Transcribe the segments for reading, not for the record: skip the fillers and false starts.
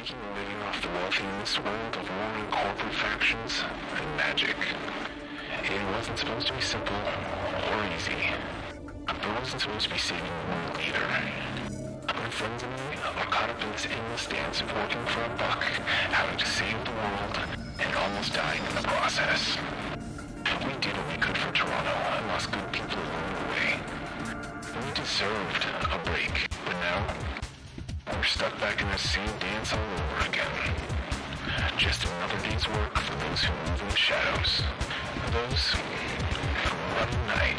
making a living off the wealthy in this world of warring corporate factions and magic. It wasn't supposed to be simple or easy. It wasn't supposed to be saving the world either. My friends and I are caught up in this endless dance of working for a buck, having to save the world, and almost dying in the process. We did what we could for Toronto and lost good people along the way. We deserved a break, but now we're stuck back in the same dance all over again. Just another day's work for those who move in the shadows. Those who run the night.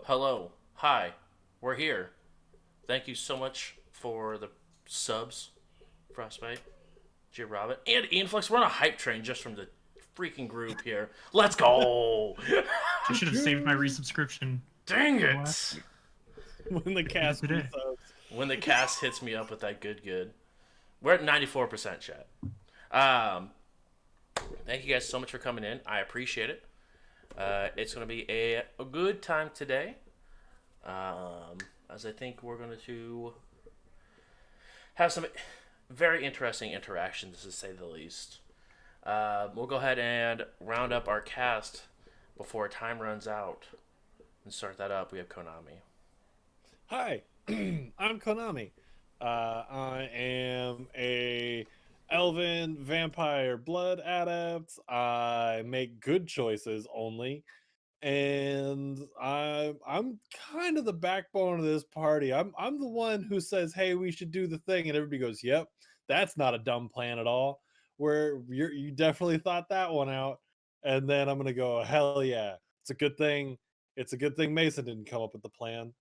Hello. Hi. We're here. Thank you so much for the subs, Frostbite, J. Robert, and Ian Flex. We're on a hype train just from the freaking group here. Let's go! I should have saved my resubscription. Dang it! When the cast Today. When the cast hits me up with that good. We're at 94% chat. Thank you guys so much for coming in. I appreciate it. It's going to be a good time today. As I think we're going to have some very interesting interactions, to say the least. We'll go ahead and round up our cast before time runs out and start that up. We have Konami. Hi, I'm Konami. I am a elven vampire blood adept. I make good choices only, and I'm kind of the backbone of this party. I'm the one who says, "Hey, we should do the thing," and everybody goes, "Yep, that's not a dumb plan at all." Where you definitely thought that one out, and then I'm gonna go, "Hell yeah, it's a good thing. It's a good thing Mason didn't come up with the plan."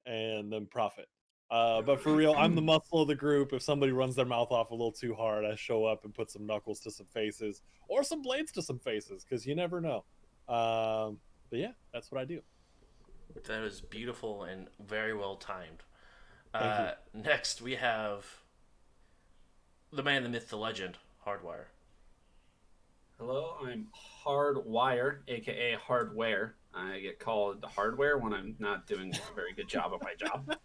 And then profit. But for real, I'm the muscle of the group. If somebody runs their mouth off a little too hard, I show up and put some knuckles to some faces or some blades to some faces, because you never know. But yeah, that's what I do. That is beautiful and very well timed. Thank Next, we have the man, the myth, the legend, Hardwire. Hello, I'm Hardwire, aka Hardware. I get called the hardware when I'm not doing a very good job of my job,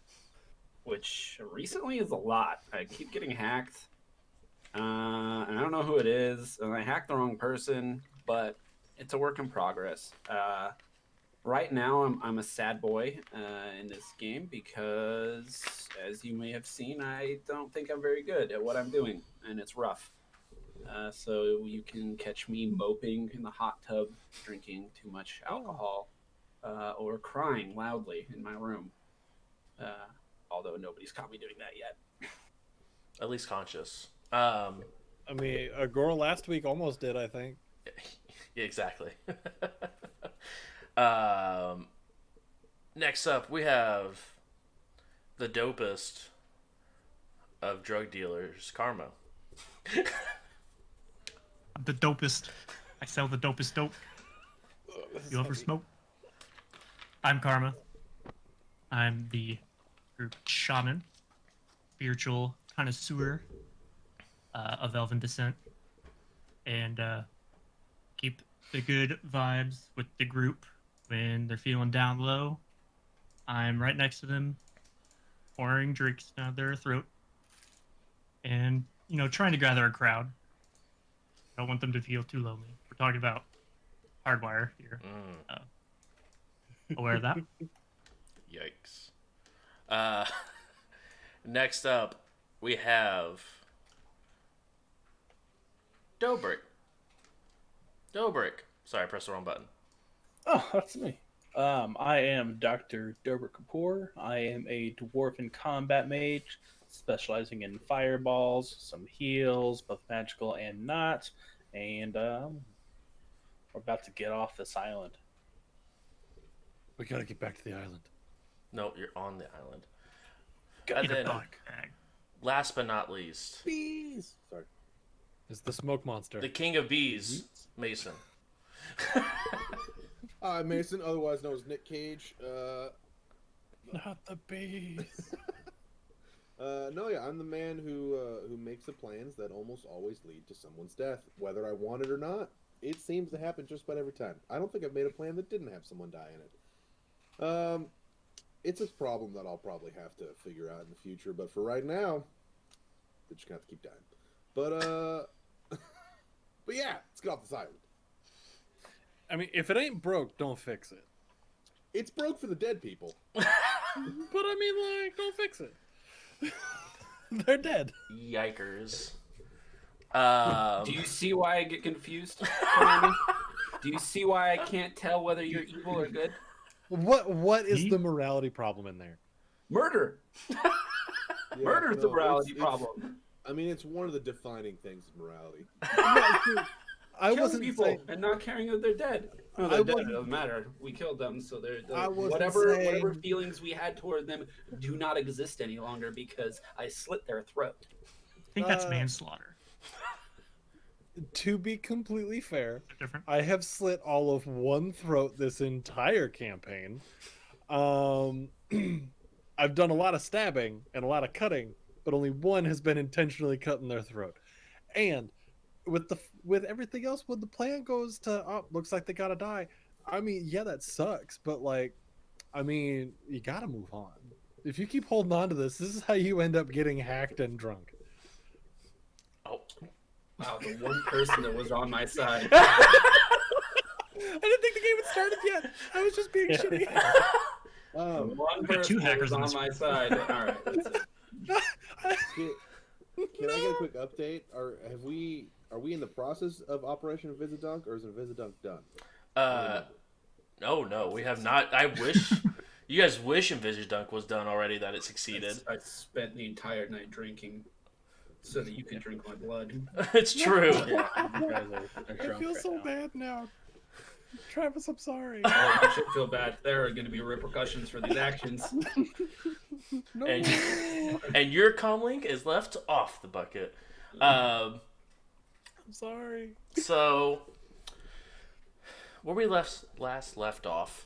which recently is a lot. I keep getting hacked, and I don't know who it is, and I hacked the wrong person, but it's a work in progress. Right now, I'm a sad boy in this game because, as you may have seen, I don't think I'm very good at what I'm doing, and it's rough. So you can catch me moping in the hot tub, drinking too much alcohol, or crying loudly in my room. Although nobody's caught me doing that yet. At least conscious. I mean, Agora last week almost did, I think. Yeah, exactly. Next up, we have the dopest of drug dealers, Karma. I'm the dopest. I sell the dopest dope. You ever smoke? I'm Karma. I'm the group shaman, spiritual connoisseur of elven descent, and keep the good vibes with the group when they're feeling down low. I'm right next to them, pouring drinks down their throat, and trying to gather a crowd. I don't want them to feel too lonely. We're talking about Hardwire here. Aware of that? Yikes. Next up, we have Dobrik. Sorry, I pressed the wrong button. Oh, that's me. I am Dr. Dobrik Kapoor. I am a dwarven combat mage, specializing in fireballs, some heals, both magical and not. And we're about to get off this island. We gotta get back to the island. No, you're on the island. Got And then, Bag. last but not least, bees. Sorry. It's the smoke monster. the king of bees, Mason. I'm Mason, otherwise known as Nick Cage. Not the bees. No, yeah, I'm the man who makes the plans that almost always lead to someone's death, whether I want it or not. It seems to happen just about every time. I don't think I've made a plan that didn't have someone die in it. It's a problem that I'll probably have to figure out in the future, but for right now, they're just gonna have to keep dying. But but yeah, let's get off this island. I mean, if it ain't broke, don't fix it. It's broke for the dead people. But I mean, like, don't fix it. They're dead. Yikers. Do you see why I get confused? Konami? Do you see why I can't tell whether you're evil or good? What is the morality problem in there? Murder. Yeah, Murder's the no, morality it's- problem. I mean, it's one of the defining things of morality. I Killing wasn't people saying. and not caring that they're dead. No, I they're dead. It wasn't- doesn't matter. We killed them, so I wasn't whatever saying- feelings we had toward them do not exist any longer because I slit their throat. I think that's Uh, manslaughter. To be completely fair, Different. I have slit all of one throat this entire campaign. I've done a lot of stabbing and a lot of cutting, but only one has been intentionally cut in their throat. And with everything else, when the plan goes to, oh, looks like they gotta die. I mean, yeah, that sucks, but like, I mean, you gotta move on. If you keep holding on to this is how you end up getting hacked and drunk. Oh. Wow, the one person that was on my side. I didn't think the game had started yet. I was just being shitty. The one got two person that hackers was in on this my side. All right, that's it. Can I get a quick update? Are we in the process of Operation Invisidunk, or is Invisidunk done? No, we have not. I wish you guys wish Invisidunk was done already, that it succeeded. I spent the entire night drinking so that you could drink my blood. It's true. Yeah, you guys are I drunk feel right so now. bad now. Travis, I'm sorry. Oh, you should feel bad. There are going to be repercussions for these actions. No. And your comlink is left off the bucket. I'm sorry. So where we last left off,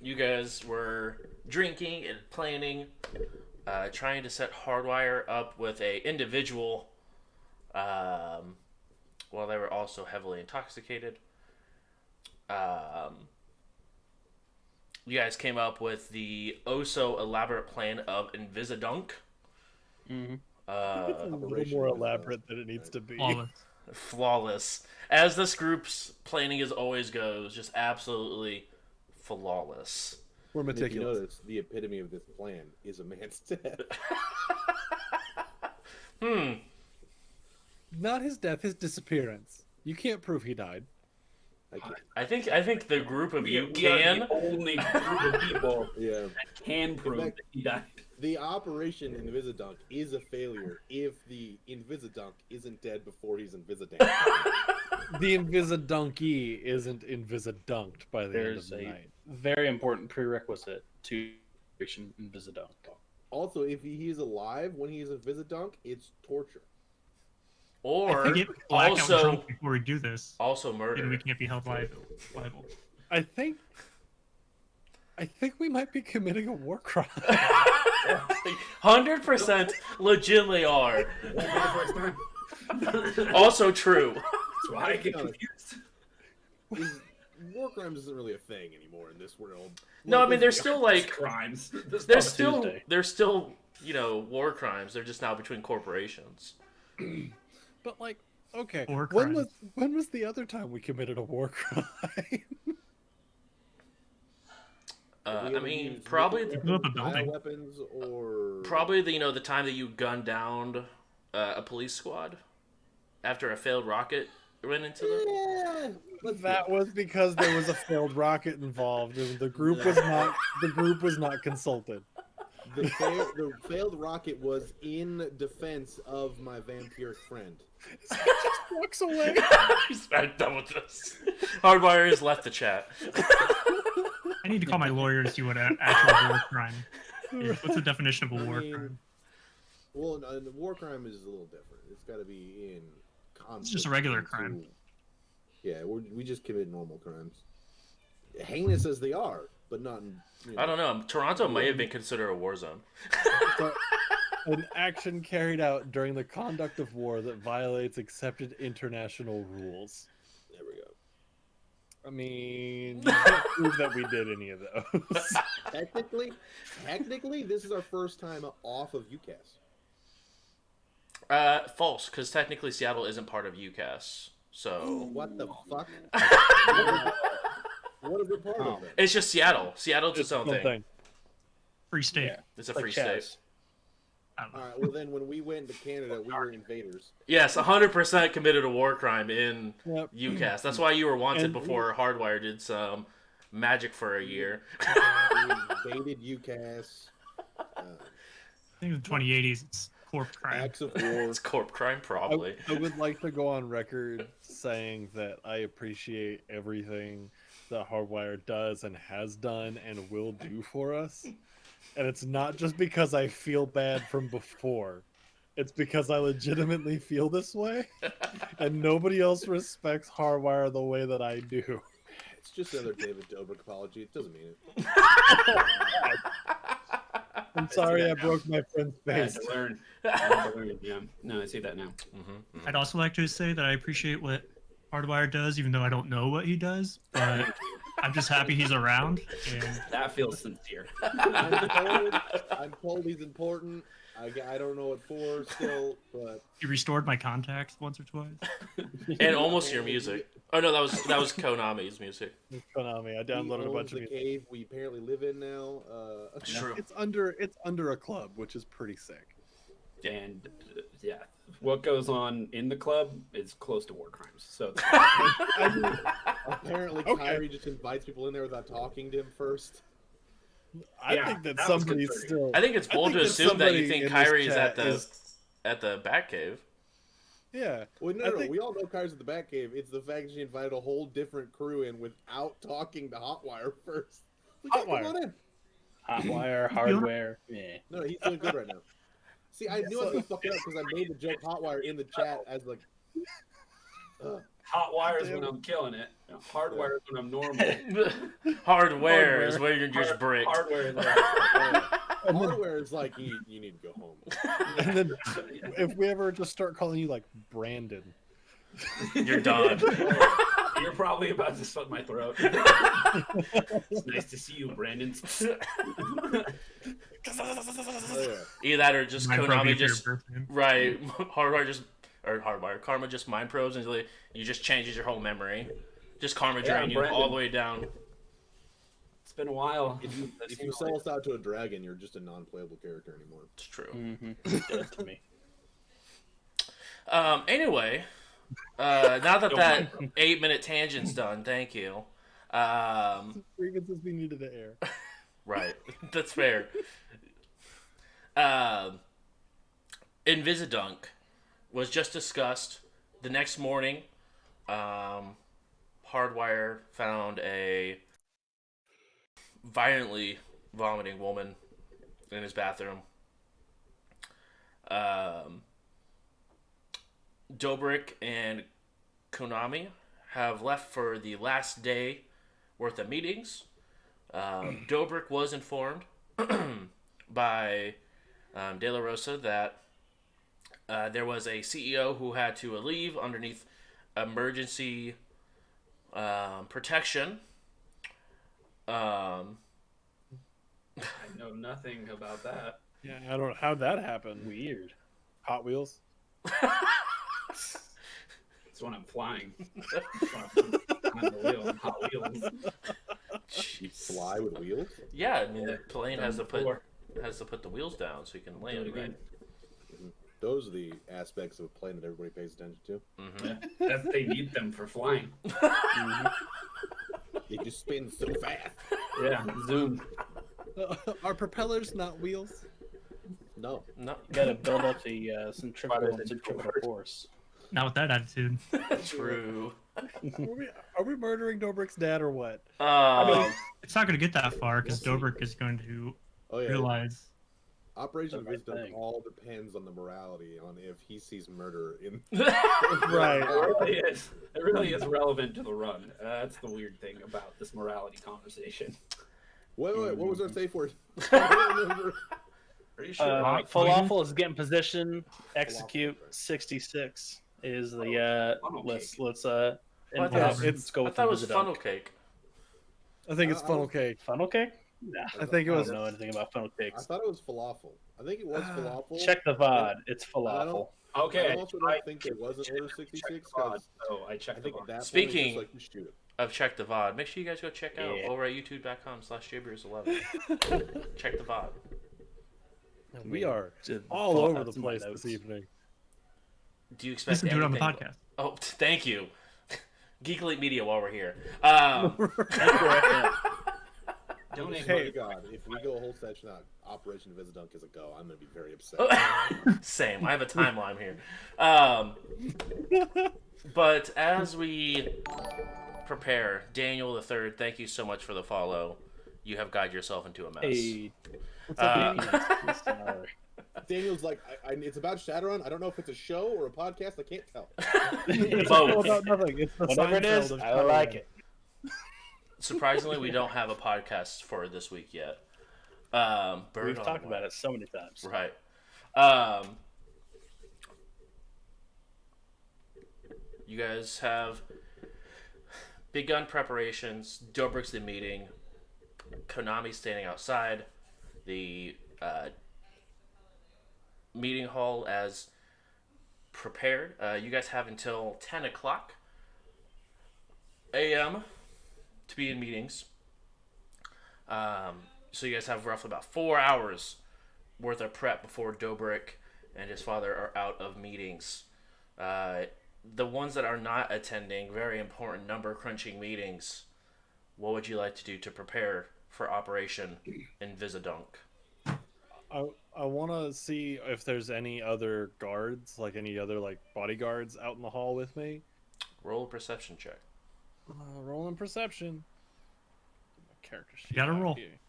you guys were drinking and planning, trying to set Hardwire up with a individual, while they were also heavily intoxicated. You guys came up with the oh-so elaborate plan of Invisidunk. Mm-hmm. It's a little more elaborate than it needs to be. Flawless. Flawless. As this group's planning as always goes, just absolutely flawless. We're Nick, you meticulous. notice the epitome of this plan is a man's death. Not his death, his disappearance. You can't prove he died. I think the group of you We are can. the only group of people Yeah. that can prove fact- that he died. The Operation Invisidunk is a failure if the Invisidunk isn't dead before he's Invisidunk. The Invisidonkey isn't Invisidunked by the end of There's the a night. very important prerequisite to Operation Invisidunk. Also, if he is alive when he is Invisidunk, it's torture. Or Get blackout also drunk before we do this, also and murder. we can't be held liable. I think we might be committing a war crime. 100% legitimately are. Also true. That's why I get confused. War crimes isn't really a thing anymore in this world. No, I mean there's still It's like crimes. This there's stuff- still Tuesday. there's still war crimes. They're just now between corporations. But like, okay, War when crime. was the other time we committed a war crime? I mean probably blew up a building. Weapons or probably the time that you gunned down a police squad after a failed rocket went into them. That was because there was a failed rocket involved, and the group was not consulted. The failed rocket was in defense of my vampiric friend. Just walks away. He's back done with this. Hardwire has left the chat. I need to call my lawyer to see what an actual war crime is. What's the definition of a war crime? Well, no, the war crime is a little different. It's got to be in conflict. just a regular between crime. two- Yeah, we just commit normal crimes, heinous as they are, but not. I don't know. Toronto may have been considered a war zone. So, an action carried out during the conduct of war that violates accepted international rules. There we go. I mean, you can't prove that we did any of those. Technically, this is our first time off of UCAS. False, because technically Seattle isn't part of UCAS. So What the fuck? What is it part of then? it's just Seattle. Seattle's its own thing. Something. Free state. Yeah. It's a Like free Chaz. state. I don't know. All right. Well, then when we went to Canada, we were invaders. Yes, 100% committed a war crime in Yep. UCAS. That's why you were wanted And- before Hardwire did some magic for a year. We invaded UCAS. I think in the 2080s, it's corp crime. Acts of war. It's corp crime, probably. I would like to go on record saying that I appreciate everything that Hardwire does and has done and will do for us. And it's not just because I feel bad from before. It's because I legitimately feel this way. And nobody else respects Hardwire the way that I do. It's just another David Dobrik apology. It doesn't mean it. I'm sorry I broke my friend's I had face. to learn. I had to learn. Yeah. No, I see that now. I'd also like to say that I appreciate what Hardwire does, even though I don't know what he does. But I'm just happy he's around. And That feels sincere. I'm told he's important. I don't know what for still, but he restored my contacts once or twice. And almost your music. Oh no, that was Konami's music. Konami, I he downloaded a owns bunch of the music. cave we apparently live in now. It's true. It's under a club, which is pretty sick. And yeah, what goes on in the club is close to war crimes. So Apparently, Okay. Kyrie just invites people in there without talking to him first. I Yeah, think that that was somebody's concerning. still. I think it's bold think to that assume that you somebody think in this Kyrie's chat at the Batcave. Yeah. Well, no, I no, think- we all know Kyrie's at the Batcave. It's the fact that she invited a whole different crew in without talking to Hotwire first. Like, yeah, Hotwire. come on in. Hotwire, hardware. Yeah. No, he's doing good right now. See, I knew I was gonna fuck it up because I made the joke Hotwire in the chat as like. hot wires when I'm killing it. Hard wires when I'm normal. Hardware is where you're just bricked. Hardware is like, Hardware is like you need to go home. And then if we ever just start calling you like Brandon, You're done. you're probably about to slit my throat. It's nice to see you, Brandon. Oh, yeah. Either that or just Mind probing Konami for your just birthday. right. Hardwire. Karma just mind probes and you just changes your whole memory. Just karma Yeah, drain you Brandon. all the way down. It's been a while. If you sell us out to a dragon, you're just a non-playable character anymore. It's true. That's to me. Anyway, now that 8-minute tangent's done, thank you. grievances we needed to air. Right, that's fair. Invisidunk was just discussed. The next morning, Hardwire found a violently vomiting woman in his bathroom. Dobrik and Konami have left for the last day worth of meetings. Dobrik was informed by De La Rosa that there was a CEO who had to leave underneath emergency protection. I know nothing about that. Yeah, I don't know how'd that happen. Weird. Hot Wheels. It's when I'm flying. On the wheel, on Hot Wheels. Fly with wheels? Yeah, I mean the plane has to Before. put the wheels down so you can land. Do it again. Those are the aspects of a plane that everybody pays attention to. That's they need them for flying. They just spin so fast. Yeah, zoom. Are propellers not wheels? No. No, You gotta build up the centrifugal and Than centrifugal forward. force. Not with that attitude. true. Are we murdering Dobrik's dad or what? It's not going to get that far because Dobrik is going to Oh yeah. realize Operation The right Wisdom thing. all depends on the morality on if he sees murder in. Right. It really is. It really is relevant to the run. That's the weird thing about this morality conversation. Wait, what was our safe word? I don't remember. Pretty sure. Falafel is get in position. Execute. Falafel, right. 66 is the funnel let's cake. let's Well, I input. thought it was- Let's go I with thought it the was funnel Vizidunk. cake. I think it's I funnel was- cake. Funnel cake? Nah, I think it I was. don't know anything about funnel I cakes. thought it was falafel. I think it was falafel. Check the VOD. It's I don't- falafel. Okay. I also don't think there was an order 66 because Oh, I I checked the think VOD. at that point Speaking- it's just like you shoot it. I've checked the VOD. Make sure you guys go check out Yeah. over at youtube.com/jbrews11. Check the VOD. We are Just all thought over the that's in my place notes. this evening. Do you expect Listen to it on the anything- podcast. Oh, thank you. Geek Elite Media while we're here. Donate Hey, money. God, if we go a whole session on Operation Visidunk as a go, I'm gonna be very upset. Same. I have a timeline here. But as we prepare, Daniel the Third, thank you so much for the follow. You have gotten yourself into a mess. Hey, Daniel's like, it's about Shadowrun. I don't know if it's a show or a podcast. I can't tell. It's Both. all about nothing. It's the whatever it Seinfeld is, of I like Shadowrun. it. Surprisingly, we don't have a podcast for this week yet. We've talked about it so many times. Right. You guys have begun preparations. Dobrik's the meeting. Konami's standing outside the meeting hall as prepared. You guys have until 10 o'clock a.m. to be in meetings. So you guys have roughly about 4 hours worth of prep before Dobrik and his father are out of meetings. The ones that are not attending, very important number crunching meetings, what would you like to do to prepare for Operation Invisidunk? I want to see if there's any other guards, like any other like bodyguards out in the hall with me. Roll a perception check. Rolling perception. My character sheet. gotta out roll. here.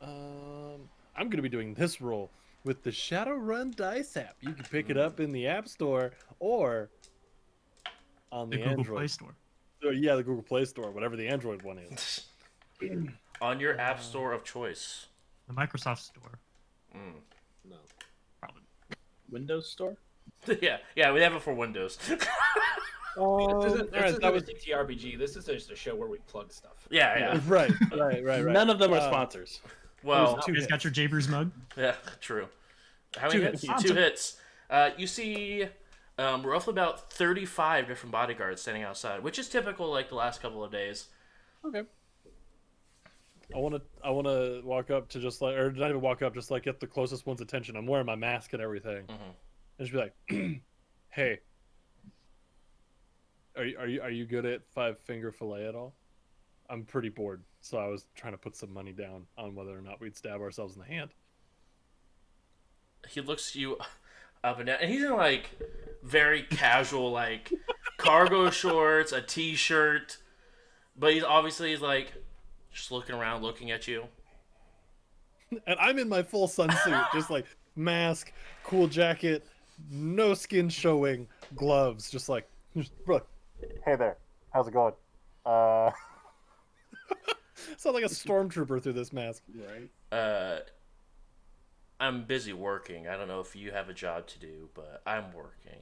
I'm gonna be doing this roll with the Shadowrun Dice app. You can pick it up in the App Store or on The the, Google Android. Play Store. Yeah, the Google Play Store, whatever the Android one is. On your app store of choice. The Microsoft Store. No. Probably. Windows Store? yeah, we have it for Windows. This isn't that a was TTRPG. This is just a show where we plug stuff. yeah. right. None of them are sponsors. Well, You guys got your Jabers mug? yeah, true. How many hits? hits. 2 hits. You see roughly about 35 different bodyguards standing outside, which is typical like the last couple of days. Okay. I want to walk up to just like, or not even walk up, just like get the closest one's attention. I'm wearing my mask and everything, and just be like, "Hey, are you good at 5-finger fillet at all? I'm pretty bored, so I was trying to put some money down on whether or not we'd stab ourselves in the hand." He looks you up and down, and he's in like very casual, like cargo shorts, a t-shirt, but he's like just looking around, looking at you. And I'm in my full sunsuit, just like mask, cool jacket, no skin showing, gloves, just like, look. Hey there, how's it going? Sound like a stormtrooper through this mask. Right. I'm busy working. I don't know if you have a job to do, but I'm working.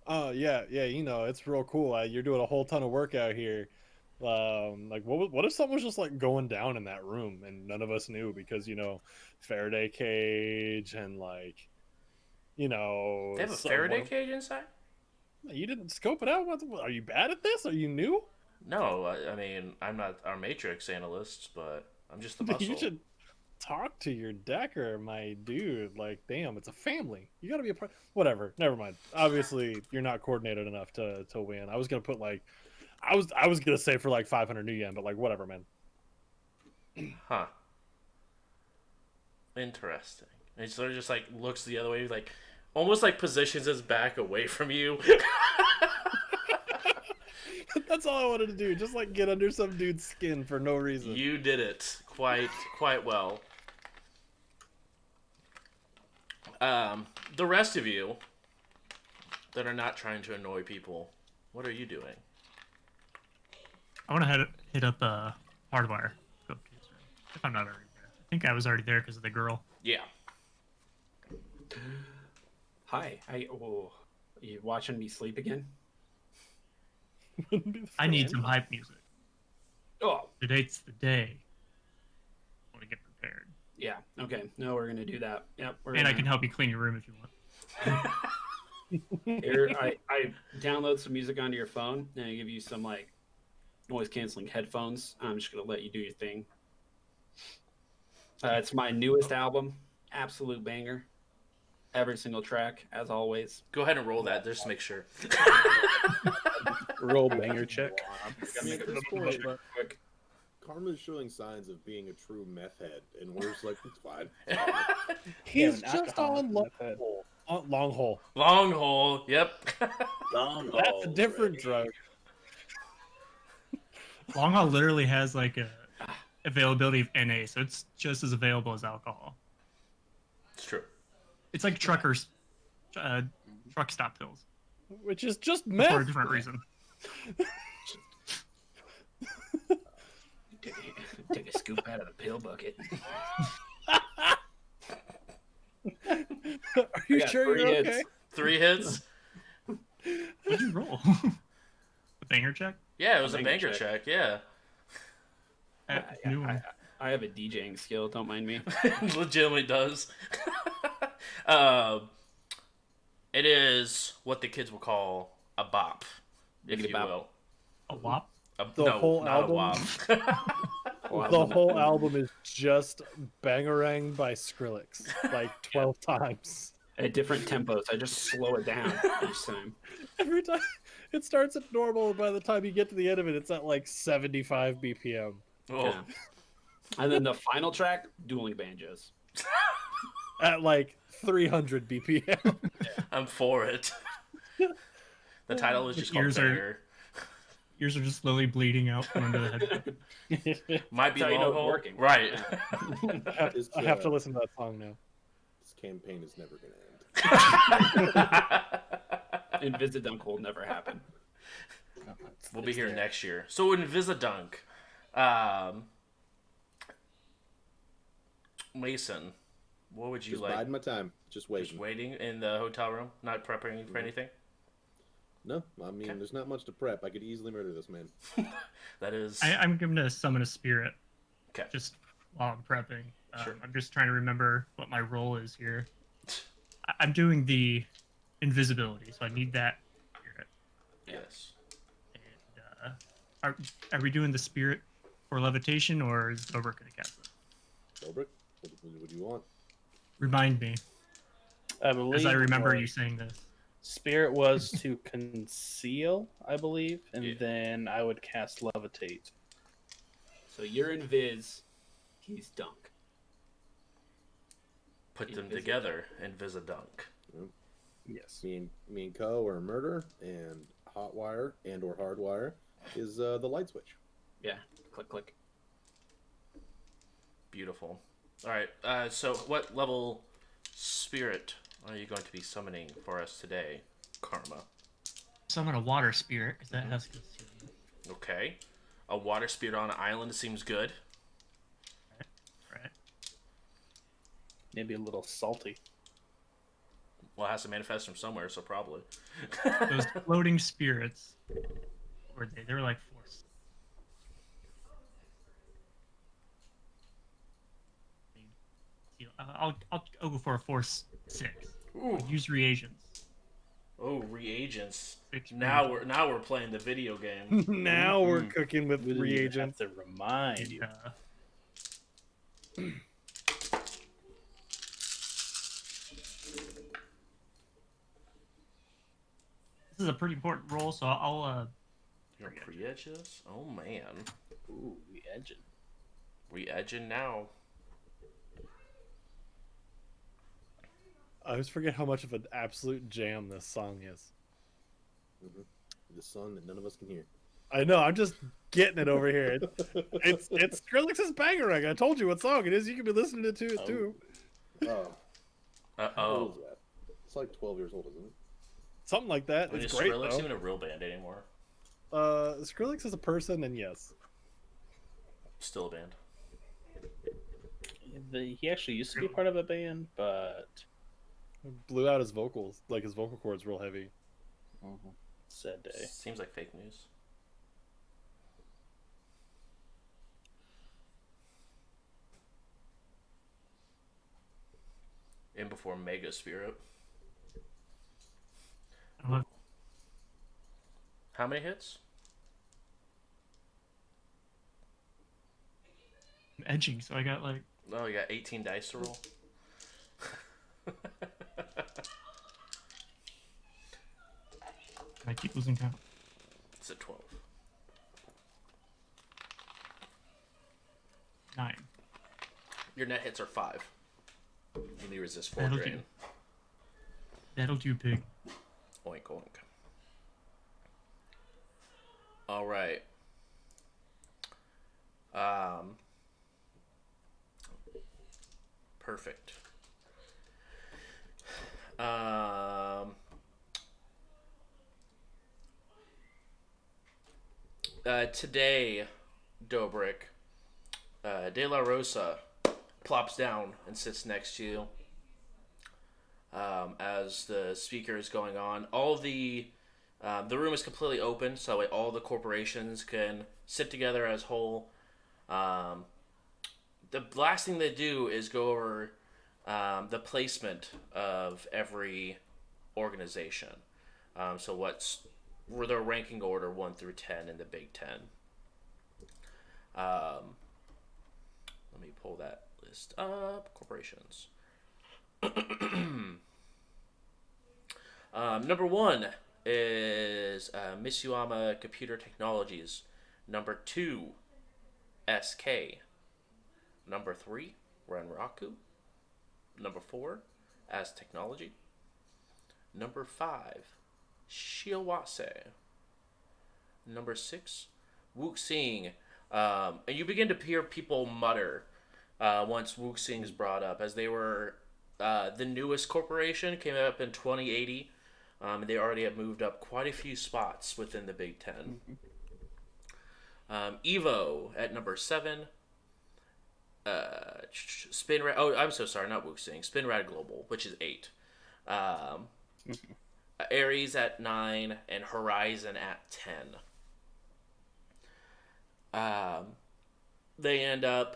Oh yeah, you know, it's real cool. You're doing a whole ton of work out here. Like, what if something was just like going down in that room and none of us knew because Faraday cage and like, They have a Faraday cage inside? You didn't scope it out. Are you bad at this? Are you new? No, I mean I'm not our Matrix analyst, but I'm just the muscle. You should talk to your decker, my dude. Like, damn, it's a family. You got to be a part. Whatever. Never mind. Obviously, you're not coordinated enough to win. I was gonna put like. I was gonna say for like 500 new yen, but like whatever, man. Huh. Interesting. And he sort of just like looks the other way, like almost like positions his back away from you. That's all I wanted to do. Just like get under some dude's skin for no reason. You did it quite well. The rest of you that are not trying to annoy people, what are you doing? I want to hit up Hardwire. Go to his room, if I'm not already there. I think I was already there because of the girl. Yeah. Hi. You watching me sleep again? I need some hype music. Oh, Today's the day. I want to get prepared. yeah. Okay. No, we're gonna do that. Yep. And I can help you clean your room if you want. Here, I download some music onto your phone, and I give you some like noise canceling headphones. I'm just gonna let you do your thing. It's my newest album, absolute banger. Every single track, as always. Go ahead and roll that, just to make sure. Roll banger check. I mean, at this point, Karma's showing signs of being a true meth head, and we're just like, it's fine. He's Yeah, an just alcoholic on in long the head. hole. Long hole. Long hole, yep. That's a different drug. Long Haul literally has like a availability of NA, so it's just as available as alcohol. It's true. It's like truckers, truck stop pills Which is just for a meth. different reason. Take a scoop out of the pill bucket. Are you got sure you're 3 okay? hits. 3 hits? What'd you roll? A banger check? Yeah, it was a Banger banger check. check, yeah. New one. I have a DJing skill. Don't mind me. Legitimately does. It is what the kids will call a bop, if Biggity you bop. will. A wop? The whole not album? a wop. The whole album is just Bangarang by Skrillex, like 12 times. At different tempos. I just slow it down each time. Every time it starts at normal, and by the time you get to the end of it, it's at like 75 BPM. Oh, Yeah. And then the final track, dueling banjos. At like 300 BPM. I'm for it. The title is The just called ears are- Banger. Ears are just slowly bleeding out from under the head. Might be That's how you know long it's hole. working. Right. I have to listen to that song now. This campaign is never going to end. Invisidunk will never happen. We'll be here next year. So Invisidunk. Mason, what would you Just like? biding my time. Just waiting. Just waiting in the hotel room, not prepping for anything? No, I mean, Okay. there's not much to prep. I could easily murder this man. That is... I'm going to summon a spirit Okay. just while I'm prepping. Sure. I'm just trying to remember what my role is here. I'm doing the invisibility, so I need that spirit. Yes. And, are we doing the spirit for levitation, or is Dobrik going to cast it? Dobrik, what do you want? Remind me, I believe. as I remember was- you saying this. Spirit was to conceal, I believe, and Yeah. then I would cast levitate. So you're Invis, he's Dunk. Put them Invisidunk. together, Invisidunk. Yes. Me and Co are murder, and Hotwire and or Hardwire is the light switch. Yeah, click, click. Beautiful. All right. So, what level spirit are you going to be summoning for us today, Karma? Summon a water spirit, because that has concealment. Okay. A water spirit on an island seems good. Right. Maybe a little salty. Well, it has to manifest from somewhere, so probably. Those floating spirits, were they? They were like force. I'll go for a force 6. Ooh. Use reagents. Oh, reagents. 6 Now we're playing the video game. Now we're cooking with We didn't even reagents. have to remind you. This is a pretty important role, so I'll You're gonna pre-edge this? Oh man. Ooh, we edging. We edging now. I always forget how much of an absolute jam this song is. The song that none of us can hear. I know. I'm just getting it over here. It's Skrillex's Bangarang. I told you what song it is. You can be listening to it too. Oh, how old is that? It's like 12 years old, isn't it? Something like that. I mean, It's is great Skrillex though. even a real band anymore? Skrillex is a person, and yes. Still a band. He actually used to be part of a band, but Blew out his vocals, like his vocal cords real heavy. sad day. Seems like fake news. In before Mega Spirit. I'm How many hits? edging, so I got like Oh, you got 18 dice to roll. I keep losing count. It's at 12. 9. Your net hits are 5. You need to resist 4 That'll drain. do. That'll do, pig. Oink oink. All right. Perfect. Today, Dobrik, De La Rosa plops down and sits next to you. As the speaker is going on, all the room is completely open, so all the corporations can sit together as whole. The last thing they do is go over the placement of every organization. So what's their ranking order 1 through 10 in the Big Ten. Let me pull that list up. Corporations. Number 1 is Mitsuyama Computer Technologies. Number 2, SK. Number 3, Renraku. Number 4, As Technology. Number 5, Shiawase. Number 6, Wuxing. And you begin to hear people mutter once Wuxing is brought up, as they were the newest corporation, came up in 2080. And they already have moved up quite a few spots within the Big Ten. Evo at number 7. Spinrad. Oh, I'm so sorry, not Wuxing. Spinrad Global, which is 8. Ares at 9, and Horizon at 10. They end up,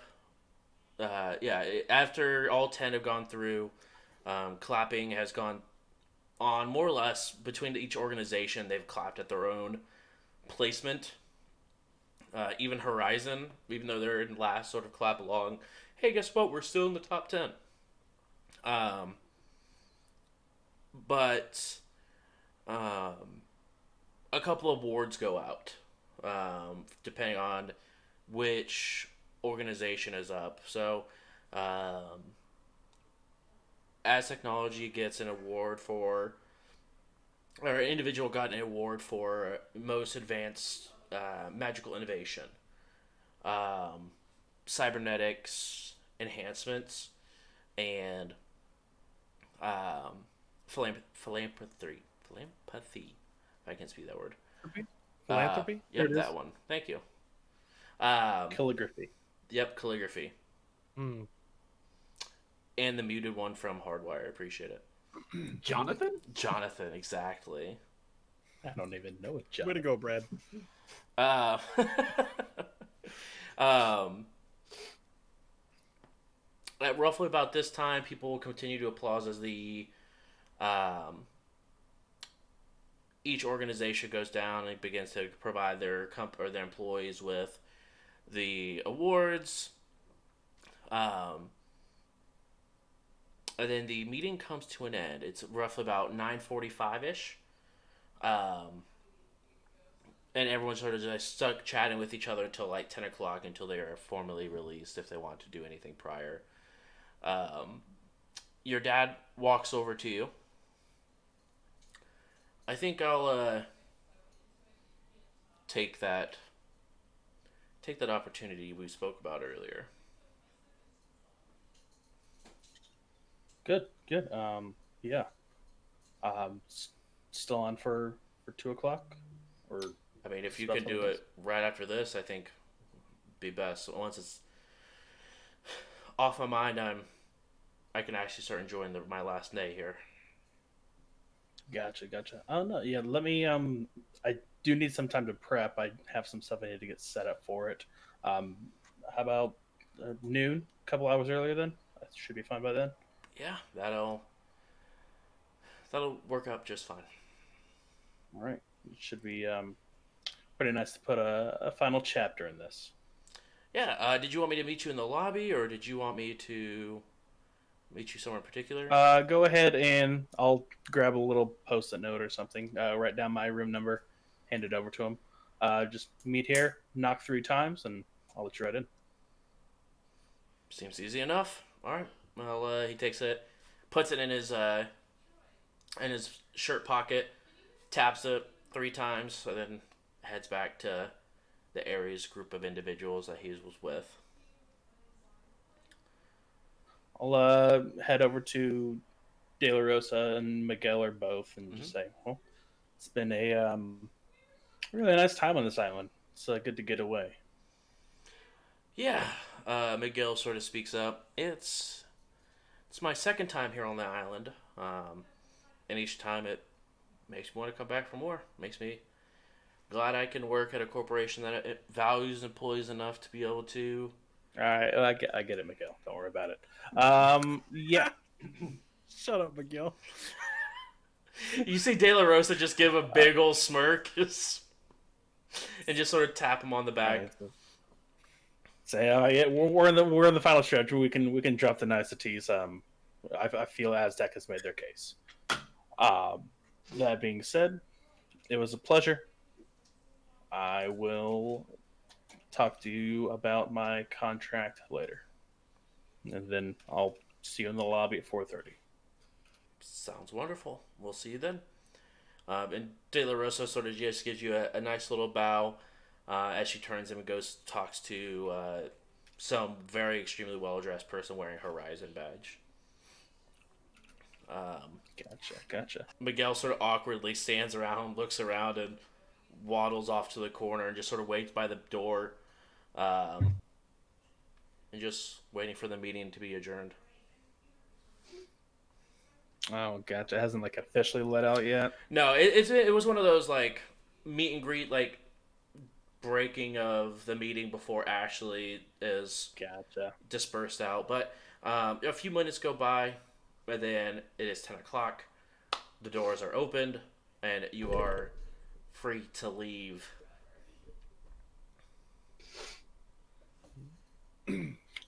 after all 10 have gone through, clapping has gone on more or less between each organization. They've clapped at their own placement. Even Horizon, even though they're in last, sort of clap along. Hey, guess what? We're still in the top 10. But a couple of awards go out, depending on which organization is up. So, As Technology gets an award for, or an individual got an award for most advanced magical innovation, cybernetics enhancements, and philanthropy. If I can speak that word. Philanthropy? Yep, that one. Thank you. Calligraphy. Yep, calligraphy. Hmm. And the muted one from Hardwire. Appreciate it. Jonathan? Jonathan, exactly. I don't even know it, John. Way to go, Brad. At roughly about this time, people will continue to applaud as the each organization goes down and begins to provide their or their employees with the awards. And then the meeting comes to an end. It's roughly about 9:45-ish. And everyone's sort of just stuck chatting with each other until like 10 o'clock, until they are formally released if they want to do anything prior. Your dad walks over to you. I think I'll take that opportunity we spoke about earlier. Good, good. Yeah. Still on for 2 o'clock, or I mean, if you special can do events? it right after this, I think be best. So once it's off my mind, I can actually start enjoying my last day here. Gotcha, gotcha. Oh no, yeah. Let me. I do need some time to prep. I have some stuff I need to get set up for it. Um, how about noon? A couple hours earlier, then I should be fine by then. Yeah, that'll work out just fine. All right. It should be pretty nice to put a final chapter in this. Yeah. Did you want me to meet you in the lobby, or did you want me to meet you somewhere in particular? Go ahead and I'll grab a little post-it note or something. Write down my room number, hand it over to him. Just meet here, knock 3 times, and I'll let you right in. Seems easy enough. All right. Well, he takes it, puts it in his shirt pocket, taps it 3 times, and then heads back to the Ares group of individuals that he was with. I'll head over to De La Rosa and Miguel are both, and just say, "Well, it's been a really nice time on this island. It's good to get away." Yeah. Miguel sort of speaks up. It's my second time here on the island, and each time it makes me want to come back for more. Makes me glad I can work at a corporation that it values employees enough to be able to. All right, I get it, Miguel. Don't worry about it. Yeah. Shut up, Miguel. You see De La Rosa just give a big old smirk and just sort of tap him on the back. Say, yeah, we're in the final stretch. We can drop the niceties. I feel Aztec has made their case. That being said, it was a pleasure. I will talk to you about my contract later, and then I'll see you in the lobby at 4:30. Sounds wonderful. We'll see you then. And De La Rosa sort of just gives you a nice little bow as she turns him and goes talks to some very extremely well dressed person wearing a Horizon badge. Gotcha. Miguel sort of awkwardly stands around, looks around, and waddles off to the corner and just sort of waits by the door, and just waiting for the meeting to be adjourned. Oh, gotcha. It hasn't like officially let out yet. No, it was one of those like meet and greet like breaking of the meeting before Ashley is Gotcha. dispersed out. But a few minutes go by, and then it is 10 o'clock. The doors are opened, and you are free to leave.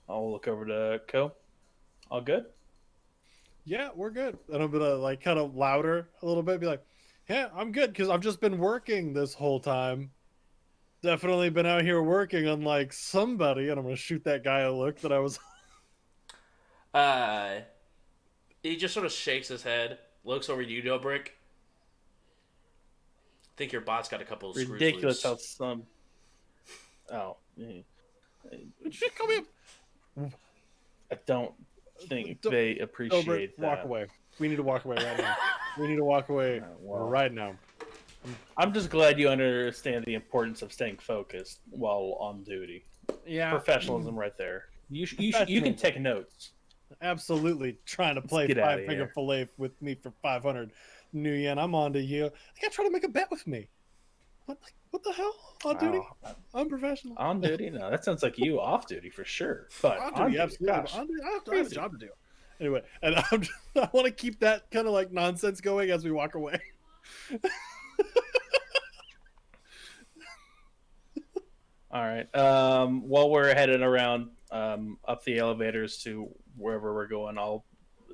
I'll look over to Co. All good? Yeah, we're good. And I'm gonna like kind of louder a little bit, be like, "Yeah, I'm good because I've just been working this whole time. Definitely been out here working, unlike somebody." And I'm gonna shoot that guy a look that I was. Uh, he just sort of shakes his head, looks over you, Dobrik. Think your bot's got a couple of Ridiculous how screws loose. some. Oh, Come here. I don't think Don't- they appreciate that. Walk away. We need to walk away right now. We need to walk away well. right now. I'm just glad you understand the importance of staying focused while on duty. Yeah, Professionalism, right there. You can take notes. absolutely trying to play get outta five finger here. fillet with me for 500 new yen. I'm on to you. The guy trying to make a bet with me. What the hell? On duty? Oh, Unprofessional. on duty? No, that sounds like you off duty for sure. But On duty, absolutely. gosh, On duty, I have a crazy. job to do. Anyway, and I want to keep that kind of like nonsense going as we walk away. All right. While we're headed around up the elevators to wherever we're going, I'll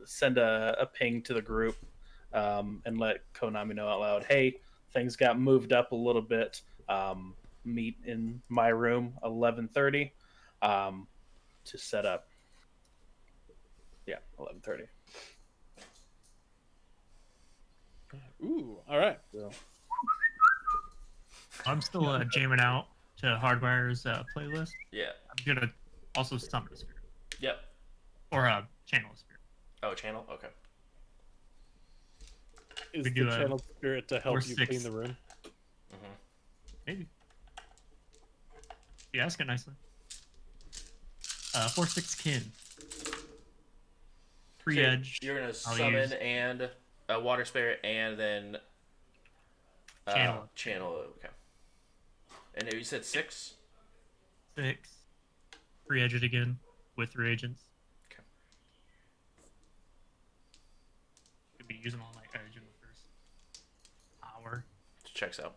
send a ping to the group and let Konami know out loud. Hey, things got moved up a little bit. Meet in my room 11:30 to set up. Yeah, 11:30. Ooh, all right. So I'm still jamming out to Hardwire's playlist. Yeah. I'm gonna also summon a spirit Yep. or channel a spirit. Oh, channel. Okay. Is We the do a channel spirit to help you 4-6. clean the room? Maybe. You ask it nicely. 4-6 kin. Free So edge. You're gonna I'll summon use and a water spirit, and then Channel. channel. Okay. And you said 6. 6. Free edge it again with reagents. Okay. Could be using all my edge in the first hour. Checks out.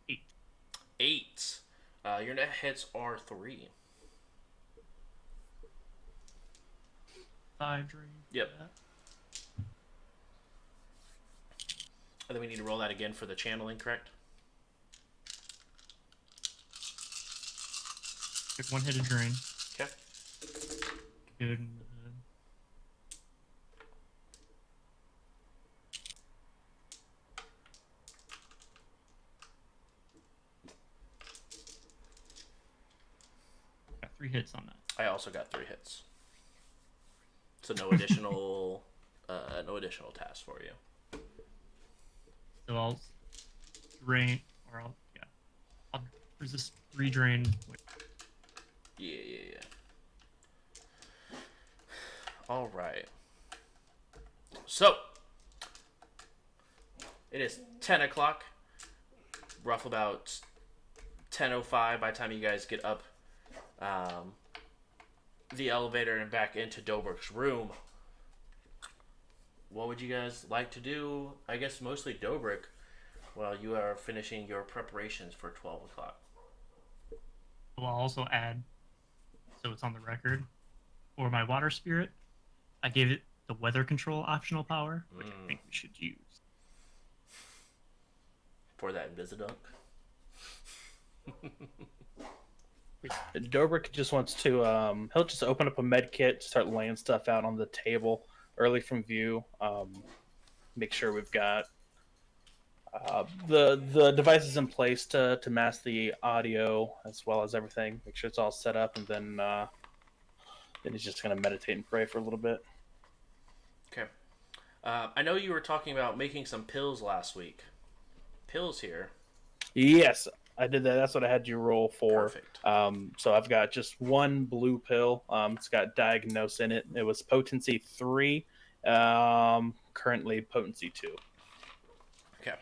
Eight. 8. Your net hits are 3. 5 drain. Yep. And then we need to roll that again for the channeling, correct? Good one hit a drain. Okay. Good. Got 3 hits on that. I also got 3 hits. So no additional, no additional tasks for you. So I'll drain, or I'll resist 3 drain. Yeah. All right. So it is 10 o'clock. Rough about 10:05 by the time you guys get up the elevator and back into Dobrik's room. What would you guys like to do? I guess mostly Dobrik while you are finishing your preparations for 12 o'clock. I'll also add, so it's on the record, for my water spirit, I gave it the weather control optional power, which I think we should use. For that Invisidunk. Dobrik just wants to he'll just open up a med kit, start laying stuff out on the table early from view. Make sure we've got the devices in place to mask the audio as well as everything. Make sure it's all set up, and then he's just gonna meditate and pray for a little bit. Okay. I know you were talking about making some pills last week. Pills here. Yes, I did that. That's what I had you roll for. Perfect. So I've got just one blue pill. It's got diagnose in it. It was potency 3. Currently potency 2. Okay.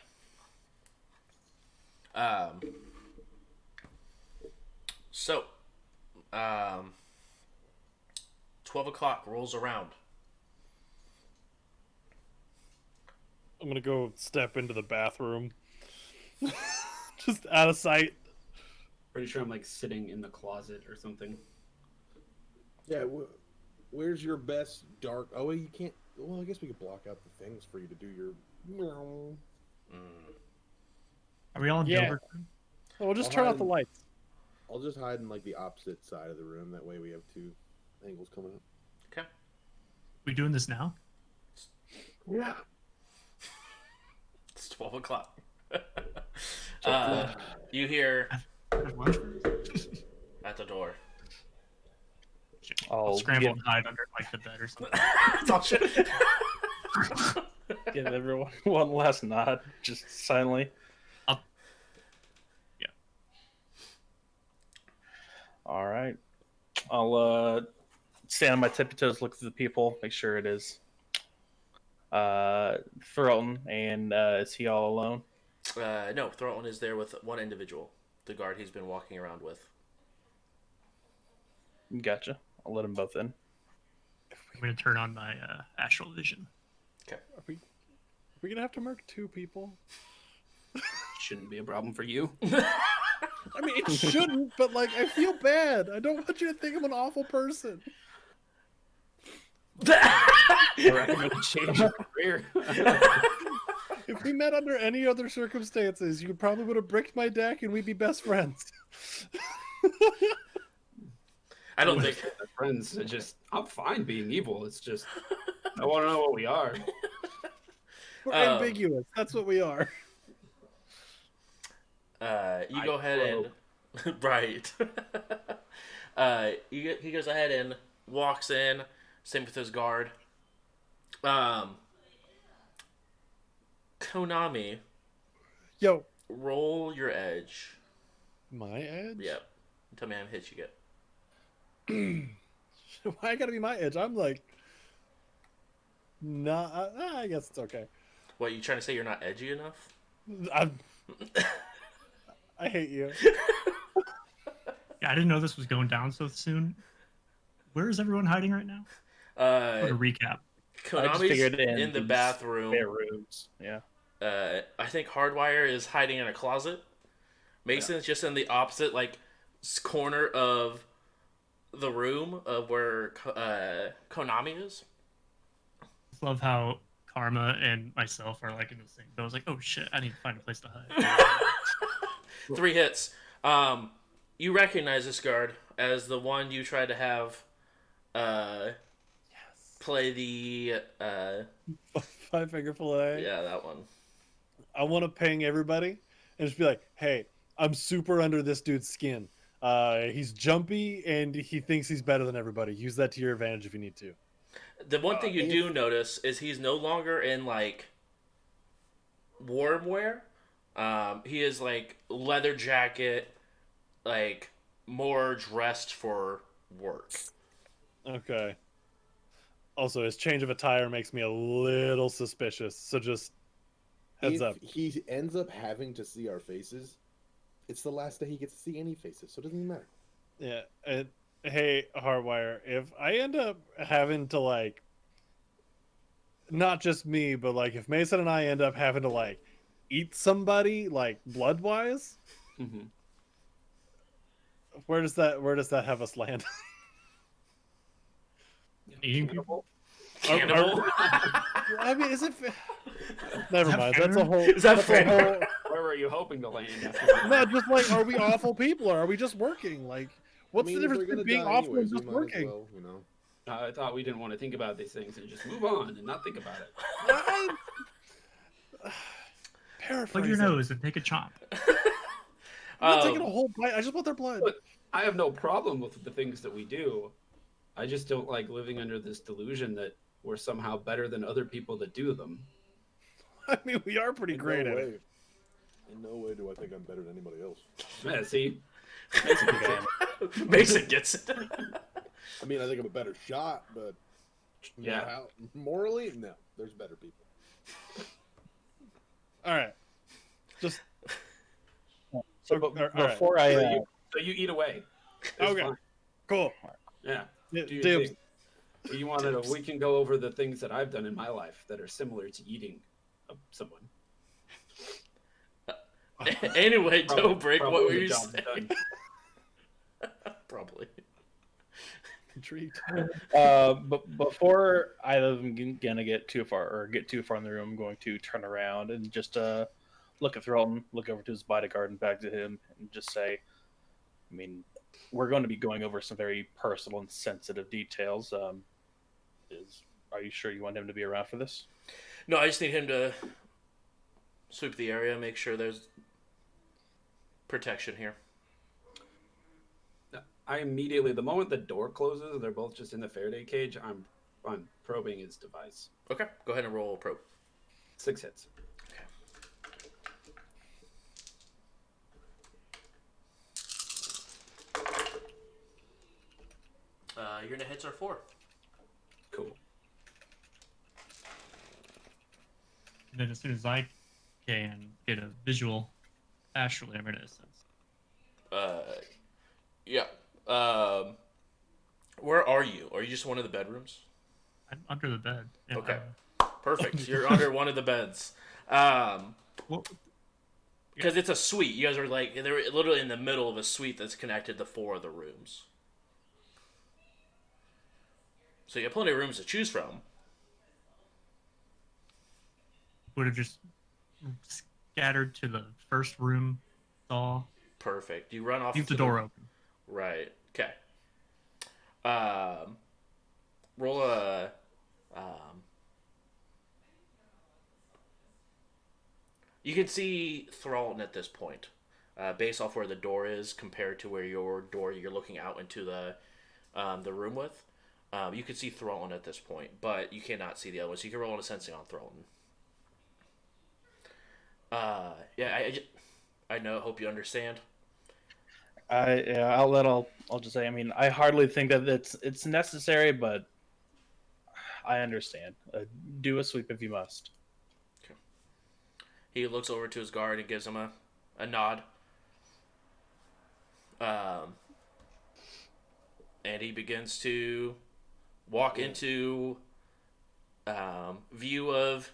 12 o'clock rolls around. I'm gonna go step into the bathroom. Just out of sight. Pretty sure I'm like sitting in the closet or something. Yeah, where's your best dark? Oh, you can't. Well, I guess we could block out the things for you to do your. Are we all in Yeah. Dobrik? Oh, we'll just I'll turn hide off the in- lights. I'll just hide in like the opposite side of the room. That way we have 2 angles coming up. Okay. We doing this now? Yeah. It's 12 o'clock. You hear There's lunch first. at the door. Shit. I'll I'll scramble give- and hide under like the bed or something. It's all shit. Give everyone one last nod, just silently. Yeah. All right. I'll stand on my tippy toes, look through the people, make sure it is Thornton, and is he all alone? No, Thornton is there with one individual, the guard he's been walking around with. Gotcha. I'll let them both in. I'm gonna turn on my astral vision. Are we gonna have to mark 2 people? Shouldn't be a problem for you. I mean, it shouldn't, but like, I feel bad. I don't want you to think I'm an awful person. Or I'm going to change your career. If we met under any other circumstances, you probably would have bricked my deck and we'd be best friends. I don't think. Friends, it's just, I'm fine being evil. It's just, I want to know what we are. We're ambiguous. That's what we are. You go ahead and right. He goes ahead and walks in. Same with his guard. Konami, Yo, roll your edge. my edge? Yep. Tell me how many hits you get. Why gotta be my edge? I'm like, nah. I guess it's okay. What, you trying to say you're not edgy enough? I hate you. Yeah, I didn't know this was going down so soon. Where is everyone hiding right now? What a recap. I just figured Konami's in the these bathroom. spare rooms. Yeah. I think Hardwire is hiding in a closet. Mason's just in the opposite corner of the room of where Konami is. I love how Karma and myself are like in the same. I was like, oh shit, I need to find a place to hide. 3 hits. You recognize this guard as the one you tried to have play the 5-finger fillet. yeah, that one. I want to ping everybody and just be like, hey, I'm super under this dude's skin. He's jumpy and he thinks he's better than everybody. Use that to your advantage if you need to. The one thing you do notice is he's no longer in warm wear. He is leather jacket, more dressed for work. Okay. Also, his change of attire makes me a little suspicious. So just heads up. He ends up having to see our faces, it's the last day he gets to see any faces, so it doesn't even matter. Yeah. And, hey, Hardwire, if I end up having to not just me, but if Mason and I end up having to eat somebody blood wise, Mm-hmm. where does that have us land? Eating people? Cannibal? I mean, is it? Never that mind. fair? That's a whole. Is that that's fair? a whole. Where were you hoping to land? No, just are we awful people or are we just working? What's the if difference we're gonna between being die awful anyways, and we just might as working? well, I thought we didn't want to think about these things and just move on and not think about it. Paraphrase. Plug your nose and take a chomp. I'm not taking a whole bite. I just want their blood. Look, I have no problem with the things that we do. I just don't like living under this delusion that we're somehow better than other people that do them. I mean, we are pretty great at it. In no way do I think I'm better than anybody else. Yeah, see? Mason gets it. I mean, I think I'm a better shot, but Yeah. Morally, no. There's better people. All right. Just So before I So you eat away. It's okay. fine. Cool. Yeah. Yeah, Do your dibs. thing. You wanted to, we can go over the things that I've done in my life that are similar to eating someone. Anyway, Dobrik, what Probably were the you job's saying? done. Probably. Intrigued. but before either of them gonna get too far in the room, I'm going to turn around and just look at Threlton, look over to his bodyguard and back to him, and just say, I mean, we're going to be going over some very personal and sensitive details. Are you sure you want him to be around for this? No, I just need him to sweep the area, make sure there's protection here. I immediately, the moment the door closes, they're both just in the Faraday cage. I'm probing his device. Okay, go ahead and roll a probe. 6 hits. Your net hits are 4. Cool. And then as soon as I can get a visual astrally, I'm going to sense. Yeah. Where are you? Are you just one of the bedrooms? I'm under the bed. And, Okay. Perfect. You're under one of the beds. What, Because it's a suite. You guys are like, they're literally in the middle of a suite that's connected to 4 other rooms. So you have plenty of rooms to choose from. Would have just scattered to the first room stall. Perfect. You run off. Leave the door open. Right. Okay. Roll a. You can see Thralton at this point, based off where the door is compared to where your door you're looking out into the room with. You can see Thralton at this point, but you cannot see the other one. So you can roll on a sensing on Thralton. Yeah, I know. Hope you understand. I'll just say. I mean, I hardly think that it's necessary, but I understand. Do a sweep if you must. Okay. He looks over to his guard and gives him a nod. And he begins to walk into view of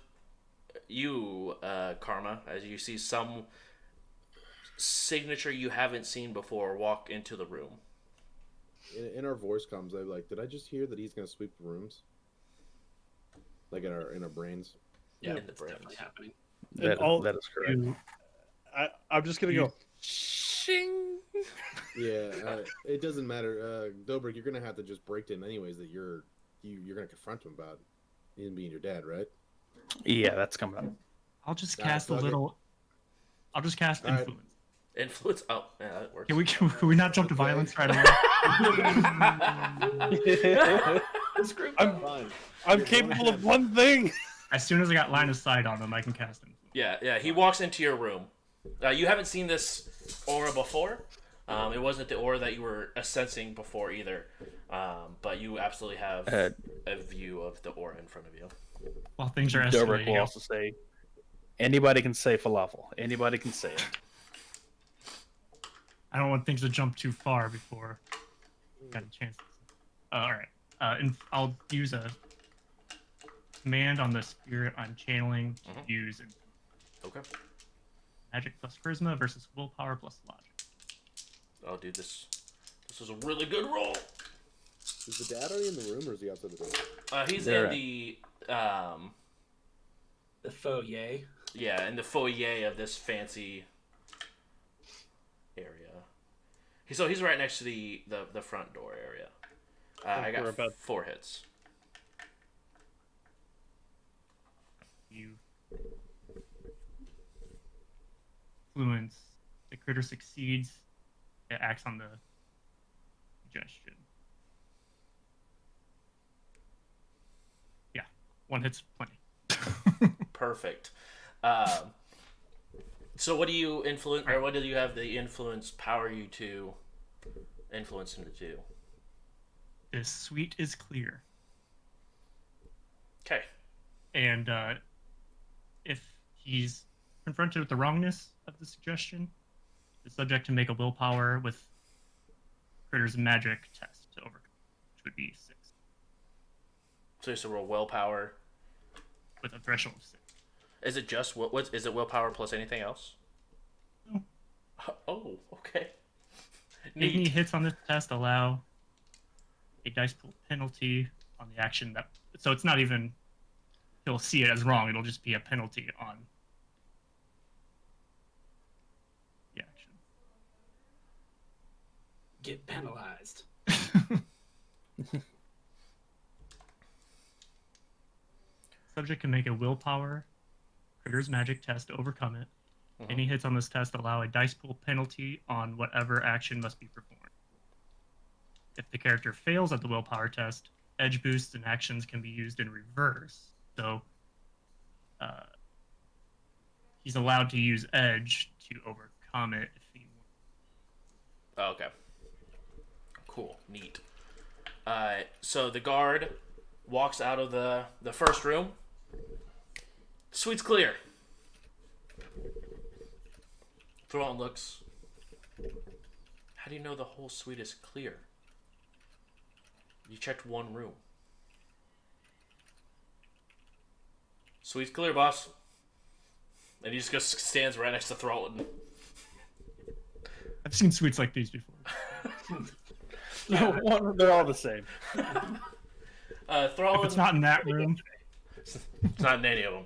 you, Karma, as you see some signature you haven't seen before walk into the room. In our voice comes, I'm like, did I just hear that he's gonna sweep the rooms? Like in our brains. Yeah, in the it's brains. definitely happening. That is correct. I'm just gonna go. Shing. Yeah, it doesn't matter. Dobrik, you're gonna have to just break to him anyways that you're gonna confront him about him being your dad, right? Yeah, that's coming up. I'll just Alright, cast a fuck it. little. I'll just cast Alright. influence. Influence? Oh, yeah, that works. Can we not jump to Okay. violence right away? Fine. I'm You're capable going of one thing. As soon as I got line of sight on him, I can cast influence. Yeah. He walks into your room. You haven't seen this aura before. It wasn't the aura that you were sensing before either. But you absolutely have a view of the aura in front of you. While things are Dobrik will escalating, also say, anybody can say falafel. Anybody can say it. I don't want things to jump too far before I got a chance. All right. And I'll use a command on the spirit I'm channeling to use Okay. magic plus charisma versus willpower plus logic. Oh, dude, this is a really good roll. Is the dad already in the room or is he outside the door? He's They're in the The foyer. yeah, in the foyer of this fancy area. So he's right next to the front door area. I got we're about- 4 hits. You influence. The critter succeeds. It acts on the suggestion. Yeah, 1 hit's plenty. Perfect. So what do you influence, or what do you have the influence power you to influence him to do? The suite is clear. Okay. And if he's confronted with the wrongness of the suggestion, the subject can make a willpower with Critter's magic test to overcome, which would be 6, So you have to roll willpower. with a threshold of 6. Is it just what is it willpower plus anything else? No. Oh, okay. Any Neat. hits on this test allow a dice pool penalty on the action that. So it's not even. He'll see it as wrong. It'll just be a penalty on the action. Get penalized. Subject can make a willpower Critter's magic test to overcome it. Any hits on this test allow a dice pool penalty on whatever action must be performed. If the character fails at the willpower test, edge boosts and actions can be used in reverse. So he's allowed to use edge to overcome it if he wants. Oh, okay. Cool. Neat. So the guard walks out of the first room. Suite's clear. Thrall looks. How do you know the whole suite is clear? You checked one room. Suite's clear, boss. And he just goes, stands right next to Thrallton. I've seen suites like these before. They're all the same. Thrallton. If it's not in that room, It's not in any of them.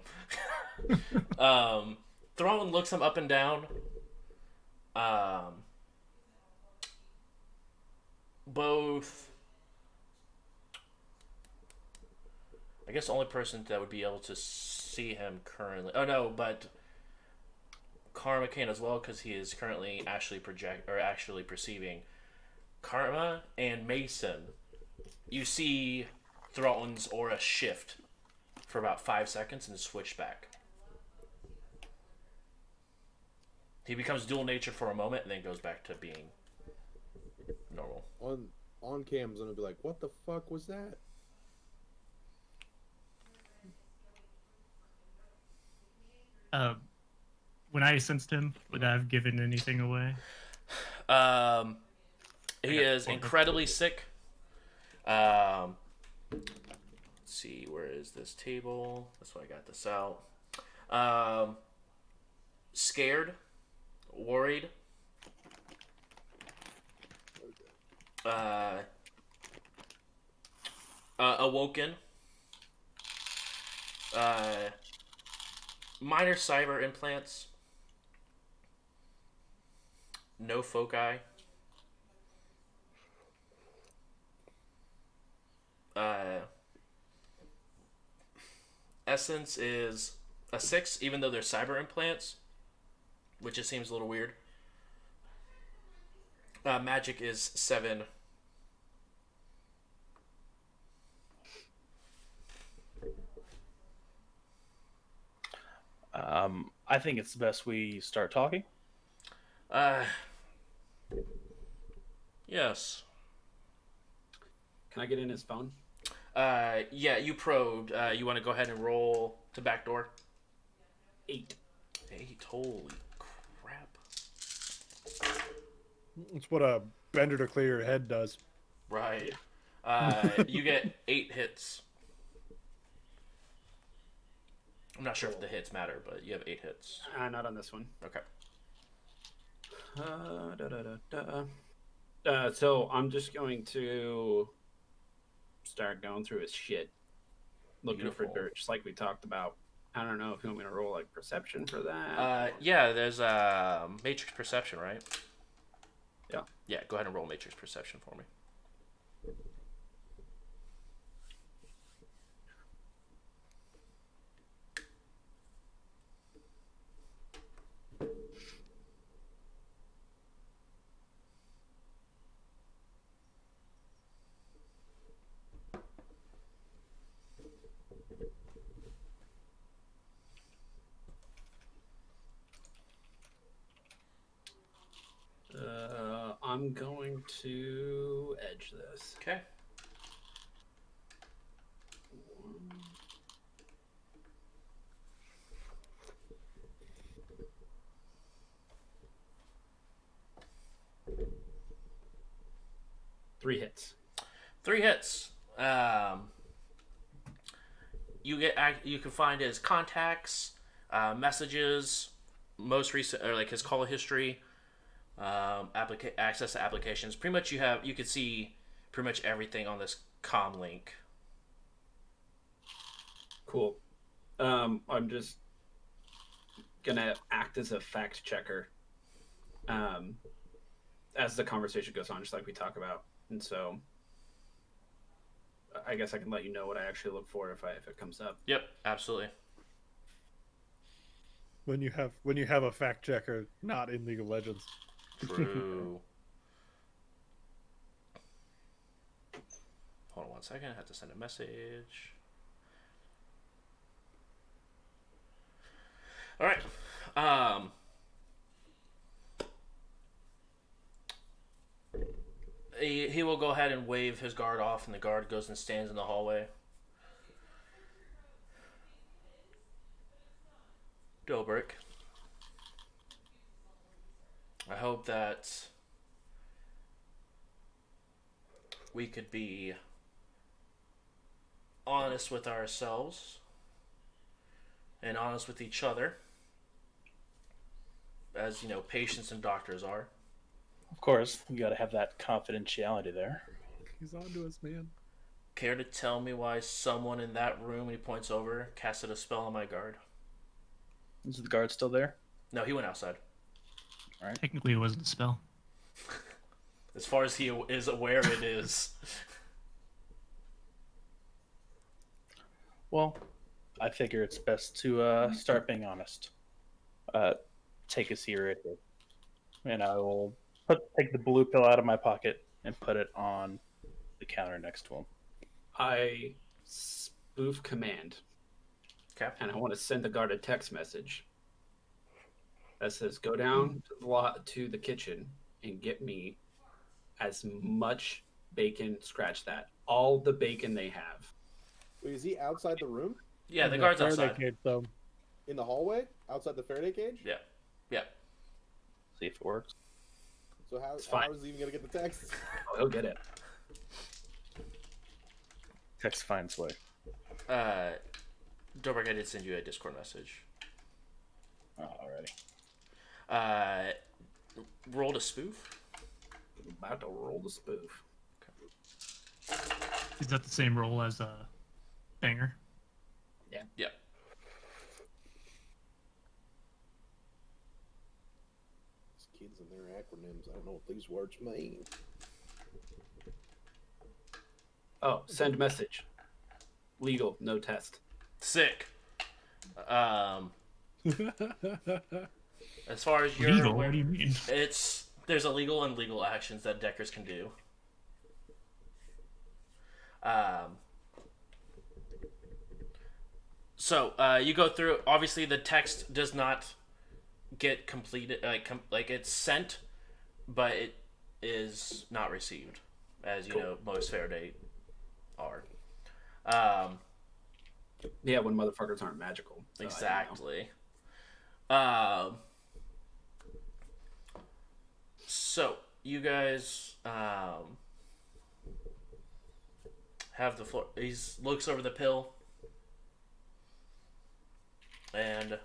Thrallton looks him up and down. Both. I guess the only person that would be able to see him currently. Oh no, but Karma can as well because he is currently actually perceiving. Karma and Mason, you see Thrallton's aura shift for about 5 seconds and switch back. He becomes dual nature for a moment and then goes back to being normal. On cam's gonna be like, what the fuck was that? when I sensed him, would I have given anything away? He is incredibly sick. Let's see, where is this table? That's why I got this out. Scared, worried, awoken, minor cyber implants, no foci, essence is a 6, even though they're cyber implants, which just seems a little weird. Magic is 7. I think it's best we start talking. Yes. Can I get in his phone? Yeah, you probed. You want to go ahead and roll to backdoor? 8. 8. Holy crap. It's what a bender to clear your head does. Right. You get 8 hits. I'm not sure if the hits matter, but you have 8 hits. Not on this one. Okay. So I'm just going to start going through his shit, looking for Beautiful. dirt, just like we talked about. I don't know if you want me to roll like perception for that. Yeah, there's Matrix Perception, right? Yeah. Yeah, go ahead and roll Matrix Perception for me. I'm going to edge this. Okay. Three hits. 3 hits. You can find his contacts, messages, most recent, or like his call history, access to applications. Pretty much you can see pretty much everything on this comm link. Cool. I'm just gonna act as a fact checker as the conversation goes on, just like we talk about. And so I guess I can let you know what I actually look for if it comes up. Yep, absolutely. When you have a fact checker not in League of Legends. True. Hold on 1 second. I have to send a message. All right. He will go ahead and wave his guard off, and the guard goes and stands in the hallway. Dobrik, I hope that we could be honest with ourselves and honest with each other as you know, patients and doctors are. Of course, you got to have that confidentiality there. He's on to us, man. Care to tell me why someone in that room, he points over, casted a spell on my guard? Is the guard still there? No, he went outside. All right. Technically, it wasn't a spell. As far as he is aware, it is. Well, I figure it's best to start being honest. Take a seat right here, and I will take the blue pill out of my pocket and put it on the counter next to him. I spoof command, Okay. and I want to send the guard a text message that says, "Go down to the kitchen and get me as much bacon. Scratch that. All the bacon they have." Wait, is he outside the room? Yeah, the In guard's Faraday outside. cage, though. In the hallway? Outside the Faraday cage? Yeah. Yeah. See if it works. So how fine. is he even gonna get the text? Oh, he'll get it. Text finds way. Dobrik, I did send you a Discord message. Alrighty. Roll to spoof. I'm about to roll the spoof. Is that the same role as Banger? Yeah. These kids and their acronyms. I don't know what these words mean. Oh, send message. Legal, no test. Sick. As far as you're Legal? aware, What do you mean? there's illegal and legal actions that Deckers can do. So you go through. Obviously, the text does not get completed. Like it's sent, but it is not received, as you know most Faraday are. Yeah, when motherfuckers aren't magical. So Exactly. So you guys have the floor. He looks over the pill, and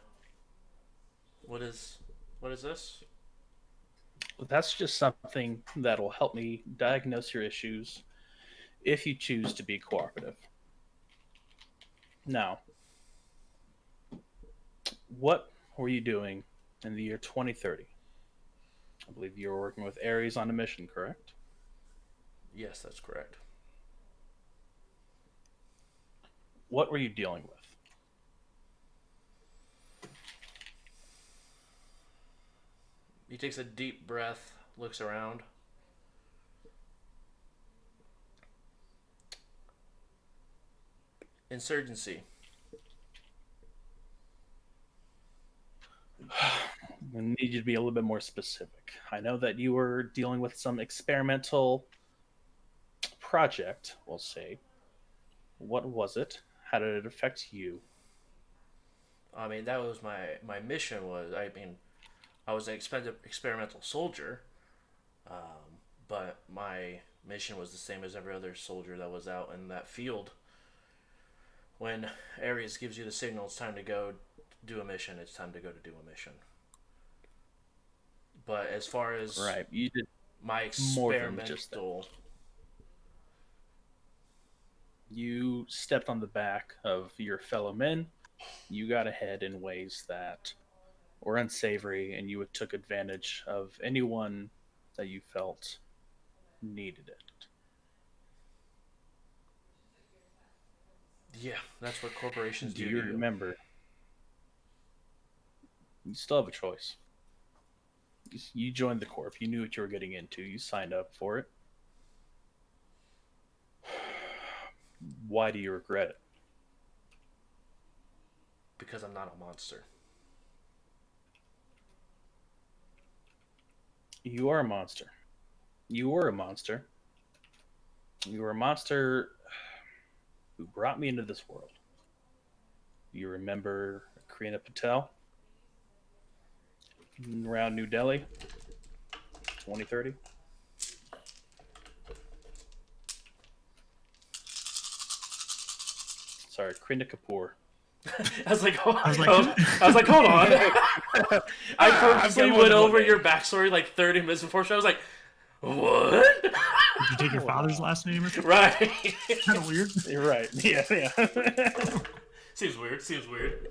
what is this? That's just something that'll help me diagnose your issues if you choose to be cooperative. Now, what were you doing in the year 2030? I believe you were working with Ares on a mission, correct? Yes, that's correct. What were you dealing with? He takes a deep breath, looks around. Insurgency. I need you to be a little bit more specific. I know that you were dealing with some experimental project, we'll say. What was it? How did it affect you? I mean, that was my mission. I was an experimental soldier, but my mission was the same as every other soldier that was out in that field. When Ares gives you the signal, it's time to go do a mission. It's time to go to do a mission. But as far as Right, you did my more than just that. experimental, You stepped on the back of your fellow men. You got ahead in ways that were unsavory, and you took advantage of anyone that you felt needed it. yeah, that's what corporations Do do. you to you. remember? You still have a choice. You joined the Corp. You knew what you were getting into. You signed up for it. Why do you regret it? Because I'm not a monster. You are a monster. You were a monster. You were a monster who brought me into this world. You remember Karina Patel? Around New Delhi? 2030? Sorry, Karina Kapoor. I was like, I was like, hold on. I purposely got more went than one over name. your backstory like 30 minutes before show. I was like, what? did you take your father's last name or something? Right. Kind of weird. You're right. Yeah, yeah. Seems weird. Seems weird.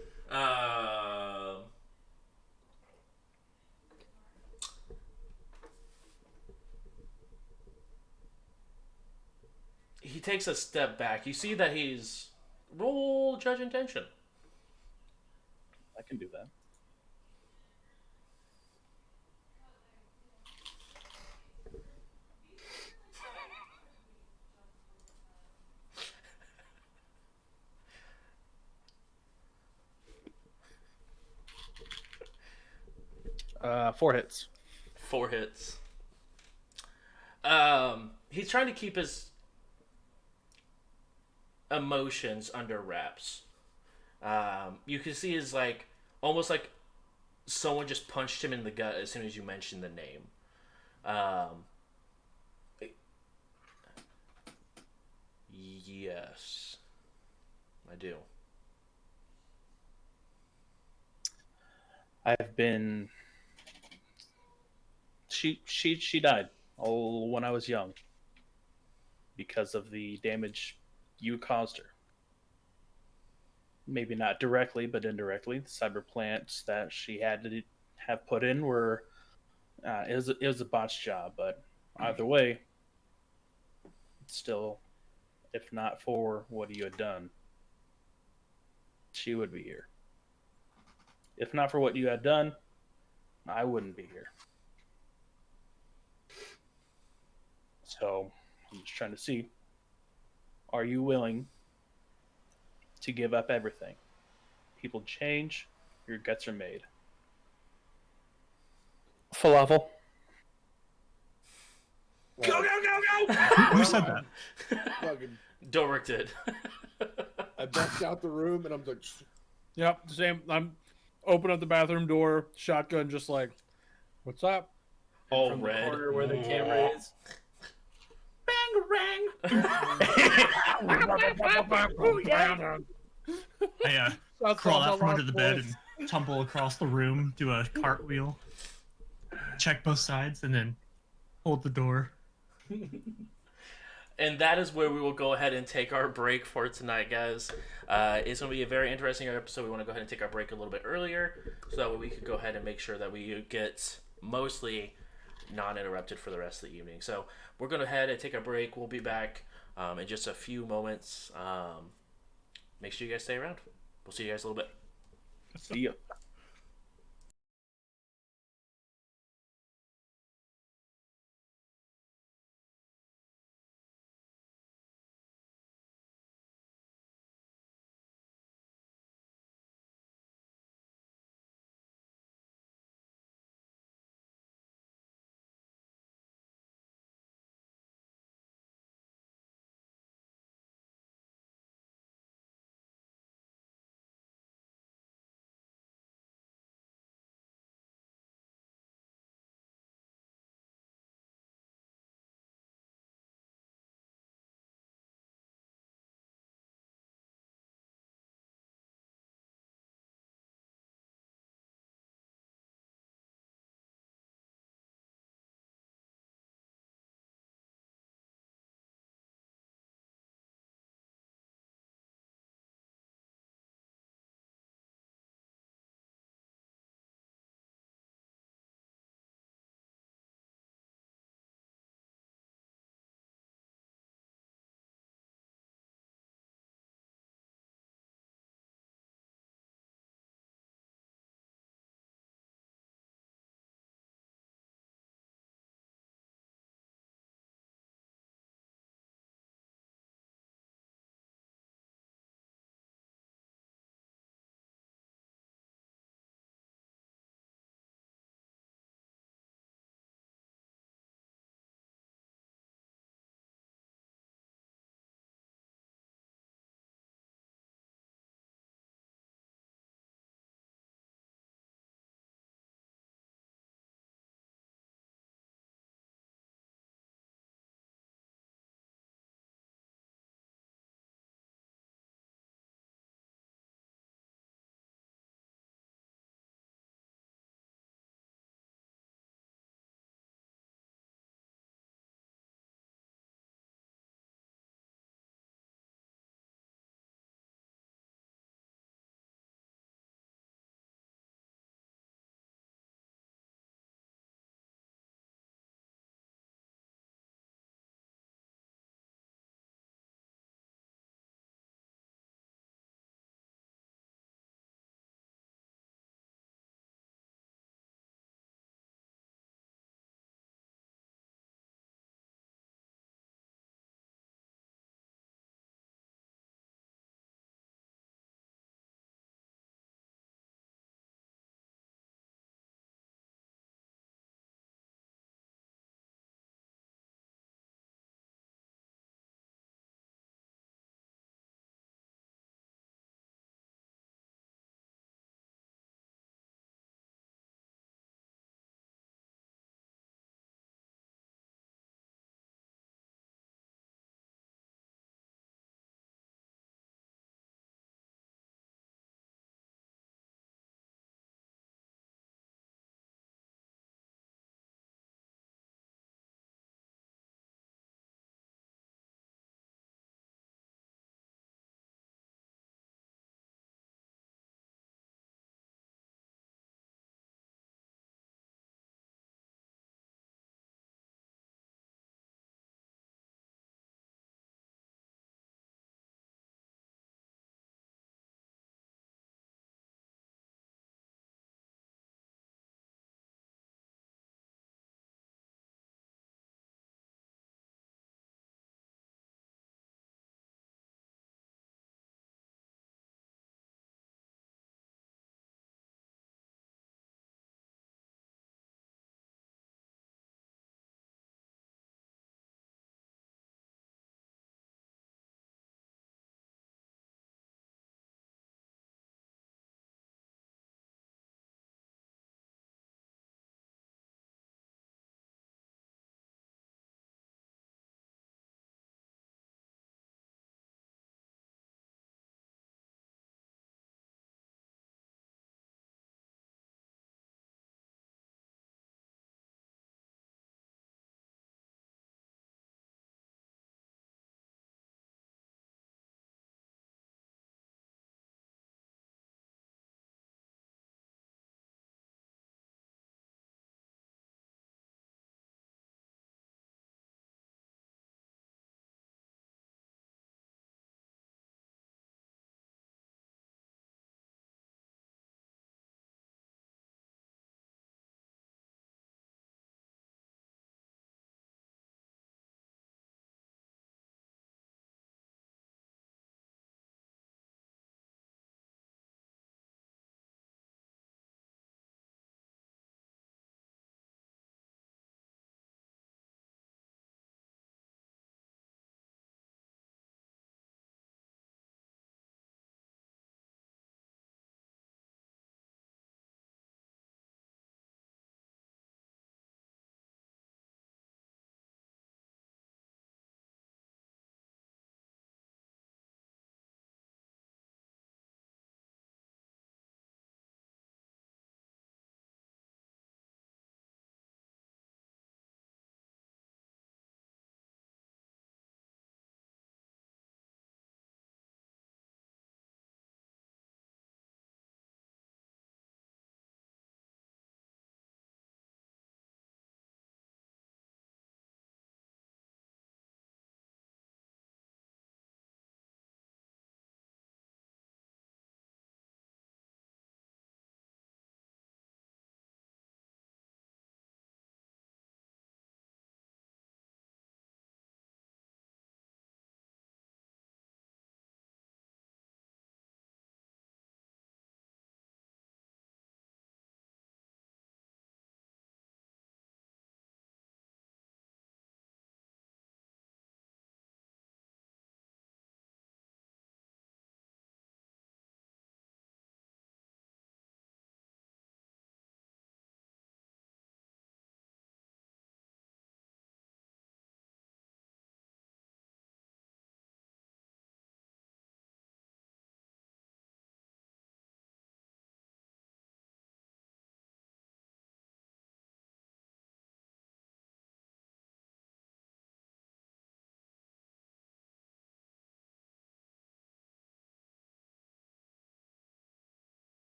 He takes a step back. You see that he's roll judge intention. I can do that. Four hits. 4 hits. He's trying to keep his emotions under wraps. You can see his like almost like someone just punched him in the gut as soon as you mentioned the name. Yes, I do. I've been. She died when I was young because of the damage you caused her. Maybe not directly, but indirectly. The cyber plants that she had to have put in were it was a botched job, but either way, still, if not for what you had done, she would be here. If not for what you had done, I wouldn't be here. So I'm just trying to see, are you willing to give up everything? People change, your guts are made. Falafel. Go, go, go, go! Who said that? Fucking, Dorrick did. I backed out the room and I'm like, Yep, same. I'm open up the bathroom door, shotgun, just like, what's up? All From red. the corner where the camera is. Bang, I crawl out from under the bed and tumble across the room, do a cartwheel, check both sides, and then hold the door. And that is where we will go ahead and take our break for tonight, guys. It's going to be a very interesting episode. We want to go ahead and take our break a little bit earlier so that way we could go ahead and make sure that we get mostly non-interrupted for the rest of the evening. So we're going to head and take a break. We'll be back in just a few moments. Make sure you guys stay around. We'll see you guys a little bit. See ya.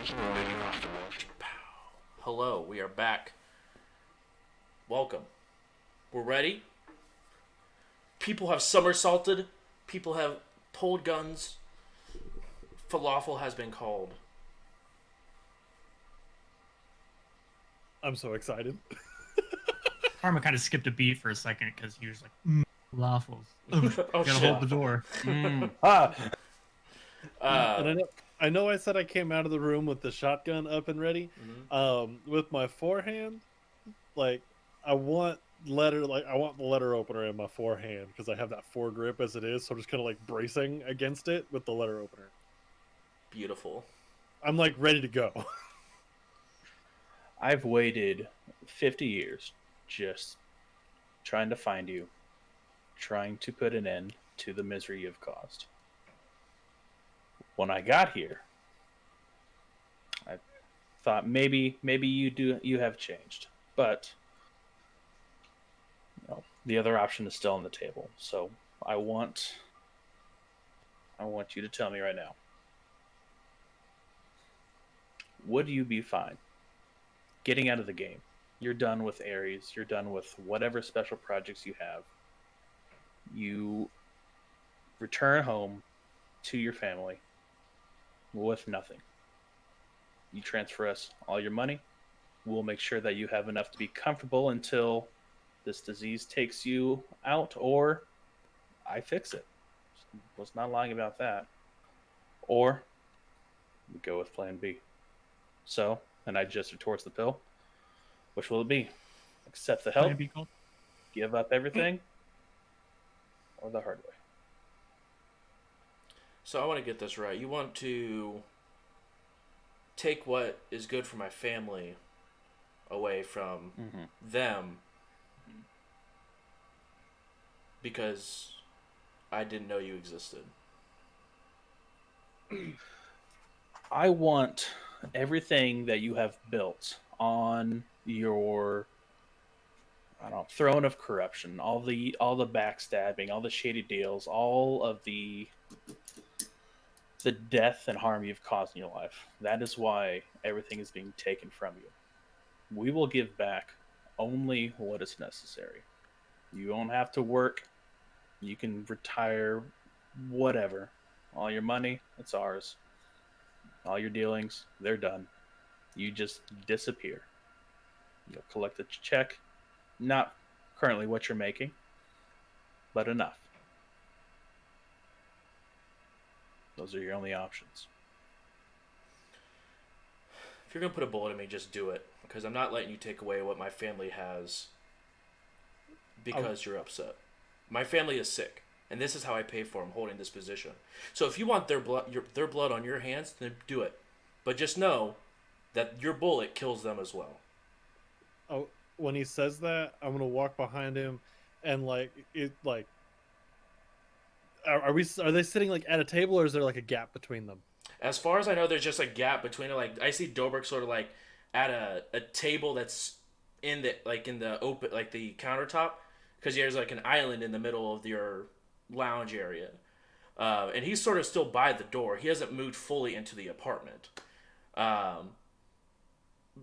speaking of living off the morphine. Hello, we are back. Welcome. We're ready. People have somersaulted. People have pulled guns. Falafel has been called. I'm so excited. Karma kind of skipped a beat for a second because he was like, falafels. Oh, Gotta shit. hold the door. Ah, And I know I said I came out of the room with the shotgun up and ready. With my forehand, like I want the letter opener in my forehand because I have that foregrip as it is, so I'm just kind of like bracing against it with the letter opener. Beautiful. I'm like ready to go. I've waited 50 years just trying to find you, trying to put an end to the misery you've caused. When I got here, I thought maybe you have changed, but the other option is still on the table. So I want you to tell me right now. Would you be fine getting out of the game? You're done with Ares. You're done with whatever special projects you have. You return home to your family with nothing. You transfer us all your money. We'll make sure that you have enough to be comfortable until this disease takes you out, or I fix it. Was not lying about that. Or we go with plan B. So, and I gestured towards the pill. Which will it be? Accept the help, Plan B called? give up everything, or the hard way? So I want to get this right. You want to take what is good for my family away from them because I didn't know you existed. I want everything that you have built on your throne of corruption, all the backstabbing, all the shady deals, all of the death and harm you've caused in your life. That is why everything is being taken from you. We will give back only what is necessary. You don't have to work. You can retire, whatever. All your money, it's ours. All your dealings, they're done. You just disappear. You'll collect a check, not currently what you're making, but enough. Those are your only options. If you're going to put a bullet in me, just do it. Because I'm not letting you take away what my family has because you're upset. My family is sick. And this is how I pay for them holding this position. So if you want their blood on your hands, then do it. But just know that your bullet kills them as well. Oh, when he says that, I'm gonna walk behind him, and are they sitting like at a table, or is there like a gap between them? As far as I know, there's just a gap between it. Like I see Dobrik sort of like at a table that's in the open, like the countertop, because there's like an island in the middle of your lounge area, and he's sort of still by the door. He hasn't moved fully into the apartment,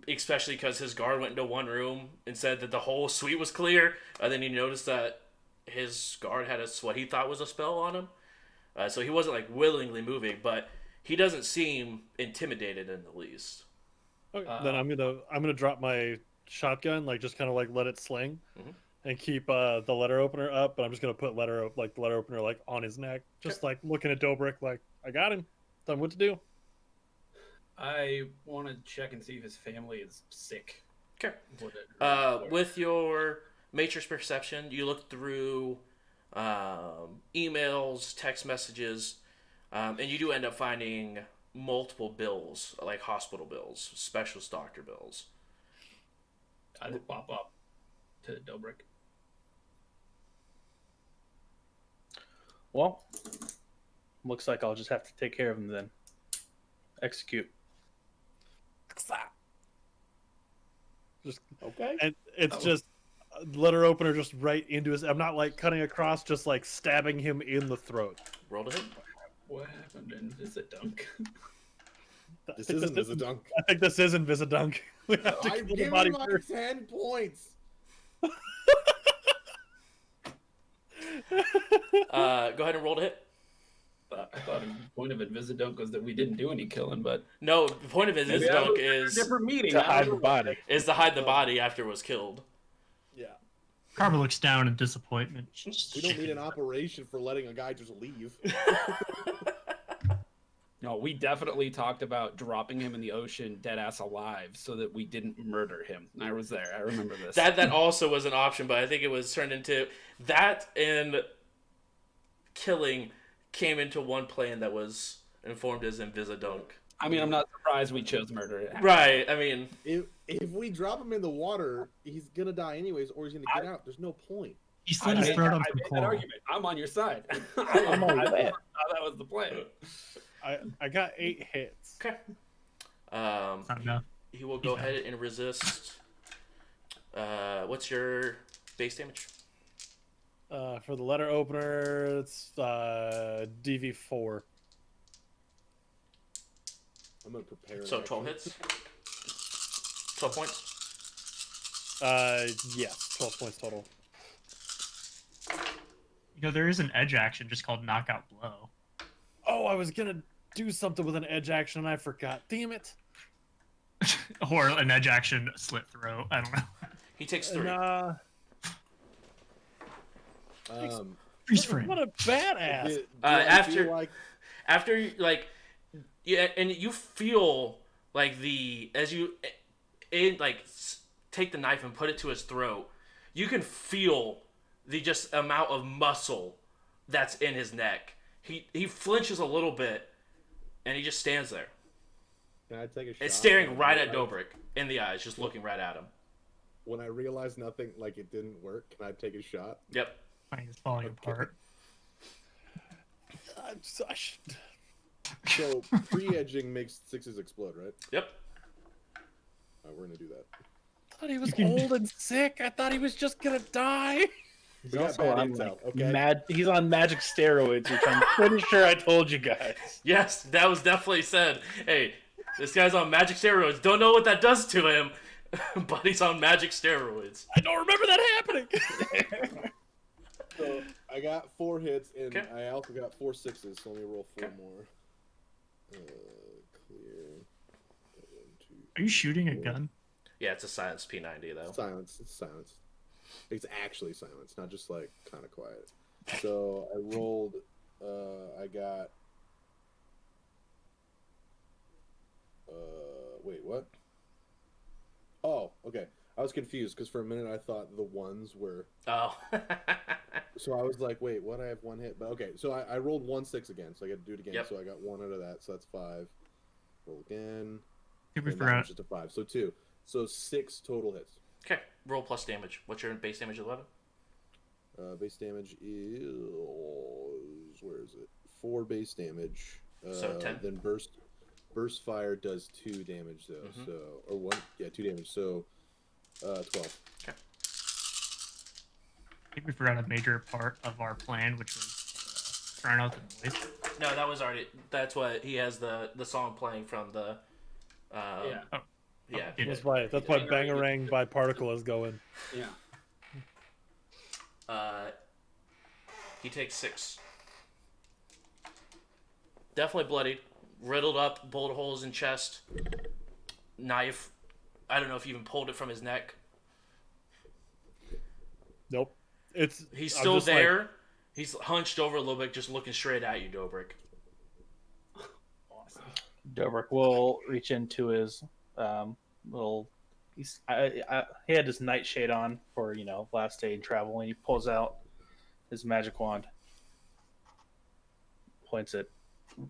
especially because his guard went into one room and said that the whole suite was clear, and then he noticed that his guard had what he thought was a spell on him, so he wasn't like willingly moving, but he doesn't seem intimidated in the least. Okay, then I'm gonna drop my shotgun, like just kind of like let it sling, and keep the letter opener up. But I'm just gonna put the letter opener like on his neck, just like looking at Dobrik, like I got him. Tell him what to do. I want to check and see if his family is sick. Okay. With your matrix perception, you look through emails, text messages, and you do end up finding multiple bills, like hospital bills, specialist doctor bills. I just pop up to Dobrik. Well, looks like I'll just have to take care of him then. Execute. Just Okay. and it's just letter opener just right into his. I'm not like cutting across, just like stabbing him in the throat. Roll to hit. What happened in Visit Dunk? This isn't a dunk. I think this is Invisidunk. We have to I'm kill the giving body my first. 10 points. Go ahead and roll to hit. I thought the point of Invisidunk was that we didn't do any killing, but No, the point of maybe that Invisidunk was a different meeting. To I don't hide know. the body. is to hide the body after it was killed. Yeah. Karma looks down in disappointment. We don't need an operation for letting a guy just leave. No, we definitely talked about dropping him in the ocean dead ass alive so that we didn't murder him. I was there. I remember this. That also was an option, but I think it was turned into that and killing came into one plan that was informed as Invisidunk. I mean, I'm not surprised we chose murder. Right. I mean, If we drop him in the water, he's gonna die anyways, or he's gonna get out. There's no point. He slit his throat on I some made that coral. argument. I'm on your side. I'm on your side. thought that was the plan. I got 8 hits. okay. It's not enough. He will go ahead and resist. What's your base damage? For the letter opener, it's DV4. I'm gonna prepare. an So 12 action. hits. 12 points. Yes, 12 points total. You know, there is an edge action just called Knockout Blow. Oh, I was gonna do something with an edge action and I forgot. Damn it. Or an edge action slit throat. I don't know. He takes 3. Nah. Freeze frame. What a badass. do After- I feel like After, like, yeah, and you feel like as you take the knife and put it to his throat, you can feel the just amount of muscle that's in his neck. He flinches a little bit, and he just stands there. Can I take a shot? It's staring right at Dobrik in the eyes, just looking right at him. When I realize nothing, like it didn't work, can I take a shot? Yep. Fine, it's falling apart. I should... So pre-edging makes 6s explode, right? Yep. Alright, we're gonna do that. I thought he was old and sick. I thought he was just gonna die. He's We got also bad on intel, like, okay? he's on magic steroids, which I'm pretty sure I told you guys. Yes, that was definitely said. Hey, this guy's on magic steroids. Don't know what that does to him, but he's on magic steroids. I don't remember that happening. So I got 4 hits, and Okay. I also got 4 6s, so let me roll 4 Okay. more. Clear. 1, 2. Are you shooting a gun? Yeah, it's a silenced P90 though. Silence. It's silence. It's actually silence, not just like kind of quiet. So I rolled. I got. Wait, what? Oh, okay. I was confused because for a minute I thought the ones were. Oh. So I was like, wait, what? I have 1 hit, but okay. So I rolled 1 6 again, so I got to do it again. Yep. So I got 1 out of that, so that's 5. Roll again. I think we And that forgot. one's just a 5, so 2. So 6 total hits. Okay, roll plus damage. What's your base damage? 11. Base damage is where is it? 4 base damage. So 10? Then burst fire does 2 damage though. Mhm. So or 1, yeah, 2 damage. So 12. Okay. I think we forgot a major part of our plan, which was trying out the noise. No, that was already. That's what he has the song playing from the. Yeah. Yeah. Did That's it. why Bangarang by Particle is going. Yeah. He takes 6. Definitely bloodied, riddled up, bullet holes in chest, knife. I don't know if you even pulled it from his neck. Nope. It's He's I'm still just like, there. He's hunched over a little bit, just looking straight at you, Dobrik. Awesome. Dobrik will reach into his little. He had his nightshade on for last day in travel, and he pulls out his magic wand, points it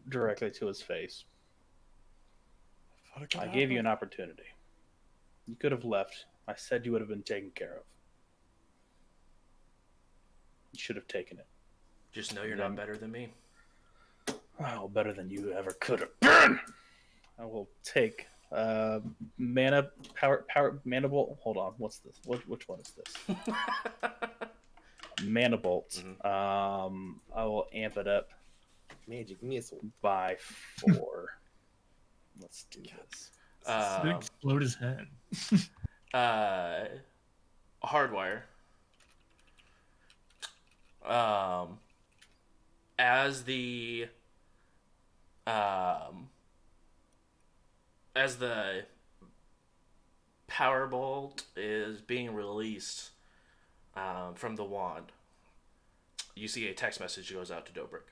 directly to his face. I gave you an opportunity. You could have left. I said you would have been taken care of. You should have taken it. Just know you're not better than me. Oh, better than you ever could have been. I will take mana bolt. Hold on, what's this? Which one is this? Mana bolt. I will amp it up Magic missile. by 4. Let's do this. Explode his head. Hardwire. As the as the power bolt is being released from the wand, you see a text message goes out to Dobrik.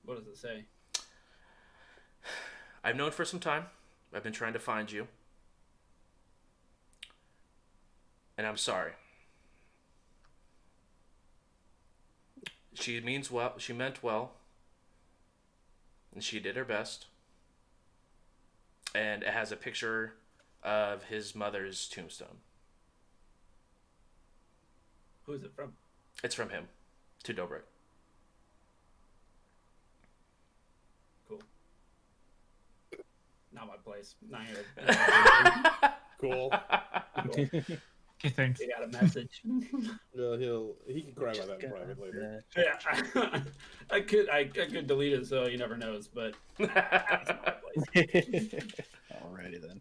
What does it say? I've known for some time. I've been trying to find you. And I'm sorry. She means well. She meant well. And she did her best. And it has a picture of his mother's tombstone. Who is it from? It's from him to Dobrik. Cool. Not my place. Not here. Cool. Okay, thanks. He got a message. He can cry about that in private later. Yeah, I could delete it so he never knows, but that's not my place. Alrighty then.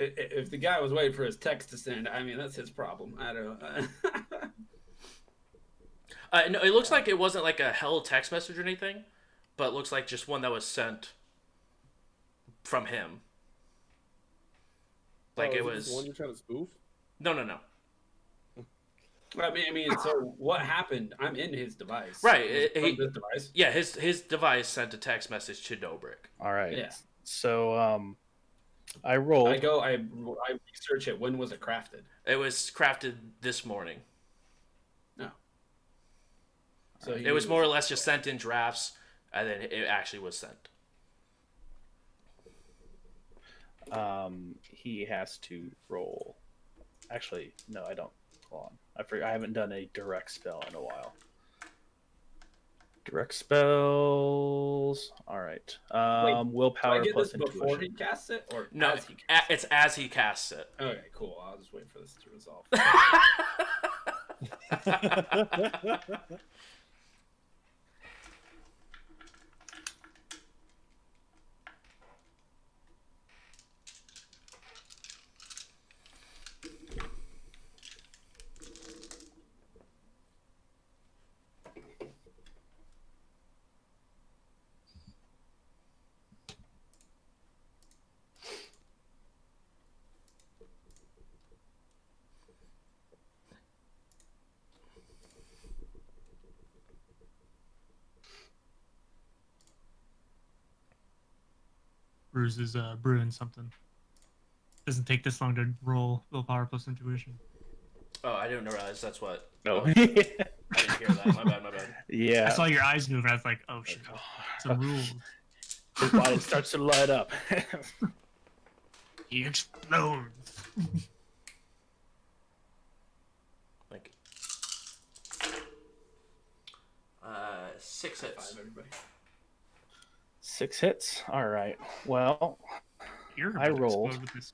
If the guy was waiting for his text to send, I mean, that's his problem. I don't. No, it looks like it wasn't like a hell text message or anything, but it looks like just one that was sent from him. Like it was the one you're trying to spoof? No. I mean, so what happened? I'm in his device. Right. From this device. Yeah, his device sent a text message to Dobrik. All right. Yeah. So I rolled. I research it. When was it crafted? It was crafted this morning. No. So It was more or less just sent in drafts, and then it actually was sent. He has to roll. Actually, no, I don't. Hold on. I haven't done a direct spell in a while. Direct spells. All right. Willpower do I get plus this before intuition. he casts it, or No, as he casts it's as he casts it. it? Okay, cool. I'll just wait for this to resolve. Bruce is brewing something. Doesn't take this long to roll willpower plus intuition. Oh, I didn't realize that's what. No. Oh, I didn't hear that. My bad. I Yeah. saw your eyes move, and I was like, "Oh shit, some rules." His body starts to light up. He explodes. Thank you. 6 hits. 5, everybody. 6 hits. All right. Well, You're I about to rolled explode with this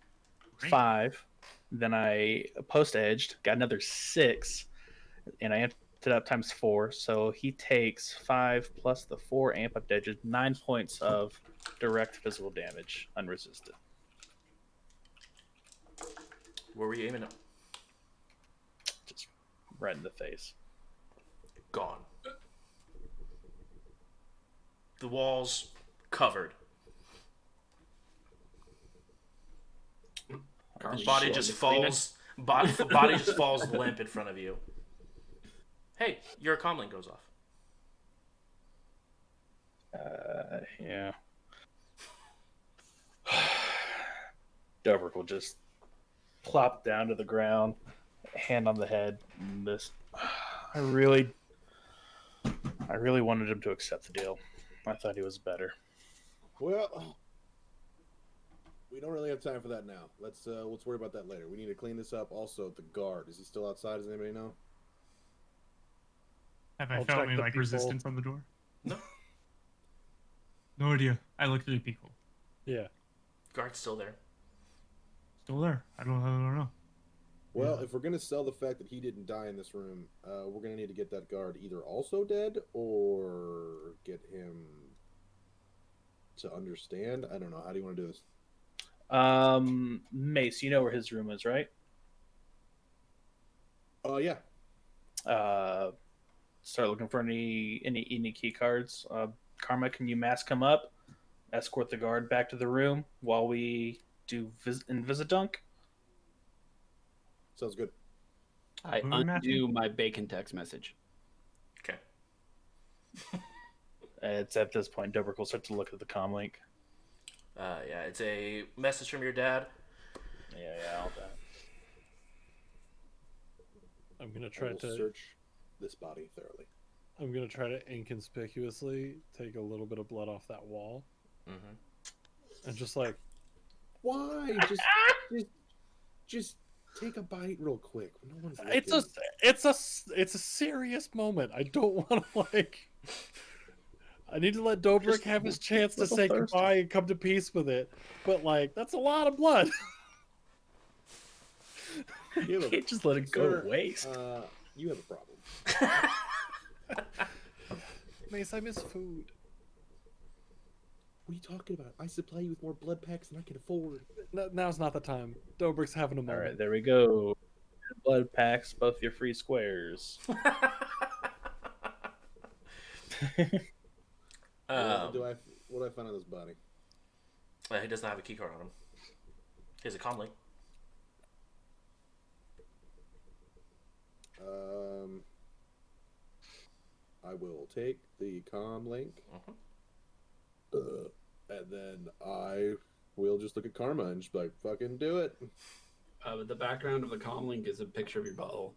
brain. 5. Then I post-edged, got another 6, and I amped it up times 4. So he takes 5 plus the 4 amp up edges, 9 points of direct physical damage, unresisted. Where were you aiming at? Just right in the face. Gone. The walls covered. Carly, Body shit, just you cleaning? falls. Body just falls limp in front of you. Hey, your comlink goes off. Yeah. Dobrik will just plop down to the ground, hand on the head. And this, I really wanted him to accept the deal. I thought he was better. Well, we don't really have time for that now. Let's worry about that later. We need to clean this up. Also, the guard, is he still outside? Does anybody know? Have I I'll felt check any the like people. resistance on the door? No. No idea. I looked through the peephole. Yeah. Guard's still there. Still there. I don't know. Well, Yeah. if we're gonna sell the fact that he didn't die in this room, we're gonna need to get that guard either also dead or get him to understand. I don't know. How do you want to do this? Mace, you know where his room is, right? Oh yeah. Start looking for any key cards. Karma, can you mask him up? Escort the guard back to the room while we do Invisidunk. Sounds good. I Who are we matching? undo my bacon text message. Okay. It's at this point, Dobrik will start to look at the comm link. Yeah, it's a message from your dad. Yeah, all that. I'm gonna I try will to. search this body thoroughly. I'm gonna try to inconspicuously take a little bit of blood off that wall, and just like, Why? Just take a bite real quick. No one's it's looking. a serious moment. I don't want to like. I need to let Dobrik Just have his chance to little say thirsty. goodbye and come to peace with it, but like that's a lot of blood. You have a- Can't just let it go Sir, to waste. You have a problem. Mace, I miss food. What are you talking about? I supply you with more blood packs than I can afford. Now's not the time. Dobrik's having a All moment. right, there we go. Blood packs, both your free squares. What do I find on this body? He does not have a key card on him. He has a comm link. I will take the comm link, and then I will just look at Karma and just be like, "Fucking do it." The background of the comm link is a picture of your butthole.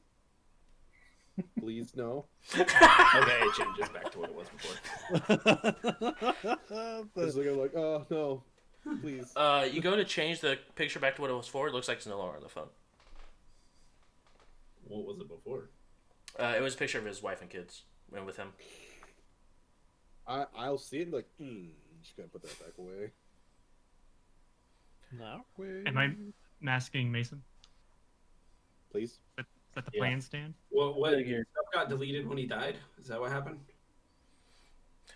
Please no. Okay, it changes back to what it was before. It's like I'm like, oh no, please. You go to change the picture back to what it was for. It looks like it's no longer on the phone. What was it before? It was a picture of his wife and kids and with him. I'll see it and be like, just gotta put that back away. No way. Am I masking Mason? Please. Is that the Yeah. plan, Stan? What Here. stuff got deleted when he died? Is that what happened?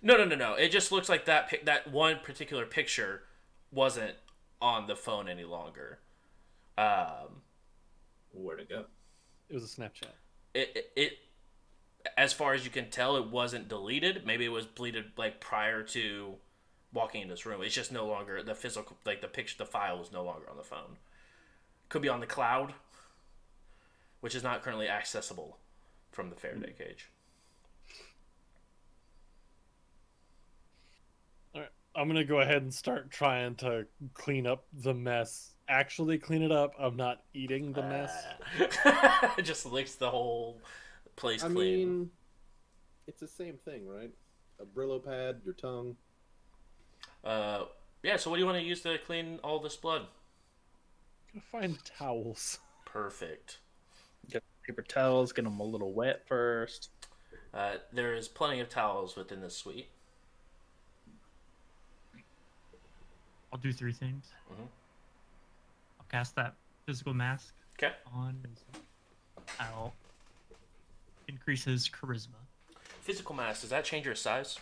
No. It just looks like that one particular picture wasn't on the phone any longer. Where'd it go? It was a Snapchat. It as far as you can tell, it wasn't deleted. Maybe it was deleted like prior to walking in this room. It's just no longer the physical, like the picture, the file is no longer on the phone. Could be on the cloud, which is not currently accessible from the Faraday cage. All right, I'm gonna go ahead and start trying to clean up the mess. Actually, clean it up. I'm not eating the mess. It just licks the whole place I clean. mean, it's the same thing, right? A Brillo pad, your tongue. Yeah. So what do you want to use to clean all this blood? I'm gonna find towels. Perfect. Get paper towels, get them a little wet first. There is plenty of towels within this suite. I'll do three things. Mhm. I'll cast that physical mask Okay. on Mason. I'll increase his charisma. Physical mass. Does that change your size?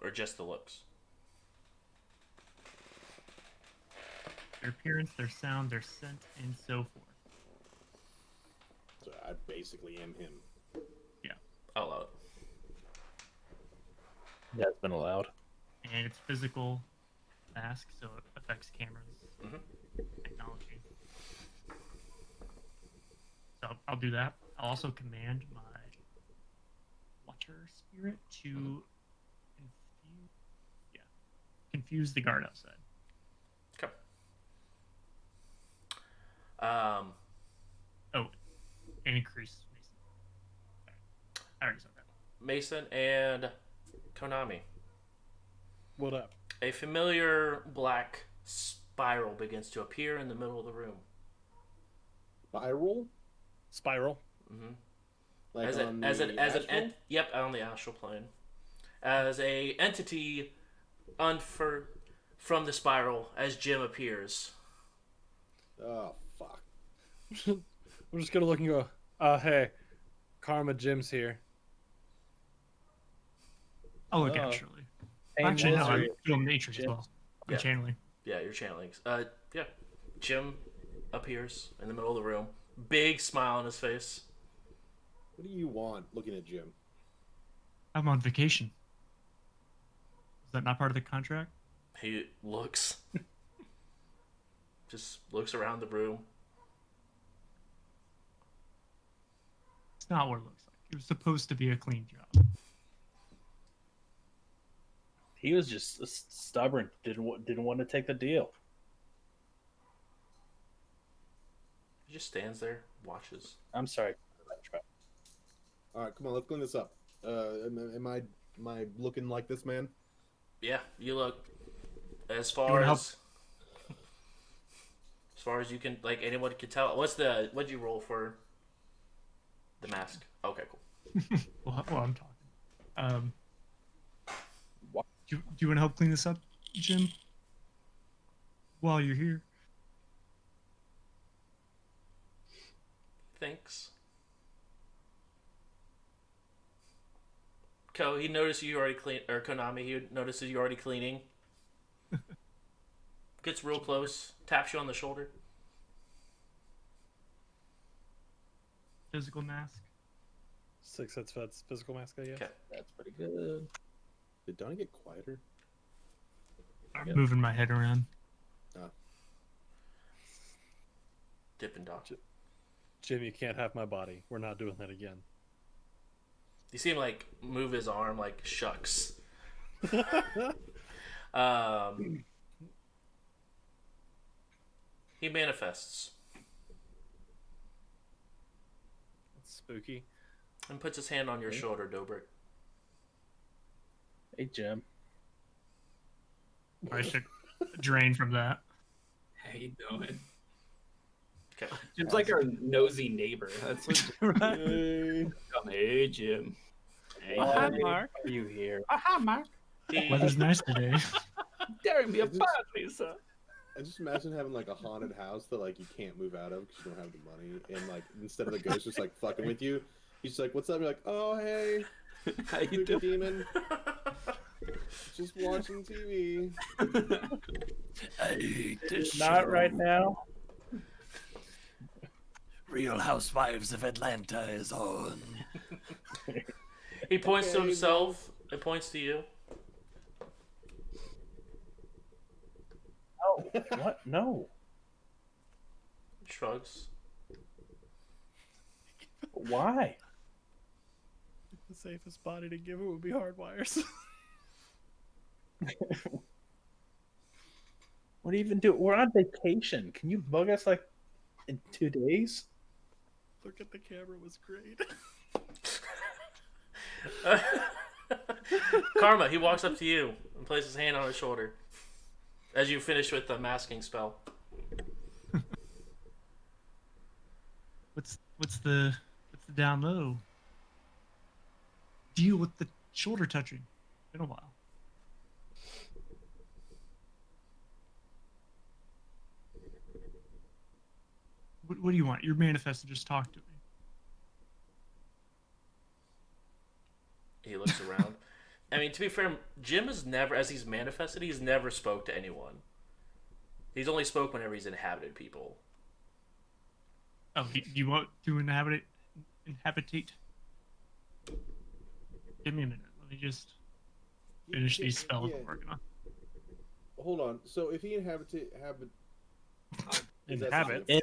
Or just the looks? Their appearance, their sound, their scent, and so forth. So I basically am him. I'll allow it. Yeah, it's been allowed. And it's physical mask, so it affects cameras, technology. So I'll do that. I'll also command my water spirit to confuse the guard outside. Okay. Oh, and increase Mason. I already said that. Mason and Konami. What up? A familiar black spiral begins to appear in the middle of the room. Spiral? Spiral. Like As on an the astral? yep, on the astral plane. As a entity from the spiral as Jim appears. Oh fuck. I'm just gonna look and go, hey, Karma Jim's here. I'll look Oh. actually. Pain Actually, no, I'm misery. doing nature as well. I'm Yeah. channeling. Yeah, you're channeling. Yeah. Jim appears in the middle of the room. Big smile on his face. What do you want looking at Jim? I'm on vacation. Is that not part of the contract? He looks. Just looks around the room. It's not what it looks like. It was supposed to be a clean job. He was just stubborn. Didn't want to take the deal. He just stands there, watches. I'm sorry. All right, come on, let's clean this up. Am I looking like this man? Yeah, you look as You far wanna as you can, like anyone can tell. What'd you roll for the mask? Okay, cool. Well, I'm talking. Do you want to help clean this up, Jim? While you're here. Thanks. Ko, he noticed you already clean, or Konami, he notices you already cleaning. Gets real close, taps you on the shoulder. Physical mask. 6 hits that's physical mask, I guess. Okay. That's pretty good. Did Donnie get quieter? I'm Yep. moving my head around. Dippin' Doc. Jim, you can't have my body. We're not doing that again. You see him like move his arm, like shucks. He manifests That's spooky. and puts his hand on your shoulder, Dobrik. Hey, Jim. I should drain from that. How you doing? Okay. Jim's like our nosy neighbor. That's what. Hey. Come, hey, Jim. Hey, Why Mark. are you here? Hi, Mark. He, Weather's nice today. Daring me a Is it- fun, Lisa. I just imagine having like a haunted house that like you can't move out of because you don't have the money, and like instead of the ghost just like fucking with you, he's just like, "What's up?" You're like, "Oh hey, How you spooky doing? demon, just watching TV." Not right now. Real Housewives of Atlanta is on. he points to Okay, himself and points to you. No. What? No. Shrugs. Why? The safest body to give it would be hardwires. What do you even do? We're on vacation. Can you bug us like in 2 days? Look at the camera was great. Karma, he walks up to you and places his hand on his shoulder as you finish with the masking spell. What's the down low? Deal with the shoulder touching. Been a while. What do you want? You're manifested. Just talk to me. He looks around. I mean, to be fair, Jim has never, as he's manifested, he's never spoke to anyone. He's only spoke whenever he's inhabited people. Oh, you want to inhabitate? Give me a minute. Let me just finish these spells Yeah. I'm working on. Hold on. So if he habit. Is that Inhabit. something?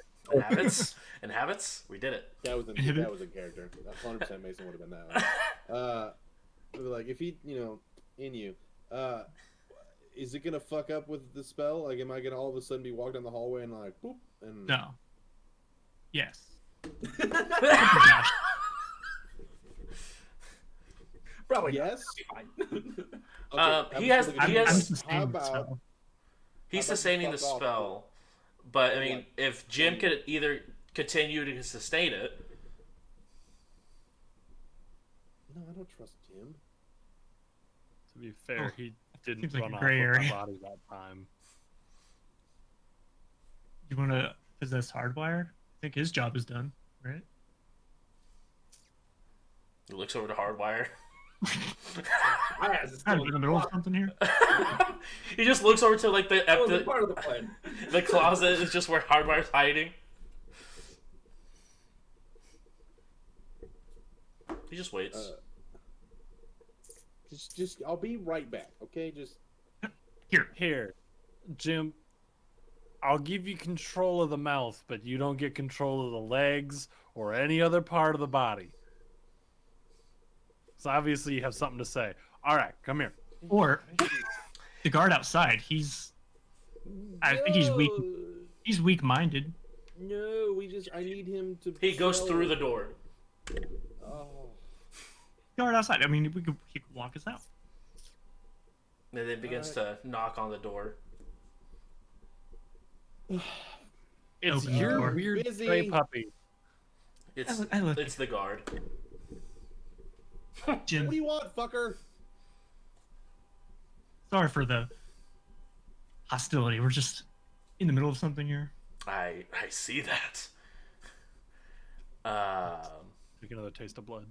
Inhabits? We did it. That was in Inhibit? that was in character. 100% Mason would have been that one. Like if he, in you, is it gonna fuck up with the spell? Like, am I gonna all of a sudden be walking down the hallway and like, boop, and No. Yes. Probably yes? fine. He has- I'm he just has- looking at- sustaining how the about spell. He's How about you sustaining the fuck off, spell. But, I mean, Like, if Jim could either continue to sustain it, No, I don't trust Jim. To be fair, he didn't seems like run a off gray with my area. body that time. You want to possess Hardwire? I think his job is done, right? He looks over to Hardwire. My ass is Kind still of in the middle of something here. He just looks over to like That wasn't part of the plan. the closet is just where Hardwire's hiding. He just waits. Just, I'll be right back. Okay, just. Here, Jim. I'll give you control of the mouth, but you don't get control of the legs or any other part of the body. So obviously you have something to say. All right, come here. Or the guard outside. I think he's weak. He's weak-minded. No, I need him to. He goes sell through it. the door. Oh. Guard outside. I mean, he could walk us out. And then begins to knock on the door. It's Open the your door. weird Busy. stray puppy. It's the guard. Jim, What do you want, fucker? sorry for the hostility. We're just in the middle of something here. I see that. Take another taste of blood.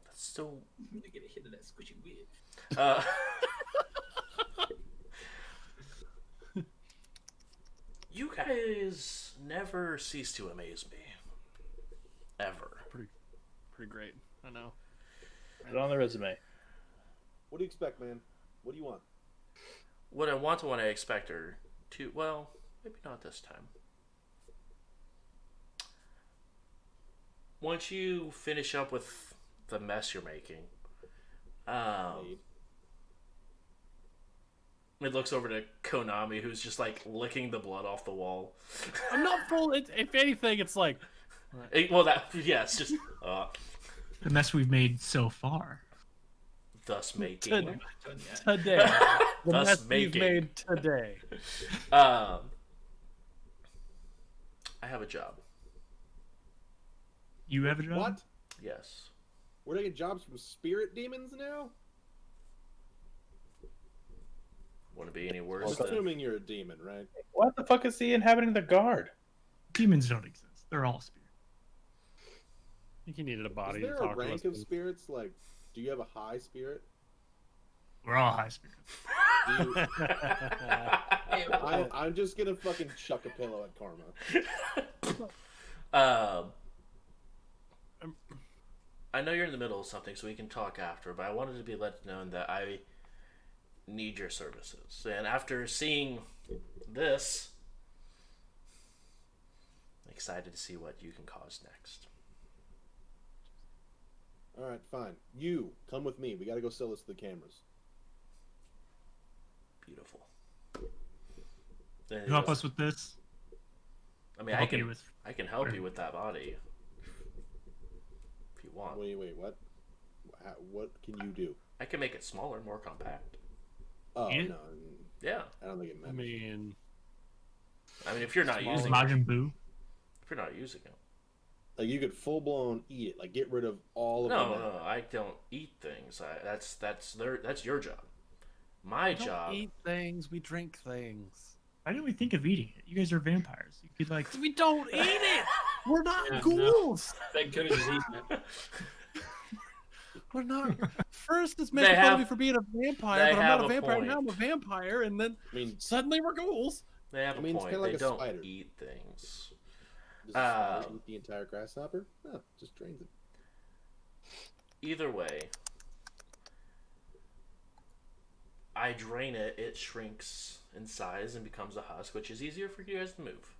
That's still. I'm gonna get a hit of that squishy whip. You guys never cease to amaze me. Ever. Pretty great. I know. Put it on the resume. What do you expect, man? What do you want? What I want to expect her to. Well, maybe not this time. Once you finish up with the mess you're making, it looks over to Konami, who's just like licking the blood off the wall. I'm not full. If anything, it's like Yes, just The mess we've made so far. thus making. Done yet. today. The Thus mess we've making. made today. I have a job. You have a job? What? Yes. We're taking jobs from spirit demons now? Want to be any I'm worse than assuming you're a demon, right? What the fuck is he inhabiting the guard? Demons don't exist. They're all spirits. I think he needed a body Is to there a talk to us. rank of spirits? Like, do you have a high spirit? We're all high spirits. Do you... Hey, I'm just gonna fucking chuck a pillow at Karma. I know you're in the middle of something, so we can talk after, but I wanted to be let known that I need your services. And after seeing this, I'm excited to see what you can cause next. All right, fine. You come with me. We gotta go sell this to the cameras. Beautiful. Then he You help goes, us with this? I mean, Help you with. I can help you with that body if you want. Wait, what? What can you do? I can make it smaller, more compact. Oh Yeah. no, Yeah. I don't think it I matters. mean, If you're not using it, Majin Buu. if you're not using it. Like you could full blown eat it, like get rid of all of the. No, I don't eat things. That's your job. My we don't job. eat things. We drink things. Why didn't we think of eating it? You guys are vampires. You could like. We don't eat it. We're not Yeah, ghouls. They could have just eaten it. We're not. First, it's They making fun have- of me for being a vampire, they but I'm have not a a vampire. point. Now I'm a vampire, and then I mean, suddenly we're ghouls. They have I mean, a it's point. kinda like They a don't spider. eat things. does a spider eat the entire grasshopper? No, just drains it. Either way, I drain it. It shrinks in size and becomes a husk, which is easier for you guys to move.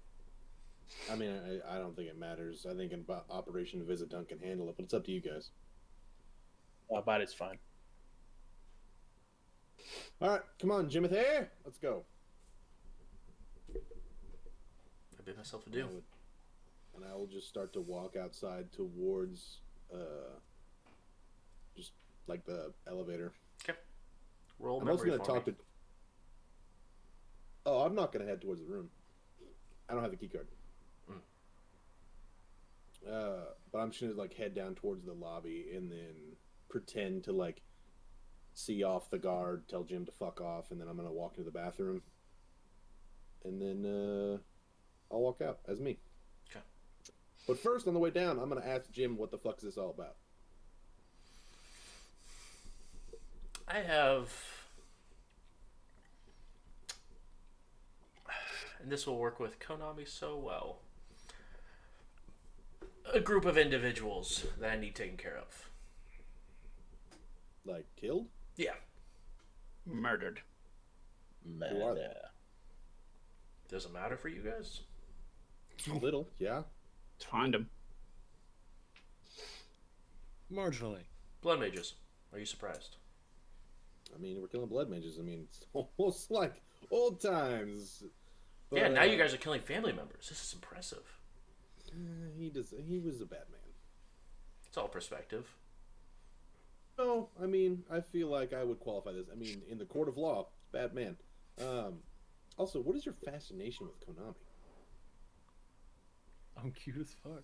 I mean, I don't think it matters. I think in Operation Visit can handle it, but it's up to you guys. Body's fine. All right, come on, Jimothy, let's go. I bid myself to do. And I will just start to walk outside towards, just like the elevator. Okay. Roll I'm also memory gonna for talk me. to. Oh, I'm not gonna head towards the room. I don't have the key card. But I'm just gonna like head down towards the lobby and then pretend to like see off the guard, tell Jim to fuck off, and then I'm gonna walk into the bathroom, and then I'll walk out as me. Okay. But first, on the way down, I'm gonna ask Jim what the fuck is this all about. I have, and this will work with Konami so well, a group of individuals that I need taken care of. Like killed? Yeah. Murdered. Who are they? Does it matter for you guys? A little, yeah. Let's find him. Marginally. Blood mages. Are you surprised? I mean, we're killing blood mages. I mean, it's almost like old times. But, Yeah, now you guys are killing family members. This is impressive. He was a bad man. It's all perspective. No, I mean, I feel like I would qualify this. I mean, in the court of law, bad man. Also, what is your fascination with Konami? I'm cute as fuck.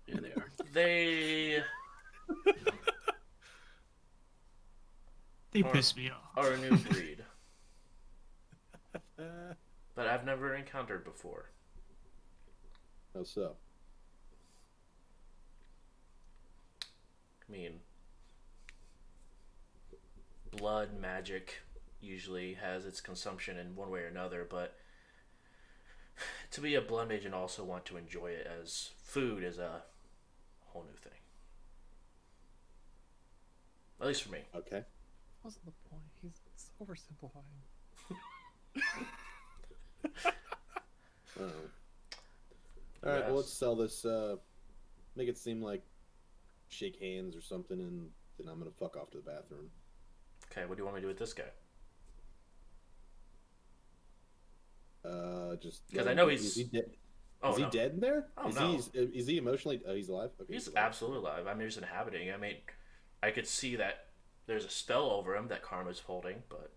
Yeah, they are. They They piss me off. are a new breed that I've never encountered before. How so? I mean, blood magic usually has its consumption in one way or another, but to be a blood mage and also want to enjoy it as food is a whole new thing. At least for me. Okay. Wasn't the point? He's oversimplifying. All right, well, Yes. let's sell this. Make it seem like shake hands or something, and then I'm gonna fuck off to the bathroom. Okay, what do you want me to do with this guy? Just Because I know he's. Is he dead? Oh, Is he no. dead in there? Oh, is no. Is he emotionally? Oh, he's alive. Okay, He's alive. absolutely alive. I mean, he's inhabiting. I mean, I could see that there's a spell over him that Karma's holding, but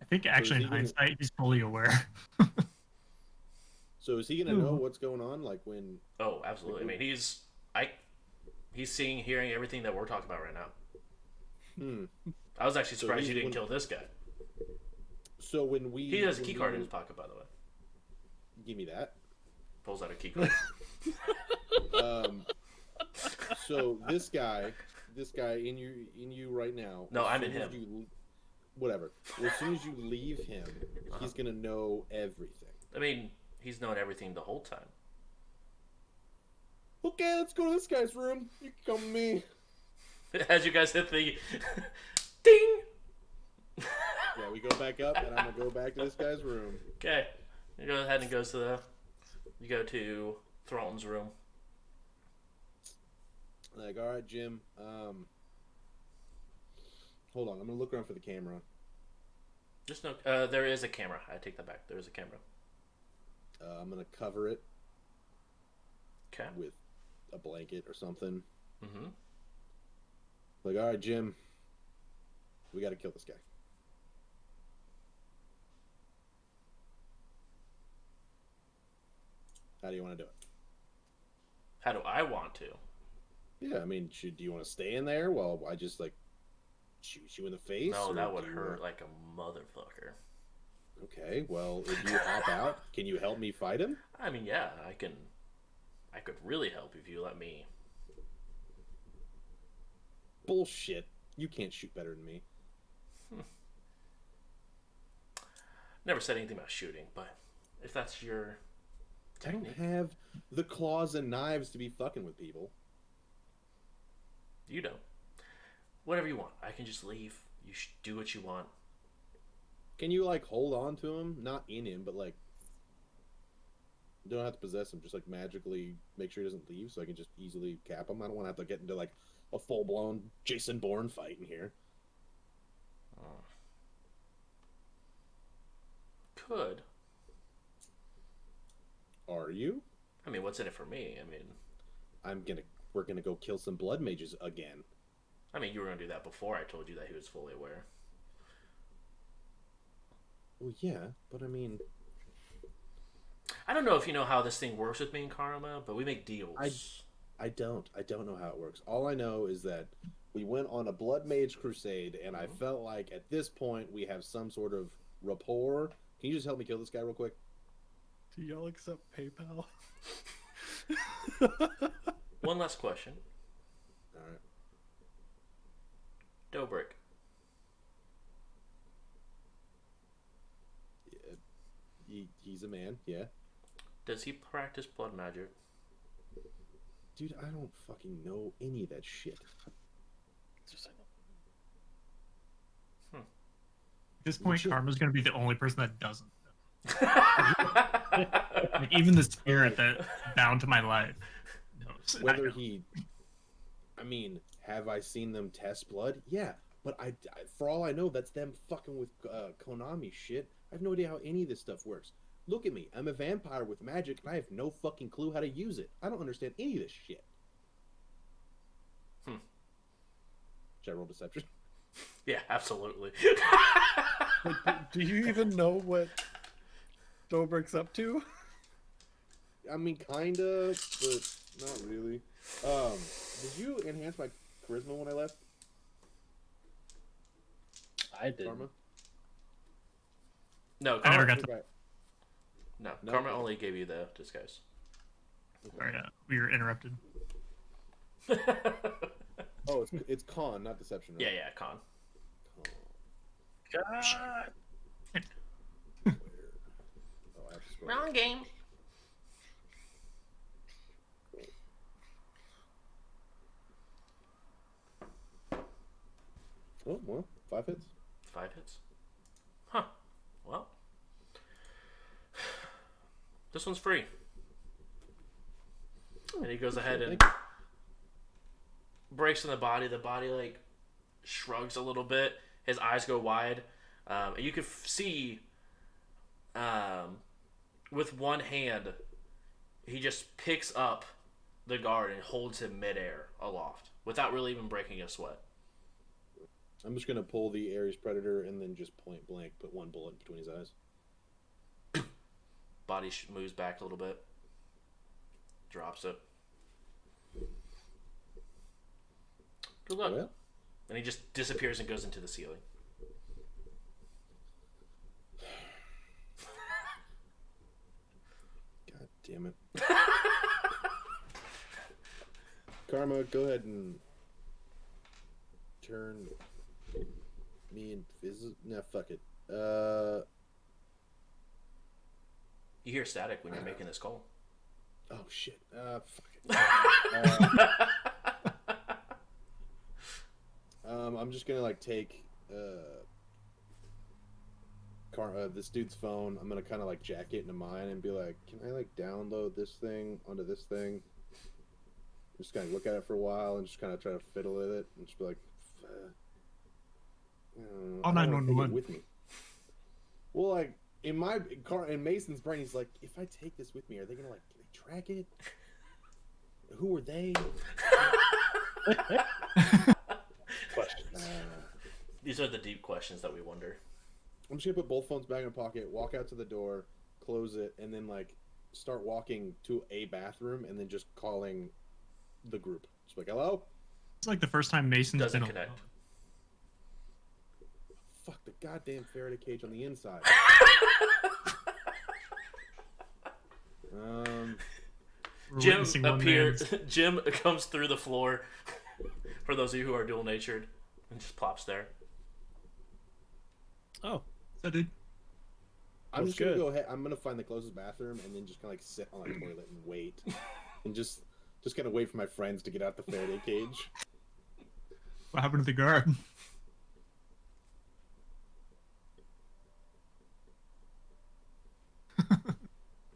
I think actually in he gonna- hindsight, he's fully aware. So is he gonna know what's going on? Like when? oh, absolutely. I mean, he's seeing, hearing everything that we're talking about right now. Hmm. I was actually So surprised he's you didn't when- kill this guy. So when we He has a when key card we- in his pocket, by the way. Give me that. Pulls out a key card. So this guy in you right now. No, as I'm in soon as him. you- whatever. As soon as you leave him, he's gonna know everything. I mean, he's known everything the whole time. Okay, let's go to this guy's room. You can come with me. As you guys hit the ding. Yeah, we go back up, and I'm gonna go back to this guy's room. Okay, you go ahead and go to Thralton's room. Like, all right, Jim. Hold on, I'm gonna look around for the camera. Just no, there is a camera. I take that back. There is a camera. I'm gonna cover it Okay. with a blanket or something. Mm-hmm. Like, all right, Jim. We got to kill this guy. How do you want to do it? How do I want to? Yeah, I mean, do you want to stay in there while I just like shoot you in the face? No, or that do would you hurt want- like a motherfucker. Okay, well, if you hop out, can you help me fight him? I mean, yeah, I can. I could really help if you let me. Bullshit. You can't shoot better than me. Never said anything about shooting, but if that's your I don't technique, have the claws and knives to be fucking with people. you don't. Whatever you want. I can just leave. You do what you want. Can you like hold on to him? Not in him, but like you don't have to possess him. Just like magically make sure he doesn't leave, so I can just easily cap him. I don't want to have to get into like a full blown Jason Bourne fight in here. Could. Are you? I mean, what's in it for me? I mean, We're gonna go kill some blood mages again. you were gonna do that before I told you that he was fully aware. Well, yeah, but I mean, I don't know if you know how this thing works with me and Karma, but we make deals. I don't know how it works. All I know is that we went on a blood mage crusade, and I felt like at this point we have some sort of rapport. Can you just help me kill this guy real quick? Do y'all accept PayPal? One last question. All right. Dobrik. Yeah, he's a man, yeah. Does he practice blood magic? Dude, I don't fucking know any of that shit. At this point, Karma's going to be the only person that doesn't. Like, even the spirit that bound to my life knows. Whether he, I mean, have I seen them test blood? Yeah, but I for all I know, that's them fucking with Konami shit. I have no idea how any of this stuff works. Look at me, I'm a vampire with magic, and I have no fucking clue how to use it. I don't understand any of this shit. Should I roll deception? Yeah, absolutely. Do you even know what Dobrik's up to? I mean, kinda, but not really. Did you enhance my charisma when I left, I did. Karma? No, I never Karma, got to. Okay. no, No? Karma only gave you the disguise. Sorry, we were interrupted. Oh, it's con, not deception, right? Yeah, con. God. Oh, I have to scroll. Wrong game. Oh, well, 5 hits. 5 hits. Huh. Well. This one's free. And he goes ahead and breaks in the body. The body, like, shrugs a little bit. His eyes go wide. And you can see, with one hand, he just picks up the guard and holds him midair aloft without really even breaking a sweat. I'm just gonna pull the Ares Predator and then just point blank put one bullet between his eyes. Body moves back a little bit. Drops it. Good luck. Oh, yeah? And he just disappears and goes into the ceiling. God damn it. Karma, go ahead and turn me invisible. Nah, fuck it. You hear static when you're making this call. Oh shit. Fuck it. I'm just gonna like take this dude's phone. I'm gonna kind of like jack it into mine and be like, can I like download this thing onto this thing? Just kind of look at it for a while and just kind of try to fiddle with it and just be like, All I don't wanna take it 911. with me. Well, like in Mason's brain, he's like, if I take this with me, are they gonna like can they track it? Who are they? Questions. These are the deep questions that we wonder. I'm just gonna put both phones back in a pocket, walk out to the door, close it, and then like start walking to a bathroom, and then just calling the group. Just like, hello? It's like the first time Mason's Doesn't been connect. alone. Fuck the goddamn Faraday cage on the inside. We're Jim witnessing one appears. man's- Jim comes through the floor. For those of you who are dual natured, and just plops there. Oh, So, dude, I'm That's just gonna good. go ahead. I'm gonna find the closest bathroom and then just kind of like sit on the toilet and wait, and just kind of wait for my friends to get out the Faraday cage. what happened to the guard?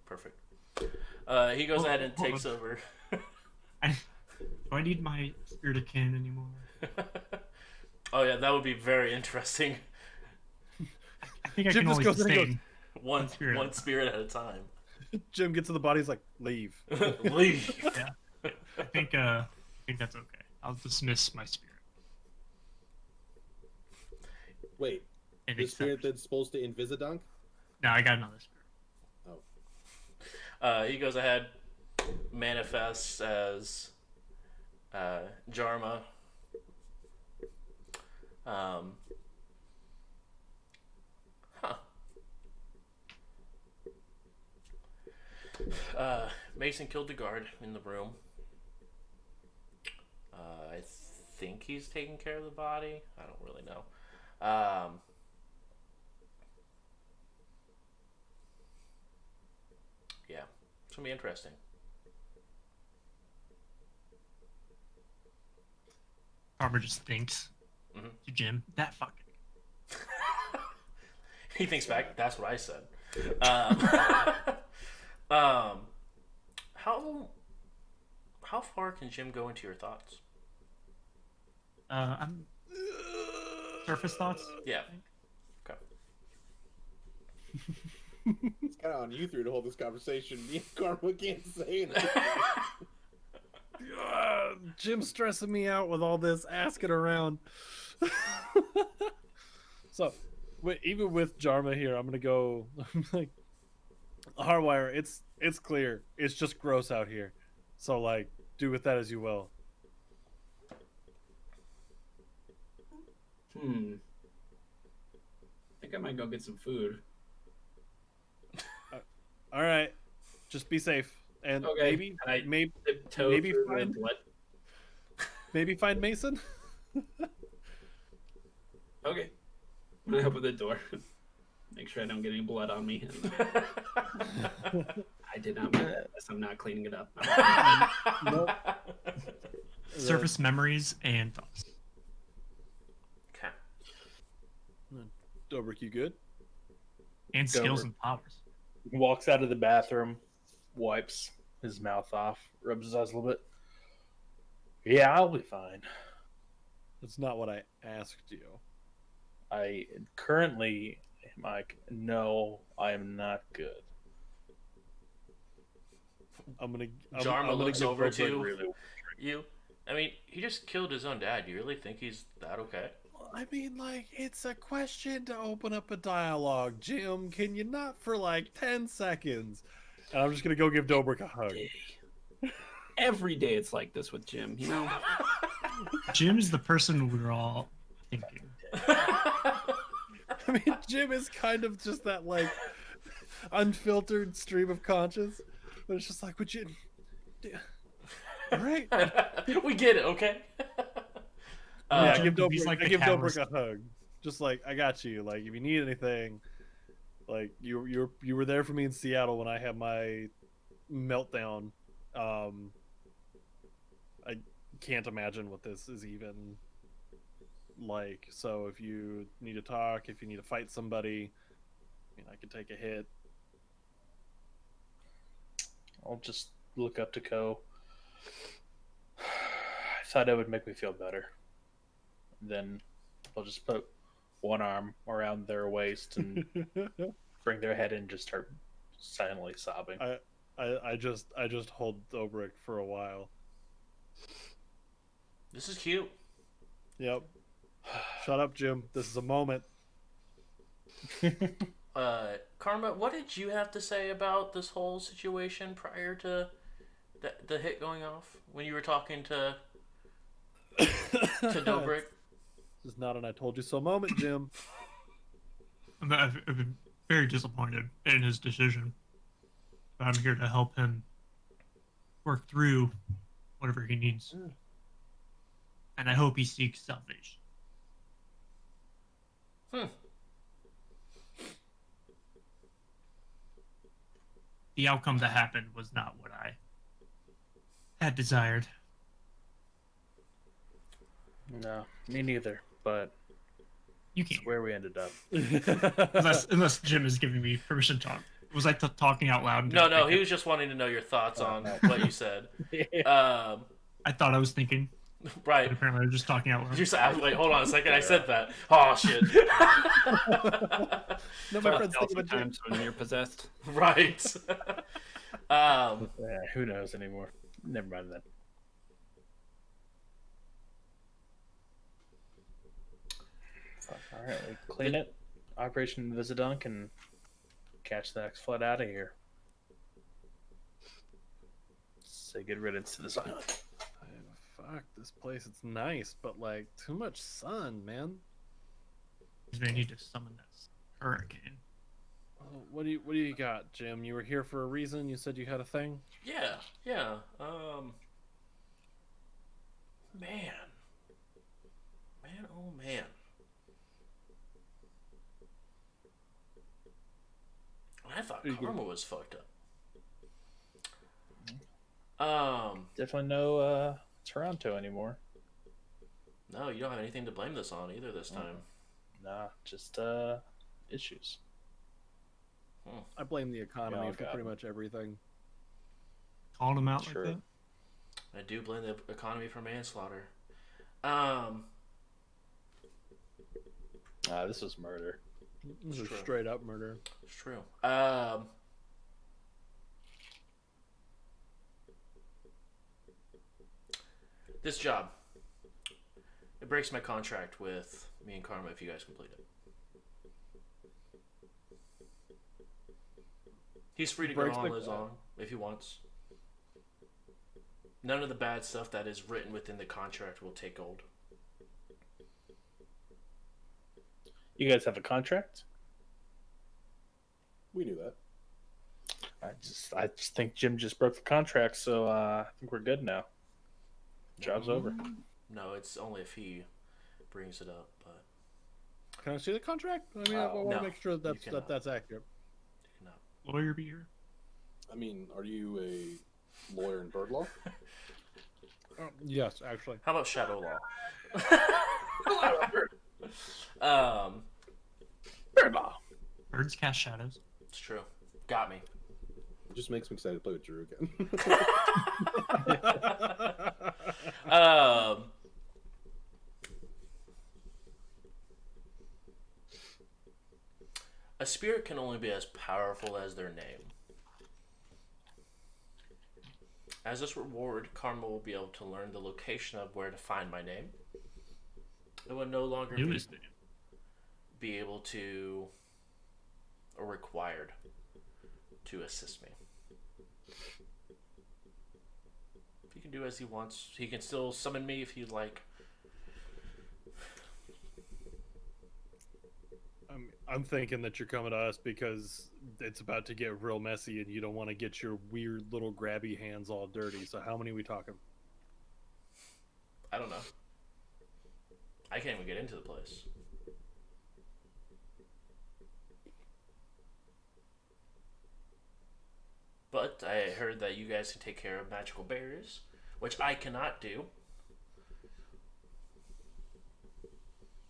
Perfect. He goes ahead and hold takes on. over. Do I need my spirit of kin anymore? Oh yeah, that would be very interesting. I think I Jim can just only goes in and goes, sustain. One spirit at a one time. spirit at a time. Jim gets to the body. He's like, leave. Leave. I think that's okay. I'll dismiss my spirit. Wait, And the accept- spirit that's supposed to invisidunk? No, I got another spirit. Oh, He goes ahead, manifests as Jarma. Huh. Mason killed the guard in the room. I think he's taking care of the body. I don't really know. Yeah, it's gonna be interesting. Farmer just thinks to Jim, that fucking. He thinks back. That's what I said. How far can Jim go into your thoughts? I'm surface thoughts. Yeah. Okay. It's kind of on you three to hold this conversation. Me and Karma can't say anything. Jim's stressing me out with all this asking around. So, even with Jarma here, I'm gonna go like Hardwire. It's clear. It's just gross out here. So like, do with that as you will. I think I might go get some food. All right, just be safe and Okay. maybe Tiptoe maybe through the find- blood. maybe find Mason. Okay. I'm gonna open the door. Make sure I don't get any blood on me. I did not mean that. I'm not cleaning it up. Nope. Surface memories and thoughts. Okay. Dobrik, you good? And skills Dobrik. and powers. He walks out of the bathroom, wipes his mouth off, rubs his eyes a little bit. Yeah, I'll be fine. That's not what I asked you. I currently am like, no, I am not good. Jarma looks give over Dobrik to really- you. I mean, he just killed his own dad. You really think he's that okay? I mean, like, it's a question to open up a dialogue. Jim, can you not for like 10 seconds? And I'm just going to go give Dobrik a hug. Every day it's like this with Jim, you know? Jim is the person we're all thinking. I mean, Jim is kind of just that, like, unfiltered stream of conscious. But it's just like, would you... All right. We get it, okay? Yeah, I Jim, give he's Dobrik, like I the give Dobrik catalyst. a hug. Just like, I got you. Like, if you need anything, like, you were there for me in Seattle when I had my meltdown. I can't imagine what this is even like. So if you need to talk, if you need to fight somebody, I mean, I could take a hit. I'll just look up to Ko. I thought it would make me feel better. Then I'll just put one arm around their waist and bring their head in and just start silently sobbing. I just hold Dobrik for a while. This is cute. Yep. Shut up, Jim. This is a moment. Karma, what did you have to say about this whole situation prior to the hit going off? When you were talking to Dobrik? This is not an I told you so moment, Jim. I've been very disappointed in his decision. But I'm here to help him work through whatever he needs. And I hope he seeks salvation. The outcome that happened was not what I had desired. No, me neither. But You it's can't. where we ended up. Unless Jim is giving me permission to talk. Was I talking out loud? No, he was just wanting to know your thoughts on what you said. I thought I was thinking, Right. but apparently I was just talking out loud. You said, wait, hold on a second. I said that. Oh, shit. No, my friend's Also thinking about Jim. times when you're possessed. Right. Yeah, who knows anymore? Never mind that. All right, we clean it. Operation Visidunk and catch the next flight out of here. Say good riddance to this island. I have a fuck, this place, it's nice, but like too much sun, man. He's gonna need to summon this hurricane. What do you got, Jim? You were here for a reason. You said you had a thing. Yeah, yeah. Man, oh man. I thought karma was fucked up. Definitely no Toronto anymore. No, you don't have anything to blame this on either this time. Nah, just issues. I blame the economy Yeah, for pretty much everything. Calling him out True. like that. I do blame the economy for manslaughter. This was murder. This is true. straight up murder. It's true. This job. It breaks my contract with me and Karma if you guys complete it. He's free to go on his own if he wants. None of the bad stuff that is written within the contract will take hold. You guys have a contract? We knew that. I just think Jim just broke the contract, so I think we're good now. Job's over. No, it's only if he brings it up. But Can I see the contract? I mean, I want no, to make sure that's you cannot. that's accurate. no. Lawyer be here. I mean, are you a lawyer in bird law? Yes, actually. How about shadow law? Bird law. Birds cast shadows. It's true. Got me. It just makes me excited to play with Drew again. A spirit can only be as powerful as their name. As this reward, Karma will be able to learn the location of where to find my name. It will no longer be able to, or required to assist me. He can do as he wants. He can still summon me if he'd like. I'm thinking that you're coming to us because it's about to get real messy and you don't want to get your weird little grabby hands all dirty. So how many are we talking? I don't know. I can't even get into the place. But I heard that you guys can take care of magical barriers, which I cannot do.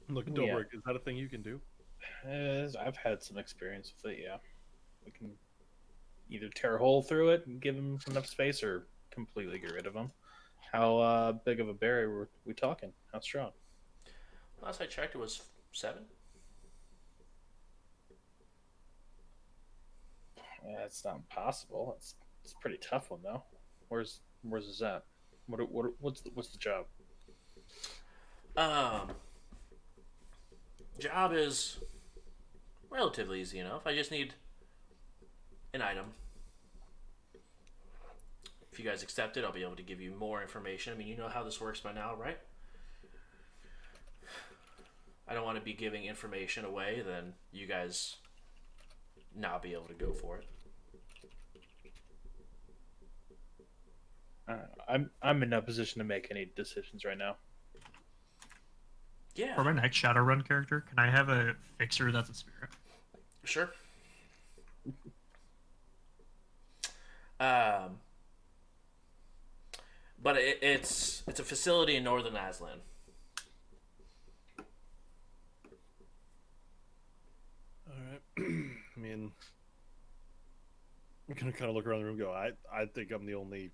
Look, Dobrik, is that a thing you can do? I've had some experience with it, yeah. We can either tear a hole through it and give him enough space or completely get rid of him. How big of a barrier were we talking? How strong? Last I checked, it was 7. Yeah, it's not impossible. It's a pretty tough one though. Where's this at? What's the job? Job is relatively easy enough. I just need an item. If you guys accept it, I'll be able to give you more information. I mean, you know how this works by now, right? I don't want to be giving information away, then you guys not be able to go for it. I'm in no position to make any decisions right now. Yeah. For my next Shadowrun character, can I have a fixer that's a spirit? Sure. But it's a facility in northern Aslan. All right. I mean, I'm gonna kind of look around the room and go, I think I'm the only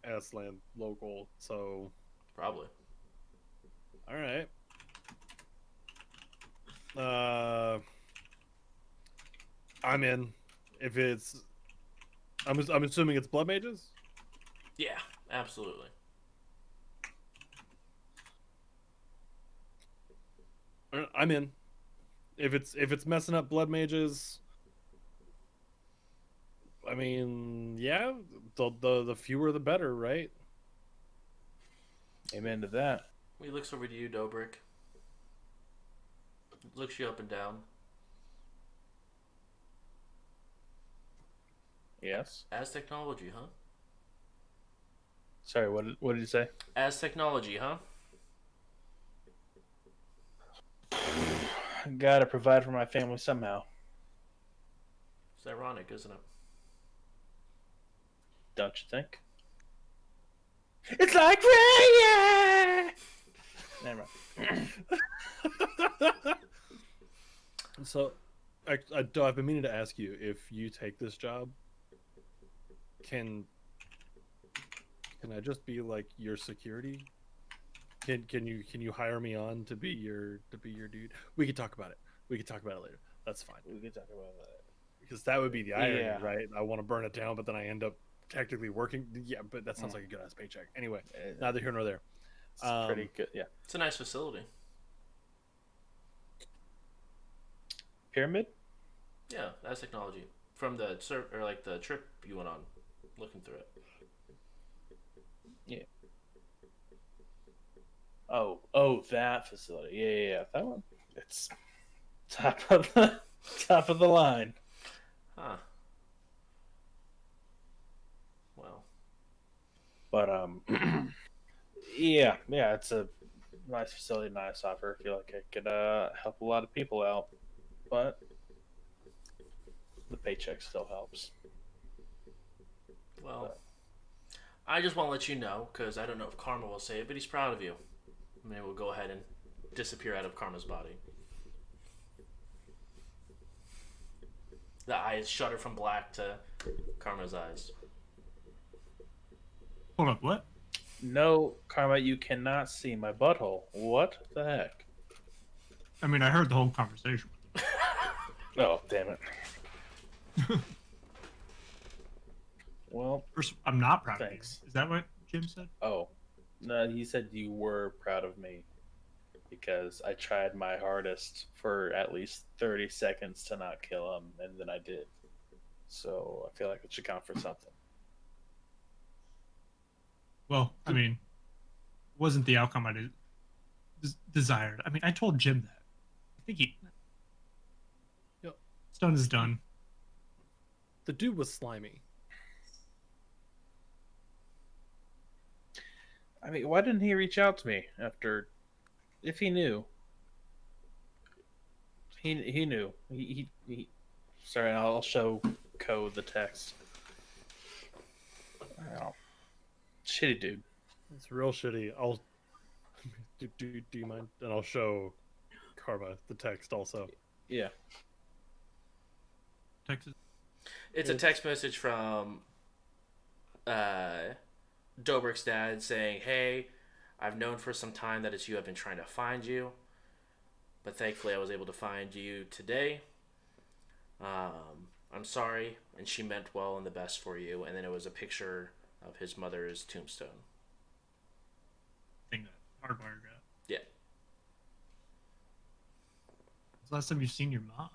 Aslan local, so Probably. all right. I'm in. If it's, I'm assuming it's blood mages. Yeah, absolutely. I'm in. If it's messing up blood mages, I mean, yeah, the fewer the better, right? Amen to that. He looks over to you, Dobrik. Looks you up and down. Yes. As technology, huh? Sorry, what did you say? As technology, huh? Gotta provide for my family somehow. It's ironic, isn't it? Don't you think? It's like rain! Never mind. So, I've been meaning to ask you, if you take this job, can I just be like your security? Can you hire me on to be your dude? We could talk about it. We could talk about it later. That's fine. We could talk about that. Because that would be the irony, Yeah. right? I want to burn it down, but then I end up technically working. Yeah, but that sounds like a good ass paycheck. Anyway, neither here nor there. It's pretty good. Yeah. It's a nice facility. Pyramid? Yeah, as technology. From the the trip you went on, looking through it. Yeah. Oh, that facility. Yeah. That one. It's top of the line. Huh. Well. But yeah, it's a nice facility, nice offer. I feel like I could help a lot of people out, but the paycheck still helps. Well, I just want to let you know, because I don't know if Karma will say it, but he's proud of you. I mean, we'll go ahead and disappear out of Karma's body. The eyes shudder from black to Karma's eyes. Hold up, what? No, Karma, you cannot see my butthole. What the heck? I mean, I heard the whole conversation. Oh, damn it. Well, First, I'm not proud thanks. of you. Is that what Jim said? Oh, no, he said you were proud of me because I tried my hardest for at least 30 seconds to not kill him, and then I did. So I feel like it should count for something. Well, I mean, wasn't the outcome I desired. I mean, I told Jim that. I think it's done is done. The dude was slimy. I mean, why didn't he reach out to me after? If he knew, he knew. He Sorry, I'll show Code the text. Wow. Shitty dude. It's real shitty. I'll do you mind? And I'll show Karma the text also. Yeah. Texas. It's a text message from Dobrik's dad saying, "Hey, I've known for some time that it's you. I've been trying to find you, but thankfully I was able to find you today. I'm sorry," and she meant well and the best for you. And then it was a picture of his mother's tombstone. Thing that Hardwire got. Yeah. When's the last time you've seen your mom?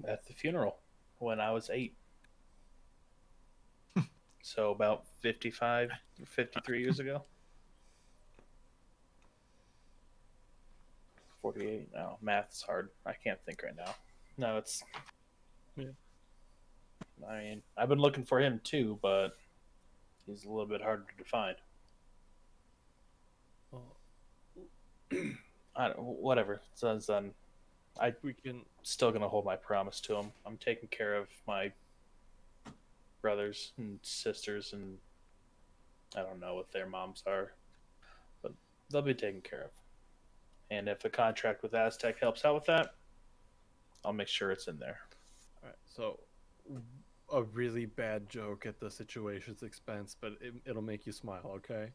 At the funeral when I was 8. So about 55, 53 years ago. 48. No, math's hard. I can't think right now. No, it's. Yeah. I mean, I've been looking for him too, but he's a little bit harder to find. Whatever. So it's done. We can Still gonna hold my promise to him. I'm taking care of my brothers and sisters, and I don't know what their moms are, but they'll be taken care of. And if a contract with Aztec helps out with that, I'll make sure it's in there. All right, so a really bad joke at the situation's expense, but it'll make you smile, okay?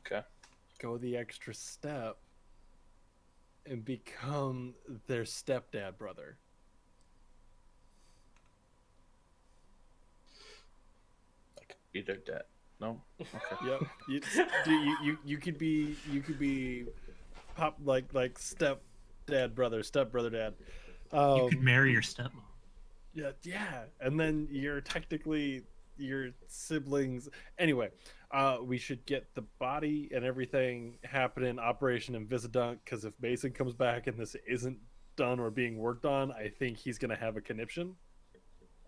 Okay. Go the extra step and become their stepdad brother. I could be their dad. No. Okay. Yep. You could be pop like step brother dad. You could marry your stepmom. Yeah, and then you're technically your siblings. Anyway, we should get the body and everything happening, Operation Invisidunk, because if Mason comes back and this isn't done or being worked on, I think he's gonna have a conniption.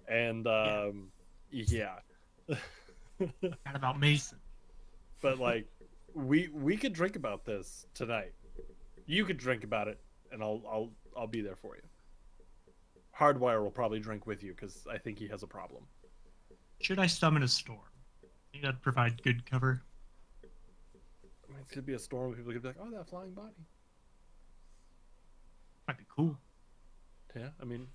And yeah. Forgot about Mason. But like, we could drink about this tonight. You could drink about it, and I'll be there for you. Hardwire will probably drink with you because I think he has a problem. Should I summon a storm? I think that'd provide good cover. I mean, it's gonna be a storm. People could be like, "Oh, that flying body." Might be cool. Yeah, I mean,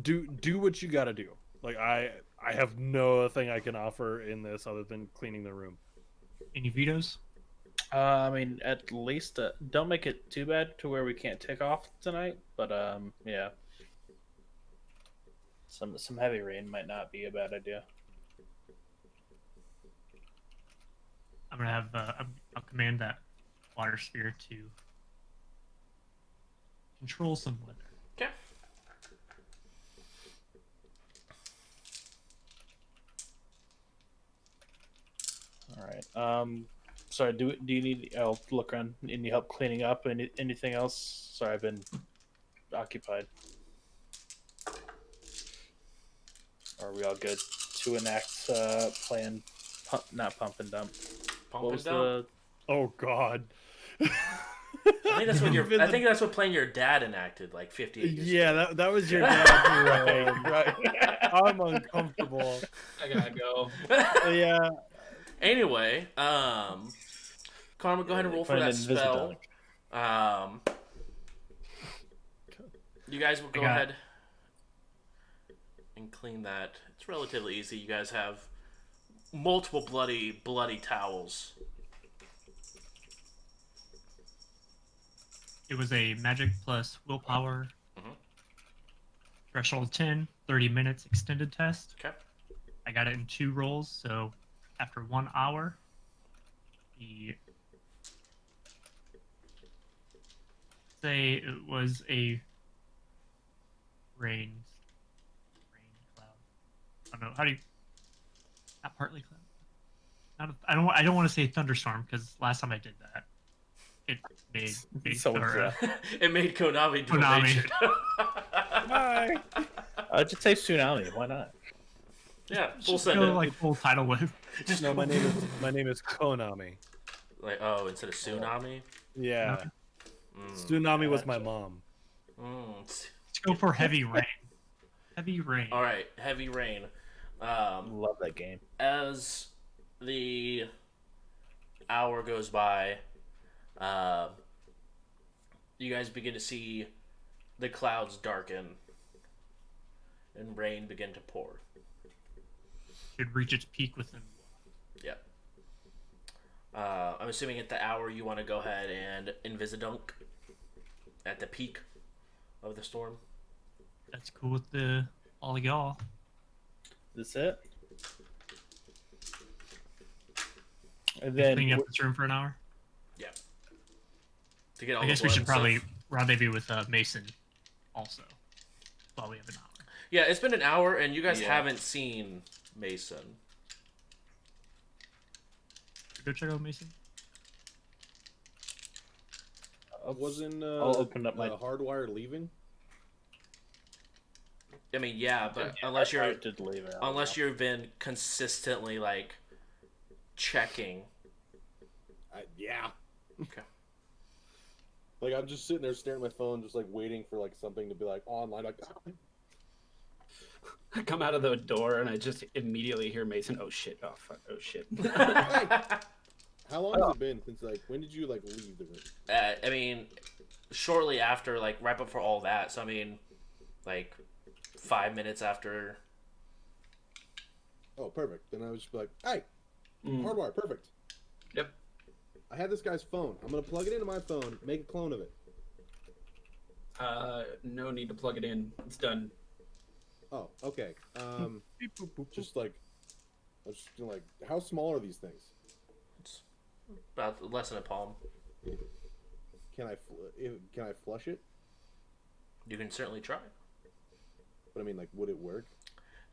do what you got to do. Like I have no thing I can offer in this other than cleaning the room. Any vetoes? I mean, at least don't make it too bad to where we can't take off tonight. But yeah, some heavy rain might not be a bad idea. I'm gonna have I'll command that water sphere to control some weather. Okay. All right. Sorry. Do you need? I'll look around. Any help cleaning up? Anything else? Sorry, I've been occupied. Are we all good to enact plan? Not pump and dump. Pump What and was dump. Oh God. I think that's what I think that's what playing your dad enacted like 58 years Yeah, ago. that was your dad. Right. I'm uncomfortable. I gotta go. Yeah. Anyway, Karma, go ahead and roll for that spell. You guys will go ahead and clean that. It's relatively easy. You guys have multiple bloody towels. It was a magic plus willpower. Mhm. Threshold 10, 30 minutes extended test. Okay. I got it in 2 rolls, so after 1 hour, say it was a rain cloud. I don't know, how do you... Not partly cloud. I don't want to say thunderstorm, because last time I did that, it made So was It made Konami do Konami. a Rage. Bye. Just say tsunami. Why not? Yeah, we'll Just send go it. like full title with. Just No, my name is Konami. like instead of tsunami. Yeah. Mm, Tsunami was my mom. mm. Let's go for heavy rain. Heavy rain. All right, heavy rain. Love that game. As the hour goes by, you guys begin to see the clouds darken and rain begin to pour. Should reach its peak within. Yep. I'm assuming at the hour you want to go ahead and Invisidunk at the peak of the storm. That's cool with all of y'all. That's it. And Cleaning then up this room for an hour. Yeah. To get all I the guess we blood should and probably stuff. rendezvous with Mason also while we have an hour. Yeah, it's been an hour and you guys Yeah. haven't seen Mason. Go check out Mason. Wasn't I'll open up my. Hardwire leaving? I mean, yeah, but Yeah, unless I you're did leave it. unless you've been consistently like checking. Yeah. Okay. Like I'm just sitting there staring at my phone, just like waiting for like something to be like online. Like, I come out of the door and I just immediately hear Mason. Oh shit! Oh fuck! Oh shit! how long has it been since like when did you like leave the room? I mean, shortly after, like right before all that. So I mean, like 5 minutes after. Oh, perfect. Then I was just like, hey, Mm. Hardwire, perfect. Yep. I have this guy's phone. I'm gonna plug it into my phone, make a clone of it. No need to plug it in. It's done. Oh, okay. Just like, I was just like, how small are these things? It's about less than a palm. Can I flush it? You can certainly try. But I mean, like, would it work?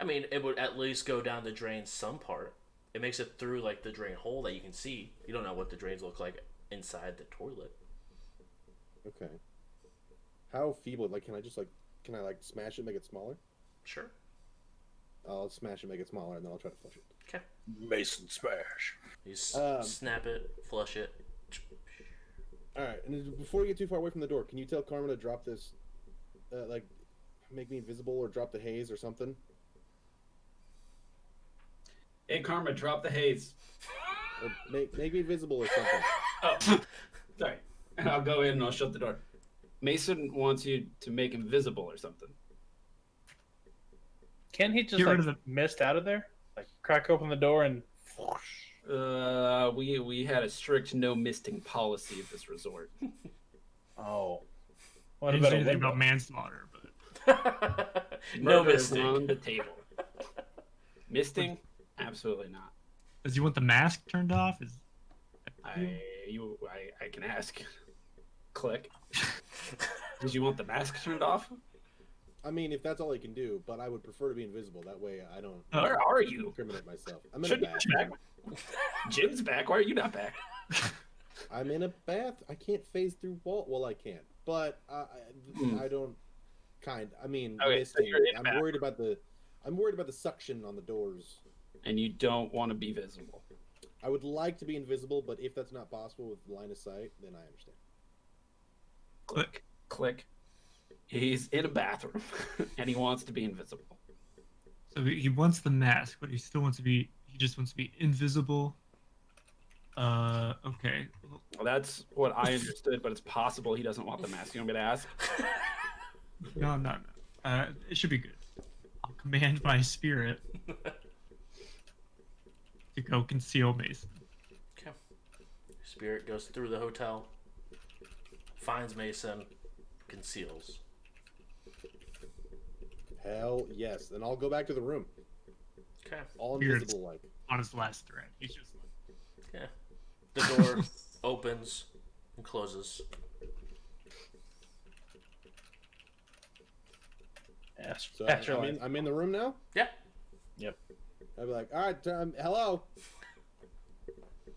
I mean, it would at least go down the drain some part. It makes it through like the drain hole that you can see. You don't know what the drains look like inside the toilet. Okay. How feeble? Like, can I like smash it, make it smaller? Sure. I'll smash it, make it smaller, and then I'll try to flush it. Okay. Mason smash. You snap it, flush it. All right, and before we get too far away from the door, can you tell Karma to drop this, like, make me invisible or drop the haze or something? Hey, Karma, drop the haze. Or make me visible or something. Oh, sorry. And I'll go in and I'll shut the door. Mason wants you to make him visible or something. Can he just Get rid like of mist out of there? Like crack open the door and We had a strict no misting policy at this resort. oh. I What didn't about say a anything window? about manslaughter, but No Murder is misting. on the table. Misting? Absolutely not. does he want the mask turned off? Is I can ask. Click. Did you want the mask turned off? I mean, if that's all I can do, but I would prefer to be invisible. That way I don't Where are you? incriminate myself. I'm in a Shouldn't bath. you be back? Jim's back. Why are you not back? I'm in a bath. I can't phase through wall. Well, I can, but I don't. I mean, Okay, so misting. you're in a I'm bath. worried about the. I'm worried about the suction on the doors. And you don't want to be visible. I would like to be invisible, but if that's not possible with line of sight, then I understand. Click. Click. He's in a bathroom and he wants to be invisible. so he wants the mask, but he still wants to be. He just wants to be invisible. Okay. Well, that's what I understood, but it's possible he doesn't want the mask. You want me to ask? No. It should be good. I'll command my spirit to go conceal Mason. Okay. Spirit goes through the hotel, finds Mason, conceals. Hell yes. Then I'll go back to the room, Okay. all Weird. invisible like. On his last threat, he's just like, Okay. The door opens and closes. So Afterlife. I'm in the room now. Yeah. I'd be like, all right, hello.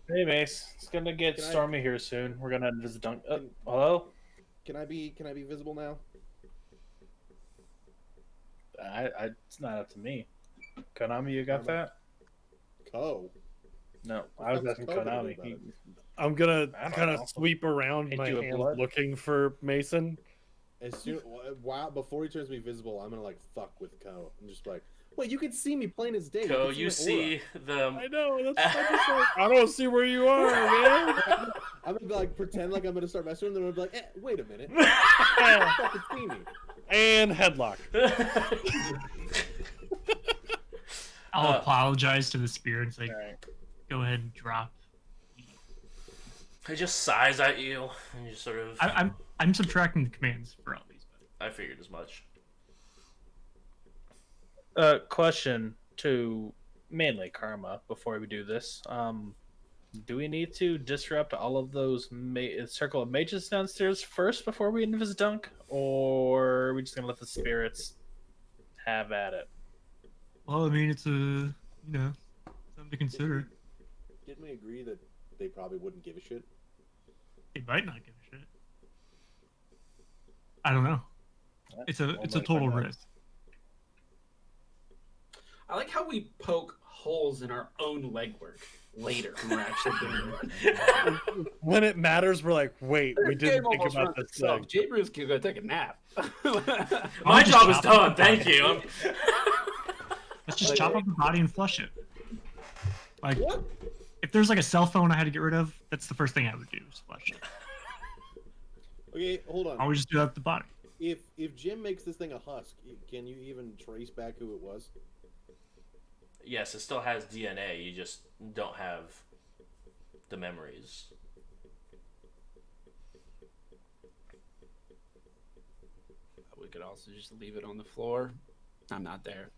Hey, Mace. It's gonna get Can I- stormy here soon. We're gonna visit Dunk. Can- Hello? Can I be visible now? It's not up to me. Konami, you got that? Ko. No, I was What's asking Ko gonna do Konami. about it? I'm gonna I don't kind know. of sweep around Hit my you with hands blood? looking for Mason. As soon, wow, before he turns me visible, I'm gonna like fuck with Ko. I'm just like, wait, you can see me plain as day. Go, can you my see the. I know. That's I'm just like, I don't see where you are, man. aura. I'm gonna like pretend like I'm gonna start messing with him, and I'm like, wait a minute, you can fucking see me. And headlock. I'll Uh, apologize to the spirit and say, Alright. go ahead and drop. He just sighs at you, and you sort of. I'm subtracting the commands for all these. But I figured as much. Question to mainly Karma before we do this. Do we need to disrupt all of those circle of mages downstairs first before we visit Dunk, or are we just gonna let the spirits have at it? well, I mean, it's something to consider. Didn't we agree that they probably wouldn't give a shit? They might not give a shit. I don't know. It's a total risk. I like how we poke holes in our own legwork later when we're actually doing it. When it matters, we're like, wait, we This game didn't think almost about runs this itself. thing. Jay Bruce can go take a nap. My just job is chop done. it. Thank you. Let's just Like- chop up the body and flush it. Like, What? if there's like a cell phone I had to get rid of, that's the first thing I would do is flush it. Okay, hold on. I would just do that with the body. If Jim makes this thing a husk, can you even trace back who it was? Yes, it still has DNA. You just don't have the memories. We could also just leave it on the floor. I'm not there.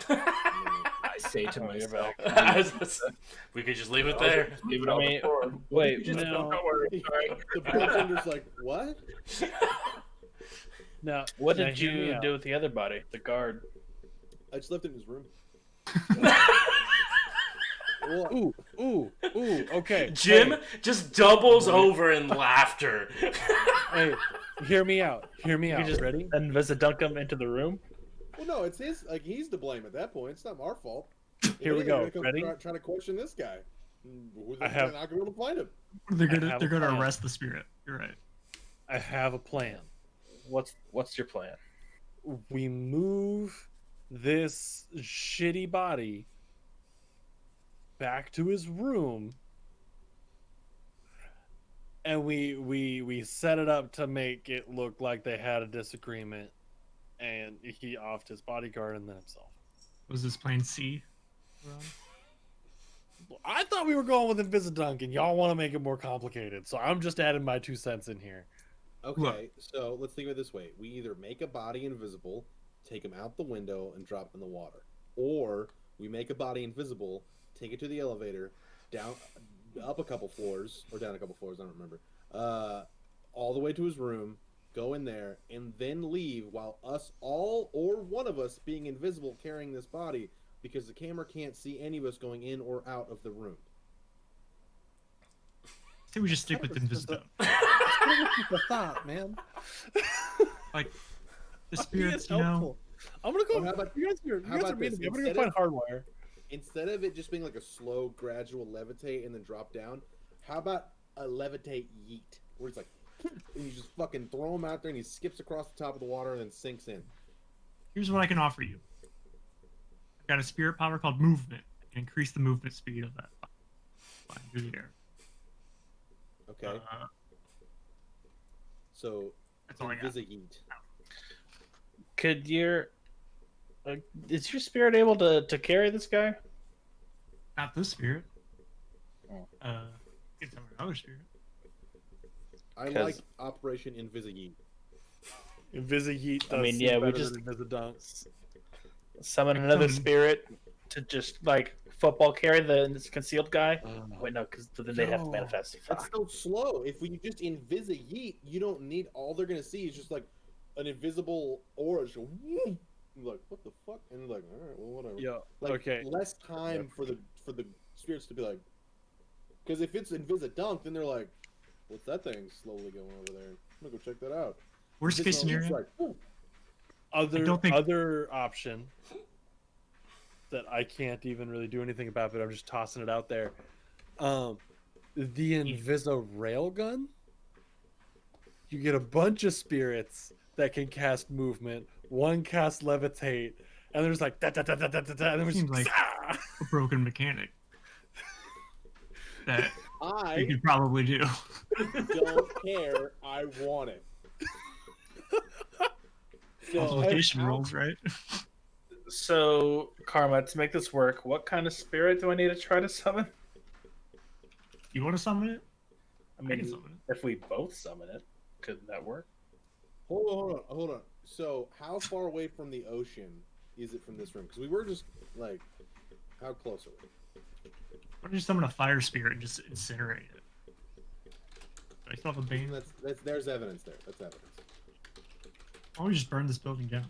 I say to Oh, you're myself, We could just leave it there. leave it I on mean, the floor. wait, Just no. don't worry. Sorry. The bartender's like, what? Now, What now did hear me you out. do with the other body, the guard? I just left it in his room. Ooh, okay. Jim just doubles over in laughter. Hey, hear me out. Hear me You out. just Ready? then visit dunk him into the room. Well, no, it's his. Like, he's to blame at that point. It's not our fault. Here we They're go. gonna come Ready? Try to question this guy. Who's I have- not gonna be able to find him. They're I gonna have they're a gonna plan. arrest the spirit. You're right. I have a plan. What's your plan? We move this shitty body back to his room, and we set it up to make it look like they had a disagreement, and he offed his bodyguard and then himself. Was this plan C? I thought we were going with Invisidunk, and y'all want to make it more complicated, so I'm just adding my 2 cents in here. Okay, so let's think of it this way: we either make a body invisible, take him out the window, and drop him in the water, or we make a body invisible, take it to the elevator, down, up a couple floors, or down a couple floors. I don't remember. All the way to his room, go in there, and then leave while us all or one of us being invisible carrying this body, because the camera can't see any of us going in or out of the room. I think we just stick with Invisible. The thought, man. Like the He spirits, is you know. helpful. I'm gonna go. Well, how about- you guys how are about mean this? to me. I'm gonna go Instead find Hardwire. Instead of it just being like a slow, gradual levitate and then drop down, how about a levitate yeet, where it's like, and you just fucking throw him out there and he skips across the top of the water and then sinks in. Here's what I can offer you. I've got a spirit power called movement. I can increase the movement speed of that flying through the air. Okay, so That's all I got. Invisi-yeet. Could your is your spirit able to carry this guy? Not this spirit. Oh. It's another spirit. I 'Cause- like Operation Invisi-yeet. Invisi-yeet does I mean, seem yeah, we better just- than Invisidunks. Summon another Summon- spirit to just like football carry the concealed guy. Oh. Wait, no, because then they have to No. manifest. That's Fuck. so slow. If we just Invisi-yeet, you don't need, all they're gonna see is just like an invisible aura. Just go, whoop. You're like, what the fuck? And they're like, all right, well, whatever. Yeah. Like, Okay. less time for the spirits to be like, because if it's Invisidunk, then they're like, what's that thing slowly going over there? I'm gonna go check that out. Worst Just case it's scenario. like, "Ooh." Other option that I can't even really do anything about, but I'm just tossing it out there. The Invisa railgun. You get a bunch of spirits that can cast movement. One casts levitate, and there's like da da da da da da, da and there's Seems like ah! a broken mechanic that you I could probably do. don't care. I want it. So, Multiplication how- rules, right? So, Karma, to make this work, what kind of spirit do I need to try to summon? You want to summon it? I I can mean, summon if we both summon it, could that work? Hold on. So, how far away from the ocean is it from this room? Because we were just like, how close are we? it. Why don't you summon a fire spirit and just incinerate it? Do I still have a bane? There's evidence there. That's evidence. Why don't we just burn this building down?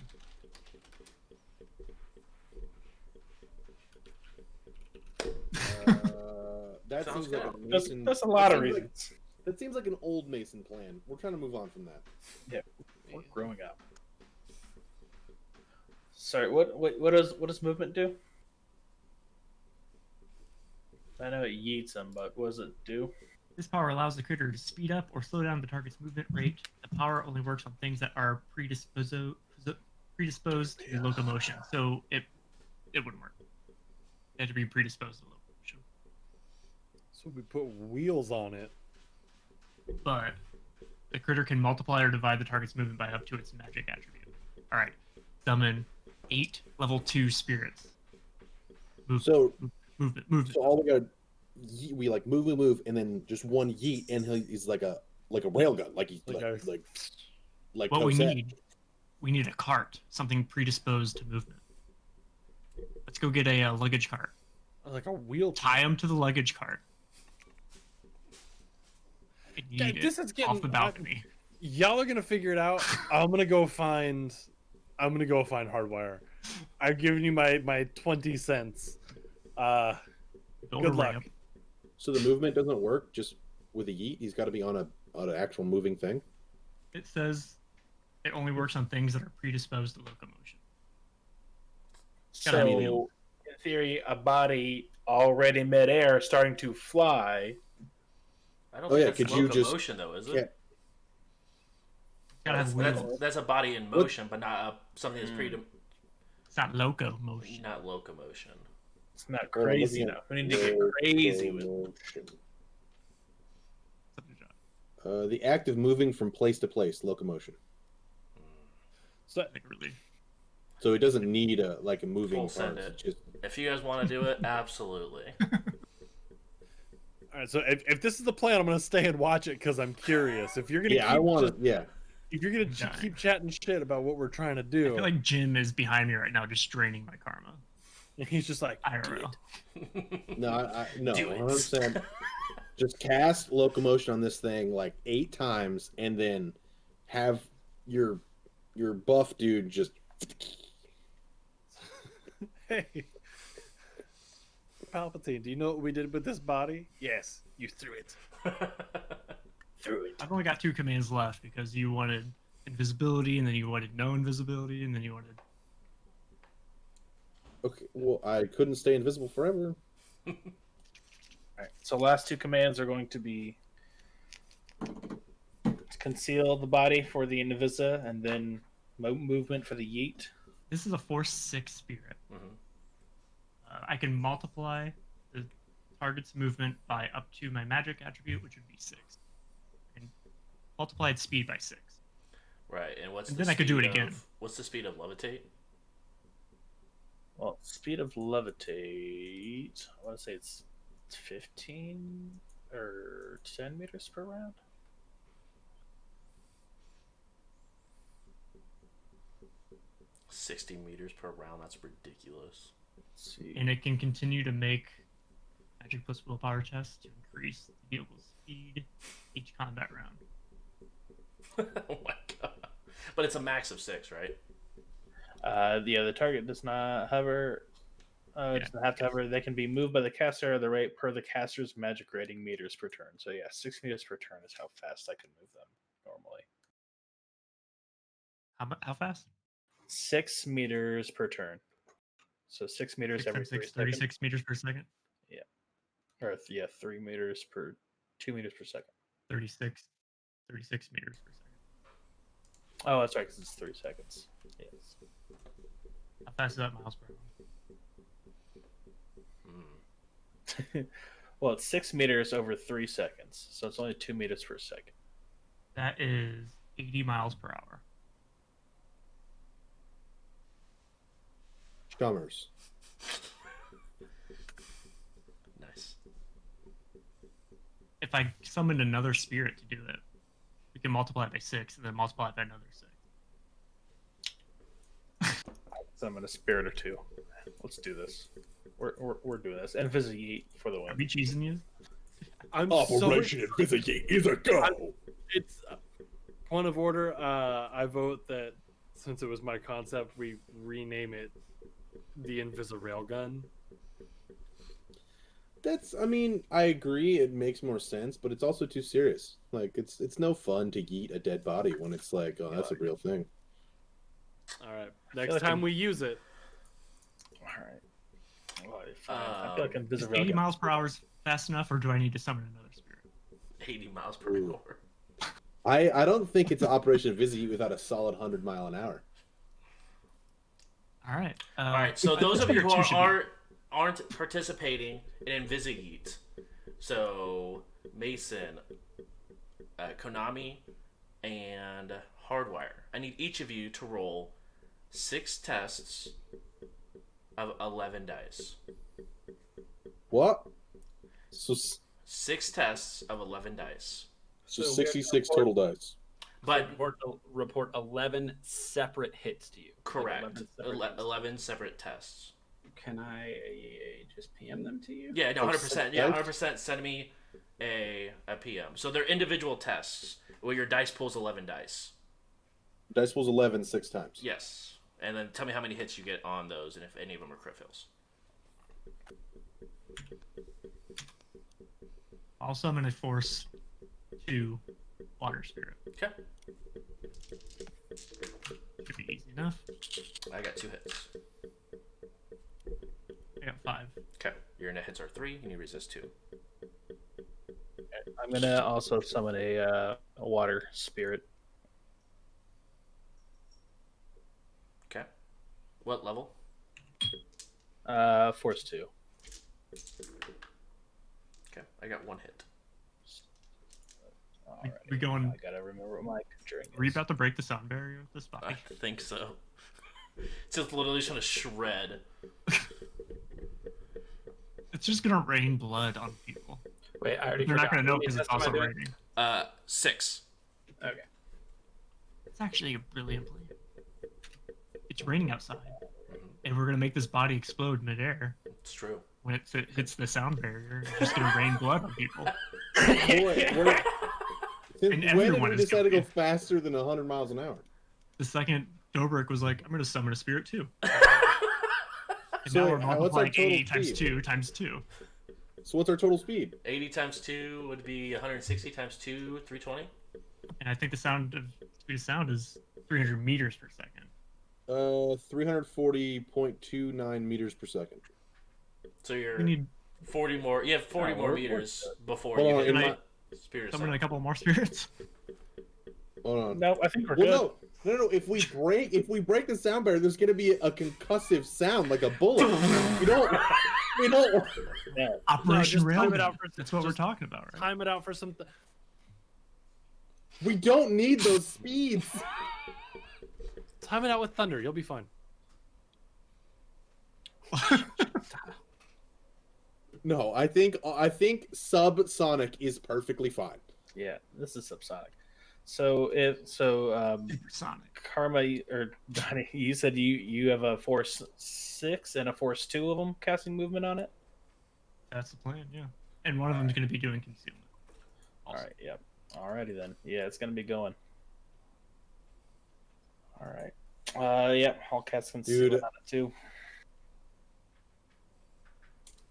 That Sounds seems like a good. Mason. That's a lot that of seems like- reasons. that seems like an old Mason plan. We're trying to move on from that. We're growing up. Sorry, what does movement do? I know it yeets him, but what does it do? This power allows the critter to speed up or slow down the target's movement rate. The power only works on things that are predisposed to locomotion, so it wouldn't work. It had to be predisposed to locomotion. So we put wheels on it. But the critter can multiply or divide the target's movement by up to its magic attribute. All right, summon 8 level 2 spirits. So Movement. all we got, we like move, and then just one yeet, and he's like a railgun, like he's like What we Cosette. need a cart, something predisposed to movement. Let's go get a luggage cart. Like a wheel. Tie him to the luggage cart. And Dang, yeet this it is getting off the balcony. Y'all are gonna figure it out. I'm gonna go find Hardwire. I've given you my 20 cents. Build Good a luck. ramp. So the movement doesn't work just with a yeet. He's got to be on an actual moving thing. It says it only works on things that are predisposed to locomotion. Gotta So, be in new. theory, a body already midair starting to fly. I don't Oh, think yeah, that's could you just- locomotion, though, is Yeah. it? Gotta have wheels. That's a body in motion, but not something that's It's not locomotion. not locomotion. It's not Hold on, crazy looking at enough. We need to get crazy with locomotion. Something like The act of moving from place to place, locomotion. So that, really. So it doesn't need a moving Full send part. it. It's just If you guys want to do it, absolutely. all right, so if this is the plan, I'm gonna stay and watch it because I'm curious. If you're gonna I want to. Yeah, if you're gonna Dying. keep chatting shit about what we're trying to I do, feel like Jim is behind me right now, just draining my karma. and he's just like, IRL. no. Do it. 100%. Just cast locomotion on this thing like 8 times, and then have your buff dude just. hey, Palpatine, do you know what we did with this body? Yes, you threw it. Threw it. I've only got 2 commands left because you wanted invisibility, and then you wanted no invisibility, and then you wanted. Okay, well, I couldn't stay invisible forever. All right. So last 2 commands are going to be to conceal the body for the Invisa, and then movement for the Yeet. This is a Force 6 spirit. Mhm. I can multiply the target's movement by up to my magic attribute, which would be 6. And multiply its speed by 6. Right, and what's And the then I could do it speed again. What's the speed of levitate? Well, speed of levitate. I want to say it's 15 or 10 meters per round. $60 per round. That's ridiculous. Let's see. And it can continue to make magic plus willpower tests to increase the vehicle's speed each combat round. Oh my god! But it's a max of 6, right? The target does not hover. Does not have to hover. They can be moved by the caster at the rate per the caster's magic rating meters per turn. So yeah, 6 meters per turn is how fast I can move them normally. How fast? 6 meters per turn. So 6 meters 6 every times 3 6, seconds. 36 meters per second. Or 3 meters per 2 meters per second. 36 meters per second. Oh, that's right, because it's 3 seconds. Yes. How fast is that miles per hour? Well, it's 6 meters over 3 seconds, so it's only 2 meters per second. That is 80 miles per hour. Chummers. Nice. If I summoned another spirit to do it, we can multiply it by 6 and then multiply it by another 6. Summon a spirit or 2. Let's do this. We're doing this. And Invisiate for the Are win. we cheesing you? I'm Operation Investigate is a go. It's point of order. I vote that since it was my concept, we rename it the Invisa Railgun. I agree. It makes more sense, but it's also too serious. Like, it's no fun to yeet a dead body when it's like, oh, that's a real thing. All right, next like time I'm- we use it. All right. Well, fine. I feel like Is Invisible. 80 miles per hour fast enough, or do I need to summon another spirit? 80 miles per Ooh. hour. I don't think it's an Operation Investigate without a solid 100 mile an hour. All right. All right, so those of you who Spirit two should be- aren't participating in Invisiate, so Mason, Konami, and Hardwire, I need each of you to roll 6 tests of 11 dice. What? So 6 tests of 11 dice. So So we 66 have- total dice. But report 11 separate hits to you. Like correct, 11 separate hits. 11 separate tests. Can I just PM them to you? Yeah, no, Oh, 100%. so- Yeah, 100%. Send me a PM. So they're individual tests where your dice pulls 11 dice. Dice pulls 11 6 times. Yes, And then tell me how many hits you get on those, and if any of them are crit fails. I'll summon a Force 2 Water Spirit. Okay. Should be easy enough. I got 2 hits. I got 5. Okay. Your net hits are 3, and you resist 2. I'm gonna also summon a water spirit. Okay. What level? Force 2. Okay. I got 1 hit. We going? I gotta remember what my conjuring is. Are we about to break the sound barrier with this body? I think so. It's just literally just gonna shred. It's just gonna rain blood on people. Wait, I already They're not forgot. gonna know How many because it's tests am I also doing? raining. 6. Okay. It's actually a brilliant plan. It's raining outside, and we're gonna make this body explode midair. It's true. When it hits the sound barrier, it's just gonna rain blood on people. Since And when did everyone we is decide to go going. faster than 100 miles an hour? The second Dobrik was like, "I'm gonna summon a spirit too," and So now we're wait, what's our multiplying total 80 times speed? 2 times 2. So what's our total speed? 80 times 2 would be 160 times 2, 320. And I think the speed of sound is 300 meters per second. 340.29 meters per second. So you're We need 40 more. You have 40 more we're meters before Hold you on, hit in my- Spirit of summon a Sound. couple more spirits. Hold on. No, I think we're Well, good. no. If we break the sound barrier, there's gonna be a concussive sound like a bullet. we don't. Operation just time it Railgun. out for- That's what we're just talking about, right? Time it out for some. We don't need those speeds. Time it out with thunder. You'll be fine. No, I think subsonic is perfectly fine. Yeah, this is subsonic. So Supersonic. Karma or Donnie, you said you have a Force 6 and a Force 2 of them casting movement on it. That's the plan, yeah. And one of them's going to be doing concealment. All right, yep. Alrighty then. Yeah, it's gonna be going. All right. Yeah, I'll cast concealment on it too.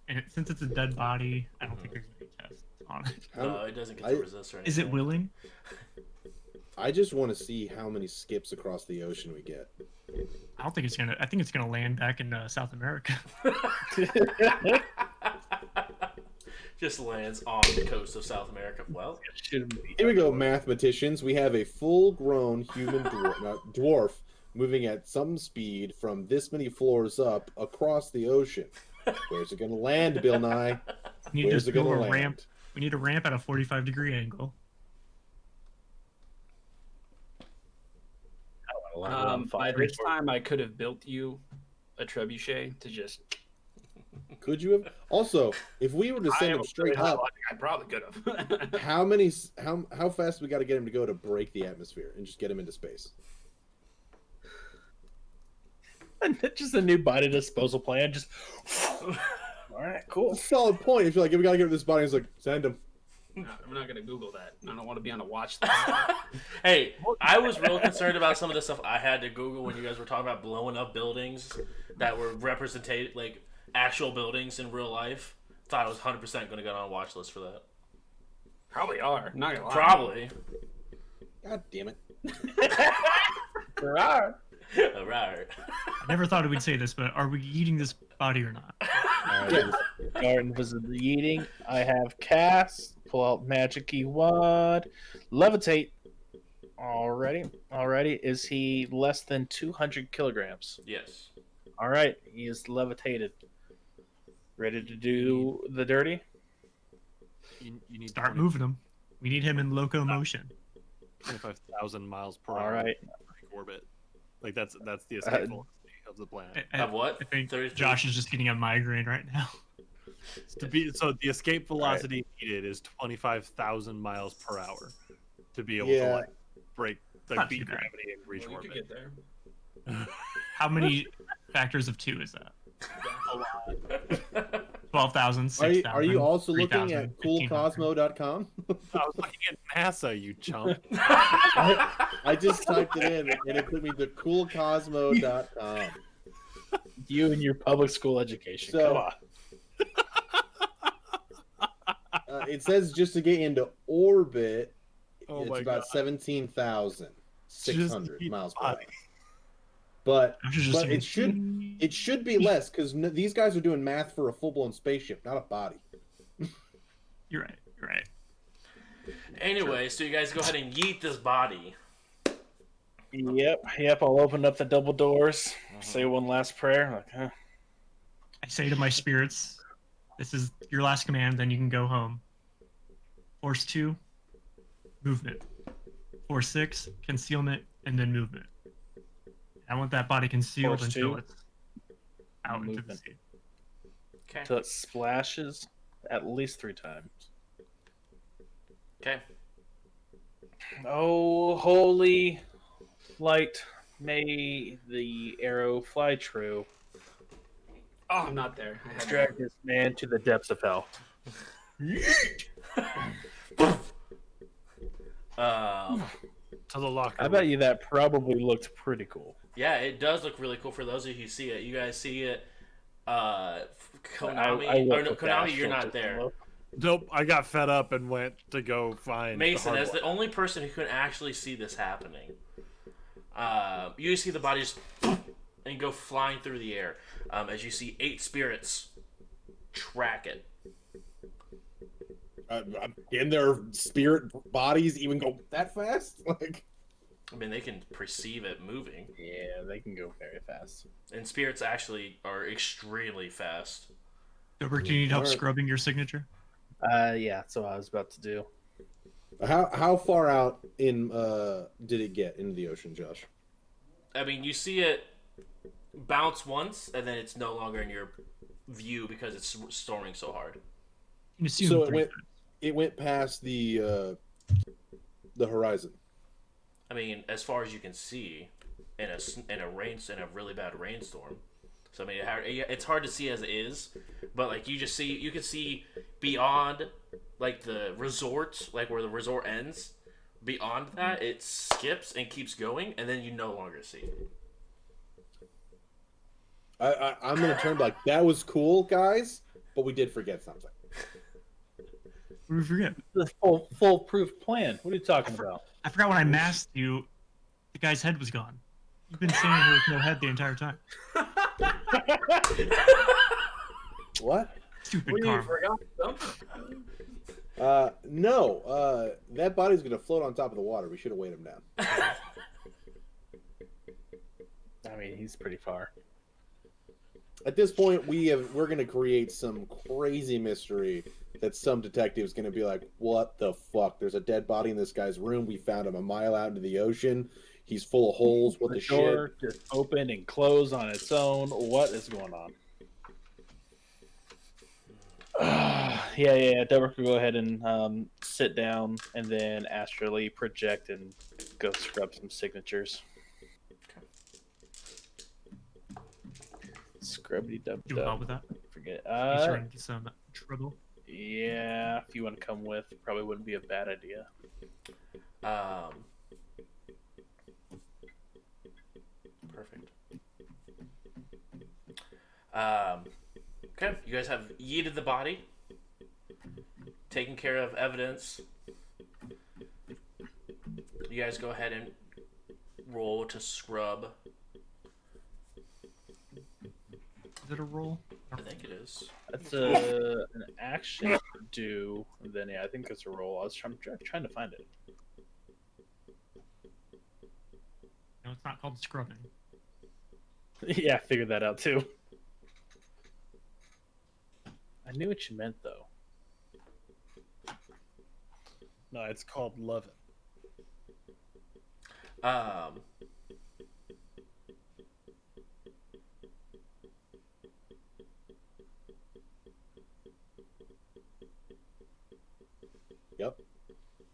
And since it's a dead body, I don't think there's any tests on it. No, it doesn't get to resist or anything. Is it willing? I just want to see how many skips across the ocean we get. I don't think it's gonna. I think it's gonna land back in South America. Just lands on the coast of South America. Well, Here we go, mathematicians. We have a full-grown human dwarf moving at some speed from this many floors up across the ocean. Where's it going to land, Bill Nye? We need Where's to it going build to a land? ramp. We need a ramp at a 45-degree angle. By this time, I could have built you a trebuchet to just. Could you have? Also, if we were to send him straight up, I probably could have. how fast we got to get him to go to break the atmosphere and just get him into space? Just a new body disposal plan. Just all right, cool. Solid point. If you're like, we got to get rid of this body, he's like, send him. No, I'm not gonna Google that. I don't want to be on a watch list. hey, I was real concerned about some of the stuff I had to Google when you guys were talking about blowing up buildings that were represented, like actual buildings in real life. Thought I was 100% going to get on a watch list for that. Probably are. Not gonna lie. Probably. God damn it. Right. All right. I never thought we'd say this, but are we eating this body or not? Garden visit the eating. I have cast. Pull out magic wand. Levitate. Alrighty. Is he less than 200 kilograms? Yes. All right. He is levitated. Ready to do the dirty? You need Start moving him. We need him in locomotion. 25,000 miles per All hour. right. Orbit. Like that's the escape velocity of the planet. Of what? I think 33? Josh is just getting a migraine right now. So the escape velocity needed is 25,000 miles per hour to be able to Yeah. like break, Not like too beat bad. gravity and reach Well, you could orbit. get there. How many factors of 2 is that? 12,000, 6,000. Are you also looking 3,000, at 1,500? coolcosmo.com? I was looking at NASA, you chump. I just typed it in, and it took me to coolcosmo.com. You and your public school education. So- Come on. It says just to get into orbit, Oh it's my about God. 17,600 Just miles per body. hour. But I should just but say- it should be less because these guys are doing math for a full blown spaceship, not a body. You're right. You're right. Anyway, so you guys go ahead and yeet this body. Yep. I'll open up the double doors. Say one last prayer. Like, huh? I say to my spirits, this is your last command, then you can go home. Force 2, movement. Force 6, concealment, and then movement. I want that body concealed Force until 2, it's out into the movement. sea. Okay. Until it splashes at least 3 times. Okay. Oh, holy light, may the arrow fly true. Oh, I'm not there. I had Drag this man to the depths of hell. To the locker I room. bet you that probably looked pretty cool. Yeah, it does look really cool for those of you who see it. You guys see it. Konami, I or looked no, at the Konami, you're astral not just there. look. Nope, I got fed up and went to go find Mason, as the hardware. only person who can actually see this happening, you see the body just and go flying through the air as you see 8 spirits track it. In their spirit bodies even go that fast? Like, I mean, they can perceive it moving, Yeah, they can go very fast. and spirits actually are extremely fast. Dobrik, do you need help Alright. scrubbing your signature? Yeah, that's what I was about to do. how far out in did it get into the ocean, Josh? I mean, you see it bounce once, and then it's no longer in your view because it's storming so hard. You can assume So three it went past the horizon. I mean, as far as you can see, in a really bad rainstorm. So I mean, it's hard to see as it is, but like you can see beyond like the resort, like where the resort ends. Beyond that, it skips and keeps going, and then you no longer see. I'm gonna turn like that was cool, guys, but we did forget something. What did we forget? The foolproof plan. What are you talking about? I forgot when I masked you, the guy's head was gone. You've been standing here with no head the entire time. What? Stupid What, you karma. forgot something? No. That body's gonna float on top of the water. We should have weighed him down. I mean, he's pretty far. At this point, we're gonna create some crazy mystery that some detective's gonna be like, "What the fuck? There's a dead body in this guy's room. We found him a mile out into the ocean. He's full of holes. What the shit?" door just opened and closed on its own. What is going on? Yeah. Deborah could go ahead and sit down and then astrally project and go scrub some signatures. Scrubbity dub Do help with that. Forget. In case you run into some trouble. Yeah, if you want to come with, probably wouldn't be a bad idea. Perfect. Okay, you guys have yeeted the body, taken care of evidence. You guys go ahead and roll to scrub. Is it a roll? I think it is. That's an action to do. And then yeah, I think it's a roll. I was trying to find it. No, it's not called scrubbing. Yeah, I figured that out too. I knew what you meant though. No, it's called Love It. Yep.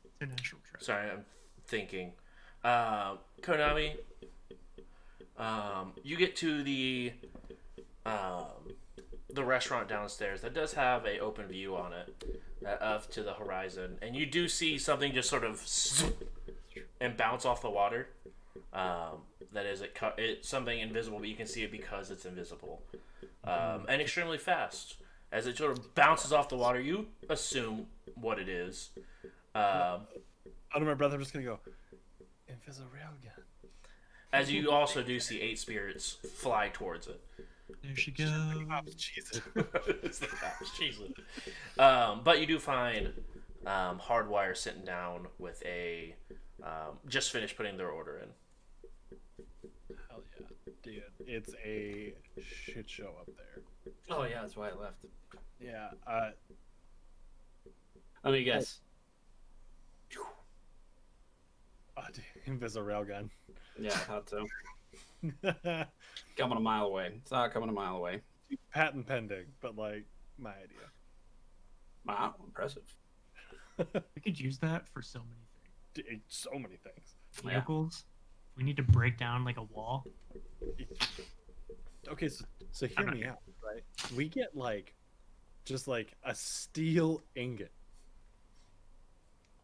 It's a natural trait. Sorry, I'm thinking. Konami, you get to the restaurant downstairs that does have a open view on it to the horizon, and you do see something just sort of and bounce off the water. That is, it's something invisible, but you can see it because it's invisible. And extremely fast. As it sort of bounces off the water, you assume what it is. Under my breath, I'm just gonna go, invisible railgun. As you also do see 8 spirits fly towards it. There she goes. Jesus. It's the cops, Jesus. But you do find Hardwire sitting down with a just finished putting their order in. Hell yeah, dude! It's a shit show up there. Oh yeah, that's why I left. Yeah. Let me guess. Oh, dude, invisible railgun. Yeah, I thought so. Coming a mile away. It's not coming a mile away. Patent pending, but like my idea. Wow, impressive. We could use that for so many things. Dude, so many things. Vehicles. We need to break down like a wall. Okay, so hear me out, right? We get like, just like a steel ingot.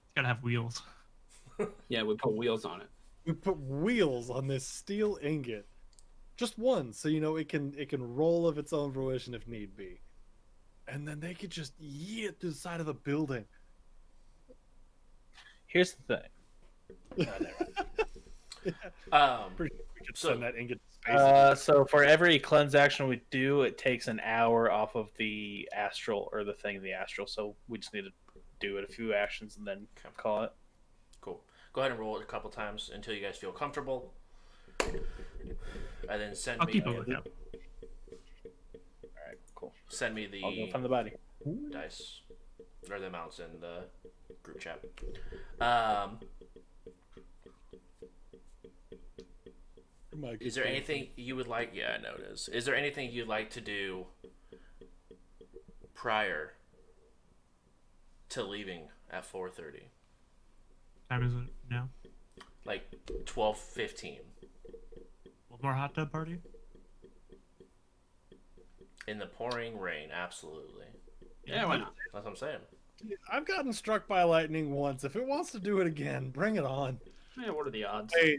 It's gotta have wheels. Yeah, we put wheels on it. We put wheels on this steel ingot, just one, so you know it can roll of its own fruition if need be, and then they could just yeet through the side of the building. Here's the thing. Pretty sure we could So- send that ingot to space. So for every cleanse action we do, it takes an hour off of the astral or the thing in the astral. So we just need to do it a few actions and then call it. Cool. Go ahead and roll it a couple times until you guys feel comfortable. And then send I'll me keep a lookout. All right, cool. send me I'll go the find the body. dice or the amounts in the group chat. Is there anything you would like? Yeah, I know it is. Is there anything you'd like to do prior to leaving at 4:30? Time is it now? Like 12:15 One more hot tub party? in the pouring rain. Absolutely. Yeah, why not? That's what I'm saying. I've gotten struck by lightning once. If it wants to do it again, bring it on. Yeah, what are the odds? Hey,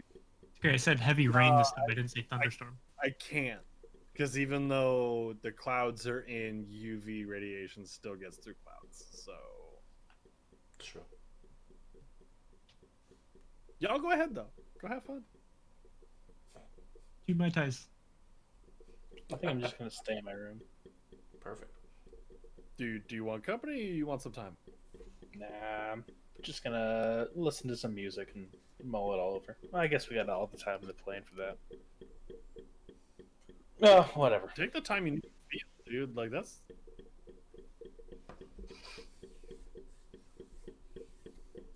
Okay, I said heavy rain this time. I didn't say thunderstorm. I can't, because even though the clouds are in, UV radiation still gets through clouds. So True. y'all go ahead though. Go have fun. 2 Mai Tais. I think I'm just gonna stay in my room. Perfect. Do you want company or you want some time? Nah, I'm just gonna listen to some music and mull it all over. Well, I guess we got all the time in the plane for that. Oh, whatever. Take the time you need to feel, dude. Like that's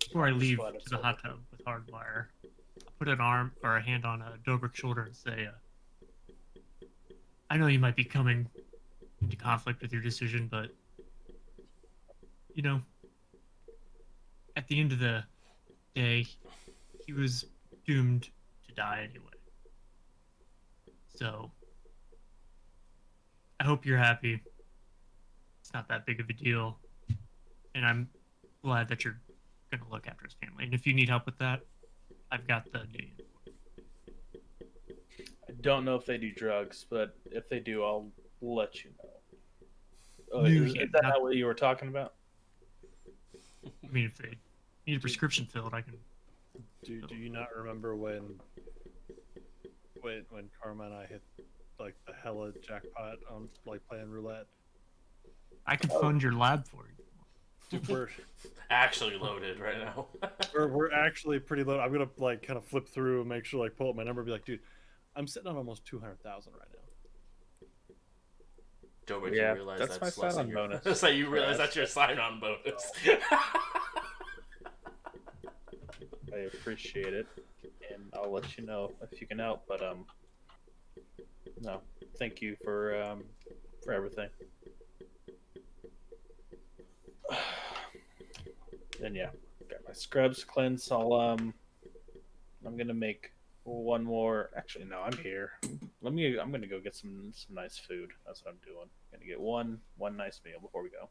Before I leave Splat to the hot tub with Hardwire, I'll put an arm or a hand on Dobrik's shoulder and say, I know you might be coming into conflict with your decision, but, you know, at the end of the day, he was doomed to die anyway. So, I hope you're happy. It's not that big of a deal. And I'm glad that you're going to look after his family. And if you need help with that, I've got the new. I don't know if they do drugs, but if they do, I'll let you know. Oh, You is can't- that not what you were talking about? I mean, if they need a prescription filled, I can. do you not remember when Karma and I hit like the hella jackpot on like playing roulette? I can fund your lab for you. Dude, we're Actually loaded right now. we're actually pretty low. I'm gonna like kind of flip through and make sure like pull up my number and be like, dude, I'm sitting on almost 200,000 right now. Dobrik, Yeah, you realize that's that's my less than sign-on your- bonus. So you realize that's your sign-on bonus. I appreciate it, and I'll let you know if you can help. But no, thank you for everything. And yeah, got my scrubs cleanse. I'm gonna make one more. Actually, no, I'm here. I'm gonna go get some nice food. That's what I'm doing. Gonna get one nice meal before we go.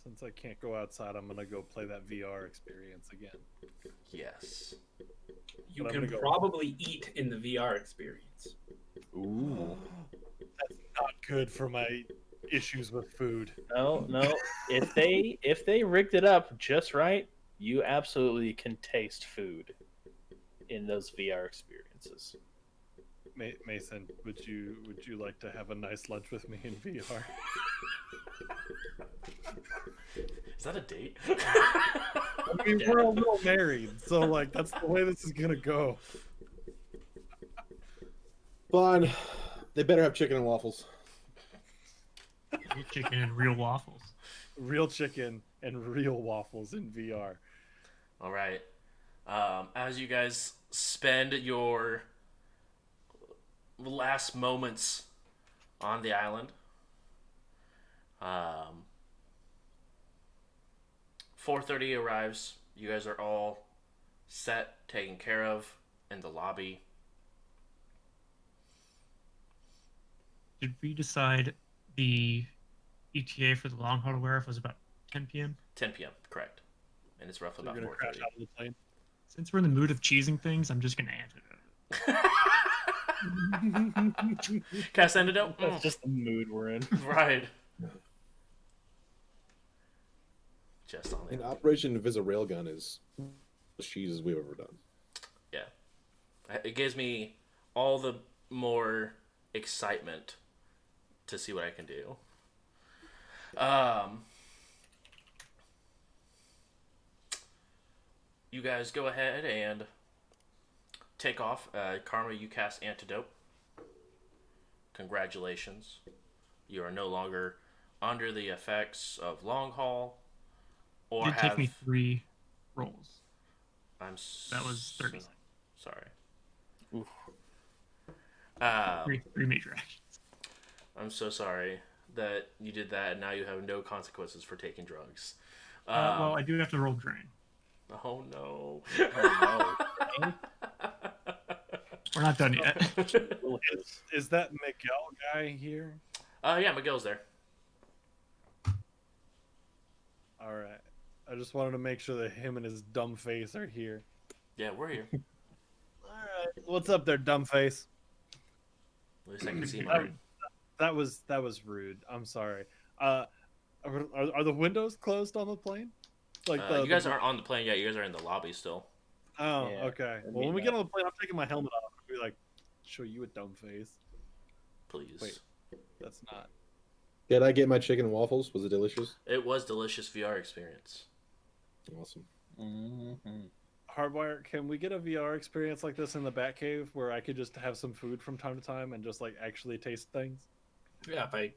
Since I can't go outside, I'm gonna go play that VR experience again. Yes. You But I'm can gonna go- probably eat in the VR experience. Ooh. That's not good for my issues with food. No, no. If they rigged it up just right, you absolutely can taste food in those VR experiences. Mason, would you like to have a nice lunch with me in VR? Is that a date? I mean, we're all married, so like that's the way this is gonna go. Fine. They better have chicken and waffles. Real chicken and real waffles. Real chicken and real waffles in VR. All right. As you guys spend your last moments on the island, 4:30 arrives. You guys are all set, taken care of in the lobby. Did we decide the ETA for the long haul to wear off was about 10 p.m.? 10 p.m. Correct, and it's roughly You're about gonna crash 4:30. out of the plane. Since we're in the mood of cheesing things, I'm just gonna answer that. Cast antidote. That's just the mood we're in. Right. Just on An the Operation Invisa Railgun is the cheeses we've ever done. Yeah. It gives me all the more excitement to see what I can do. You guys go ahead and take off. Karma, you cast Antidote. Congratulations. You are no longer under the effects of long haul or It did take me 3 rolls. That was 30 seconds. Sorry. Oof. Three major actions. I'm so sorry that you did that, and now you have no consequences for taking drugs. Well, I do have to roll drain. Oh no. We're not done yet. Is that Miguel guy here? Yeah, Miguel's there. All right. I just wanted to make sure that him and his dumb face are here. Yeah, we're here. All right. What's up there, dumb face? At least I can see him. That was rude. I'm sorry. Are the windows closed on the plane? Like You guys aren't on the plane yet. You guys are in the lobby still. Oh, Yeah, okay. I Well, mean when we that. get on the plane, I'm taking my helmet off. I'll be like, show you a dumb face. Please. Wait. That's not. Did I get my chicken and waffles? Was it delicious? It was delicious VR experience. Awesome. Mm-hmm. Hardwire, can we get a VR experience like this in the Batcave where I could just have some food from time to time and just like actually taste things? Yeah, if I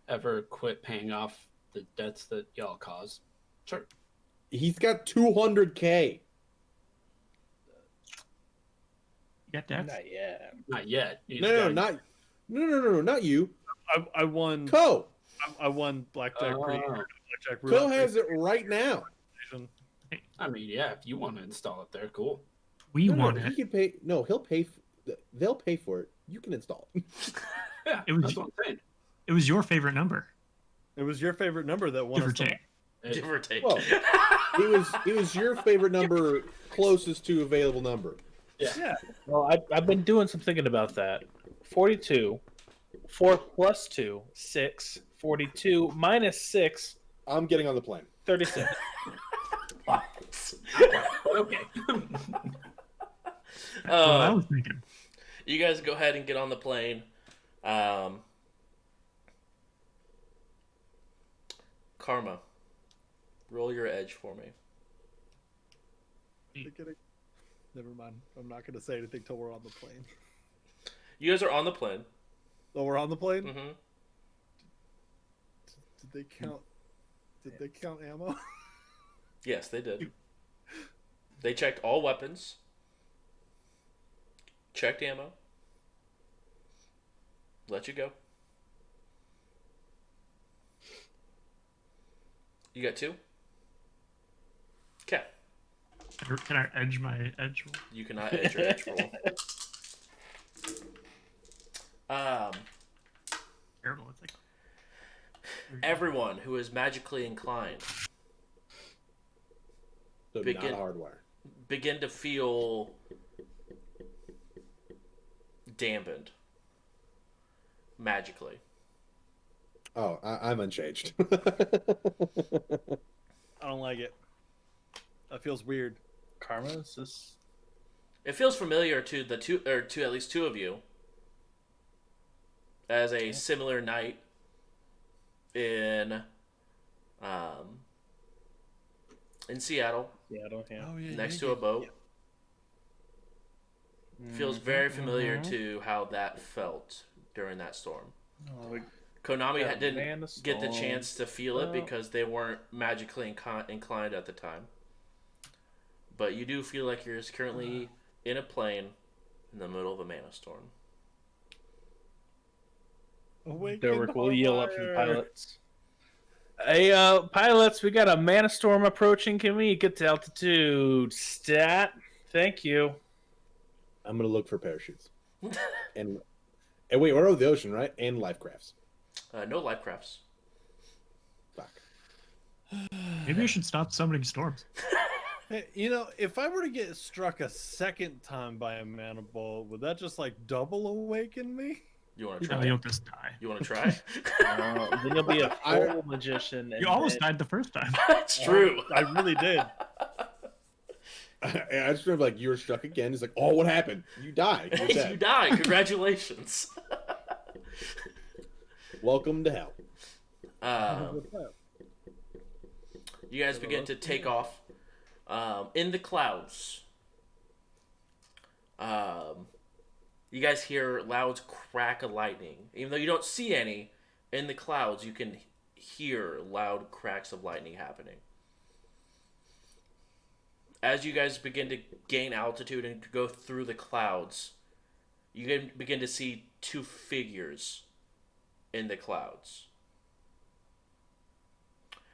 ever quit paying off the debts that y'all cause. Sure. He's got 200K. You got that? Not yet. Not yet. You No, just gotta- not you. I won. Co. I won blackjack. Oh. Blackjack Co roulette has it right now. station. I mean, yeah, if you want to install it there, cool. We No, want he it. can pay. No, he'll pay. They'll pay for it. You can install it. Yeah, It was- that's what I'm saying. It was your favorite number, It was your favorite number that won give or us the- take. Give or take. Well, it was your favorite number closest to available number. Yeah. Well, I've been doing some thinking about that. 42, 4 plus 2, 6, 42 minus 6, I'm getting on the plane. 36. Okay. That's what I Um, was thinking. You guys go ahead and get on the plane. Karma, roll your edge for me. Never mind. I'm not going to say anything till we're on the plane. You guys are on the plane. Oh, we're on the plane? Mm-hmm. Did they count? Did they count ammo? Yes, they did. They checked all weapons. Checked ammo. Let you go. You got 2? Okay. Can I edge my edge roll? You cannot edge your edge roll. Terrible. It's like everyone who is magically inclined So Begin- not hardwire. begin to feel dampened magically. Oh, I'm unchanged. I don't like it. That feels weird. Karma, is this? It feels familiar to the two, or to at least two of you, as a similar night in Seattle, Seattle, yeah. Oh yeah. next to a boat. Feels very familiar to how that felt during that storm. Oh, Konami Yeah, didn't man, the get the storm. chance to feel it Well- because they weren't magically inclined at the time. But you do feel like you're currently in a plane in the middle of a mana storm. Derek will yell up to the pilots. Hey, pilots, we got a mana storm approaching. Can we get to altitude? Stat. Thank you. I'm gonna look for parachutes. and wait, we're over the ocean, right? And life crafts. No life crafts. Fuck. Maybe I should stop summoning storms. Hey, if I were to get struck a second time by a mana ball, would that just like double awaken me? You want to No, try? you'll just die. You want to try? Then you'll be a full magician. And You almost then- died the first time. That's true. I really did. I just remember, like, you were struck again. He's like, oh, what happened? You died. You're You dead. died. Congratulations. Welcome to hell. You guys begin to take off in the clouds. You guys hear loud crack of lightning. Even though you don't see any, in the clouds you can hear loud cracks of lightning happening. As you guys begin to gain altitude and go through the clouds, you can begin to see two figures in the clouds.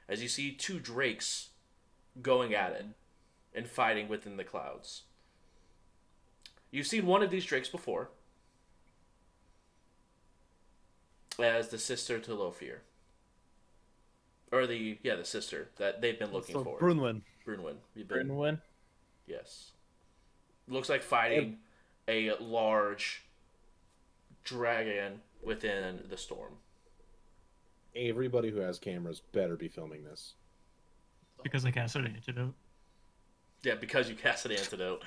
As you see two drakes going at it and fighting within the clouds. You've seen one of these drakes before as the sister to Lofir. Or the sister that they've been looking for. Brunwyn. Brunwyn. Brunwyn. Yes. Looks like fighting a large dragon within the storm. Everybody who has cameras better be filming this. Because I cast an antidote. Yeah, because you cast an antidote.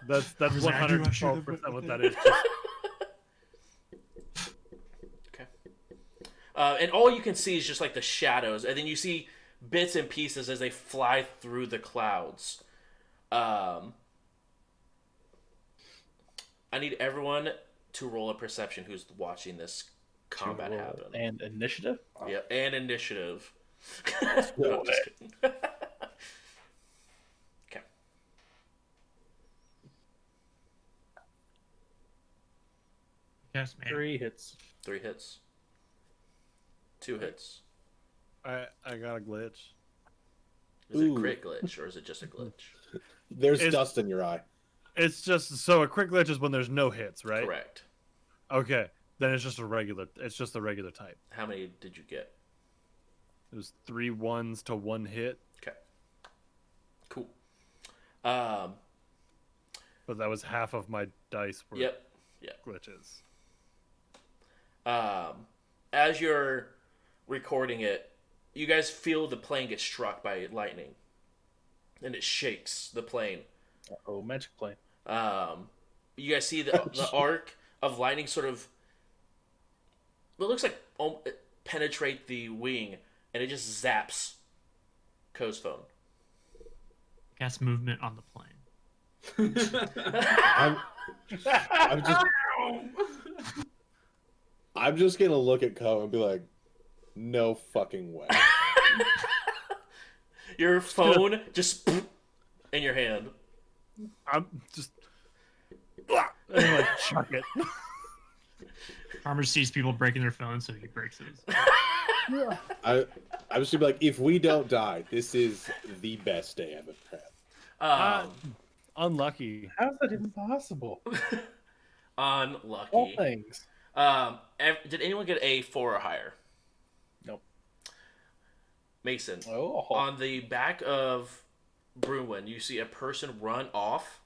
That's was like, I knew I 112% should've what went that with is. Okay. And all you can see is just like the shadows, and then you see bits and pieces as they fly through the clouds. I need everyone to roll a perception who's watching this combat happen. And initiative? Yeah, and initiative. No, I'm just kidding. Okay. Yes, man. 3 hits. 3 hits. 2 hits. I got a glitch. Is it Ooh. crit glitch or is it just a glitch? There's It's- dust in your eye. It's just so a quick glitch is when there's no hits, right? Correct. Okay, then it's just a regular. It's just a regular type. How many did you get? It was 3 1s to 1 hit, Okay. Cool. but that was half of my dice were Yep. glitches. As you're recording it, you guys feel the plane get struck by lightning, and it shakes the plane. Oh, magic plane. You guys see the arc of lightning sort of. It looks like it penetrate the wing, and it just zaps Ko's phone. Cast movement on the plane. I'm just gonna look at Ko and be like, no fucking way. Your phone just in your hand. I'm just. And then, like, chuck it. Farmer sees people breaking their phones, so he breaks his. I was gonna be like, if we don't die, this is the best day I've ever had. Unlucky. How's that even possible? All Unlucky. things. Did anyone get a 4 or higher? Mason, Oh. on the back of Bruin, you see a person run off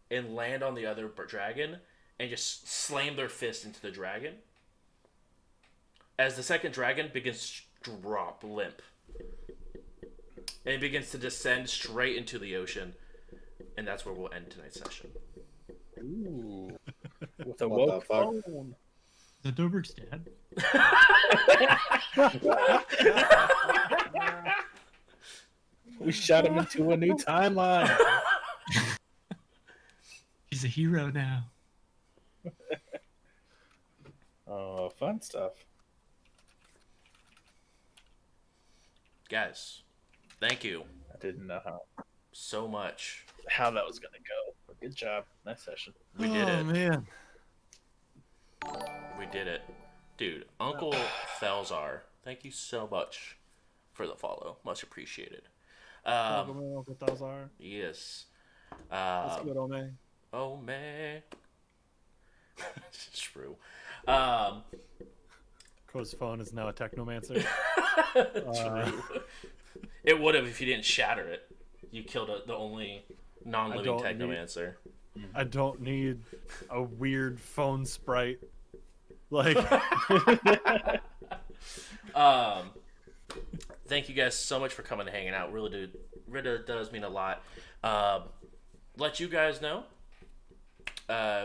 and land on the other dragon and just slam their fist into the dragon. As the second dragon begins to drop limp. And it begins to descend straight into the ocean. And that's where we'll end tonight's session. Ooh. With a What the woke fuck? phone. The Dobrik's dead. We shot him into a new timeline. He's a hero now. Oh, fun stuff. Guys, thank you I didn't know so much. how that was gonna go. But good job. Nice session. We did it. Man. We did it. Dude, Uncle Felzar, thank you so much for the follow. Much appreciated. Welcome in, Uncle Tazar. Yes. That's good, old man. Oh, man. It's true. Co's phone is now a technomancer. True. It would have if you didn't shatter it. You killed the only non-living don't technomancer. I don't need a weird phone sprite. Like, Thank you guys so much for coming and hanging out. Really does mean a lot. Let you guys know.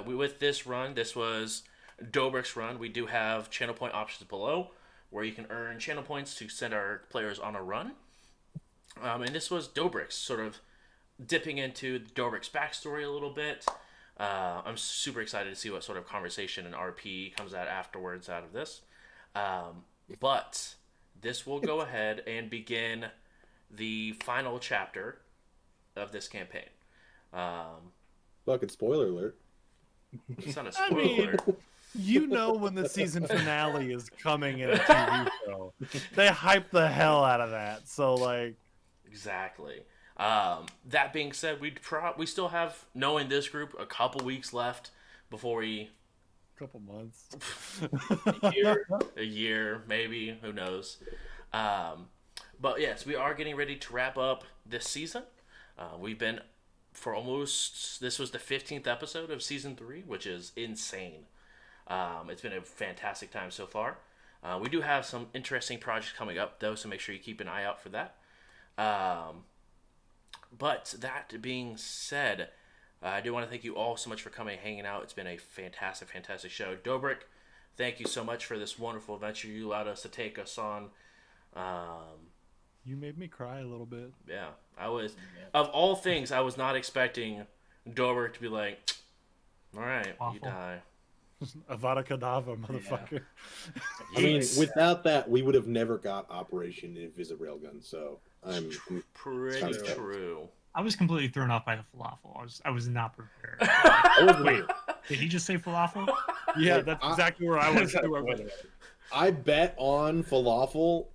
With this run, this was Dobrik's run. We do have channel point options below, where you can earn channel points to send our players on a run. And this was Dobrik's, sort of dipping into Dobrik's backstory a little bit. I'm super excited to see what sort of conversation and RP comes out afterwards out of this. But this will go ahead and begin the final chapter of this campaign. Fucking spoiler alert. It's not a I spoiler. mean, you know when the season finale is coming in a TV show. They hype the hell out of that. So, like, Exactly. That being said, we still have, knowing this group, a couple weeks left before we... a couple months. A year, maybe. Who knows? But yes, we are getting ready to wrap up this season. We've been for almost... This was the 15th episode of Season 3, which is insane. It's been a fantastic time so far. We do have some interesting projects coming up, though, so make sure you keep an eye out for that. But that being said, I do want to thank you all so much for coming and hanging out. It's been a fantastic, fantastic show. Dobrik, thank you so much for this wonderful adventure you allowed us to take us on. You made me cry a little bit. Yeah, I was, of all things, I was not expecting Dobrik to be like, all right, you Awful. die. Avada Kedavra, motherfucker. I mean, without that, we would have never got Operation Invisible Railgun. So I'm Pretty Sounds good. true. I was completely thrown off by the falafel. I was not prepared. I was Wait, did he just say falafel? Yeah, that's exactly where I was too. I bet on falafel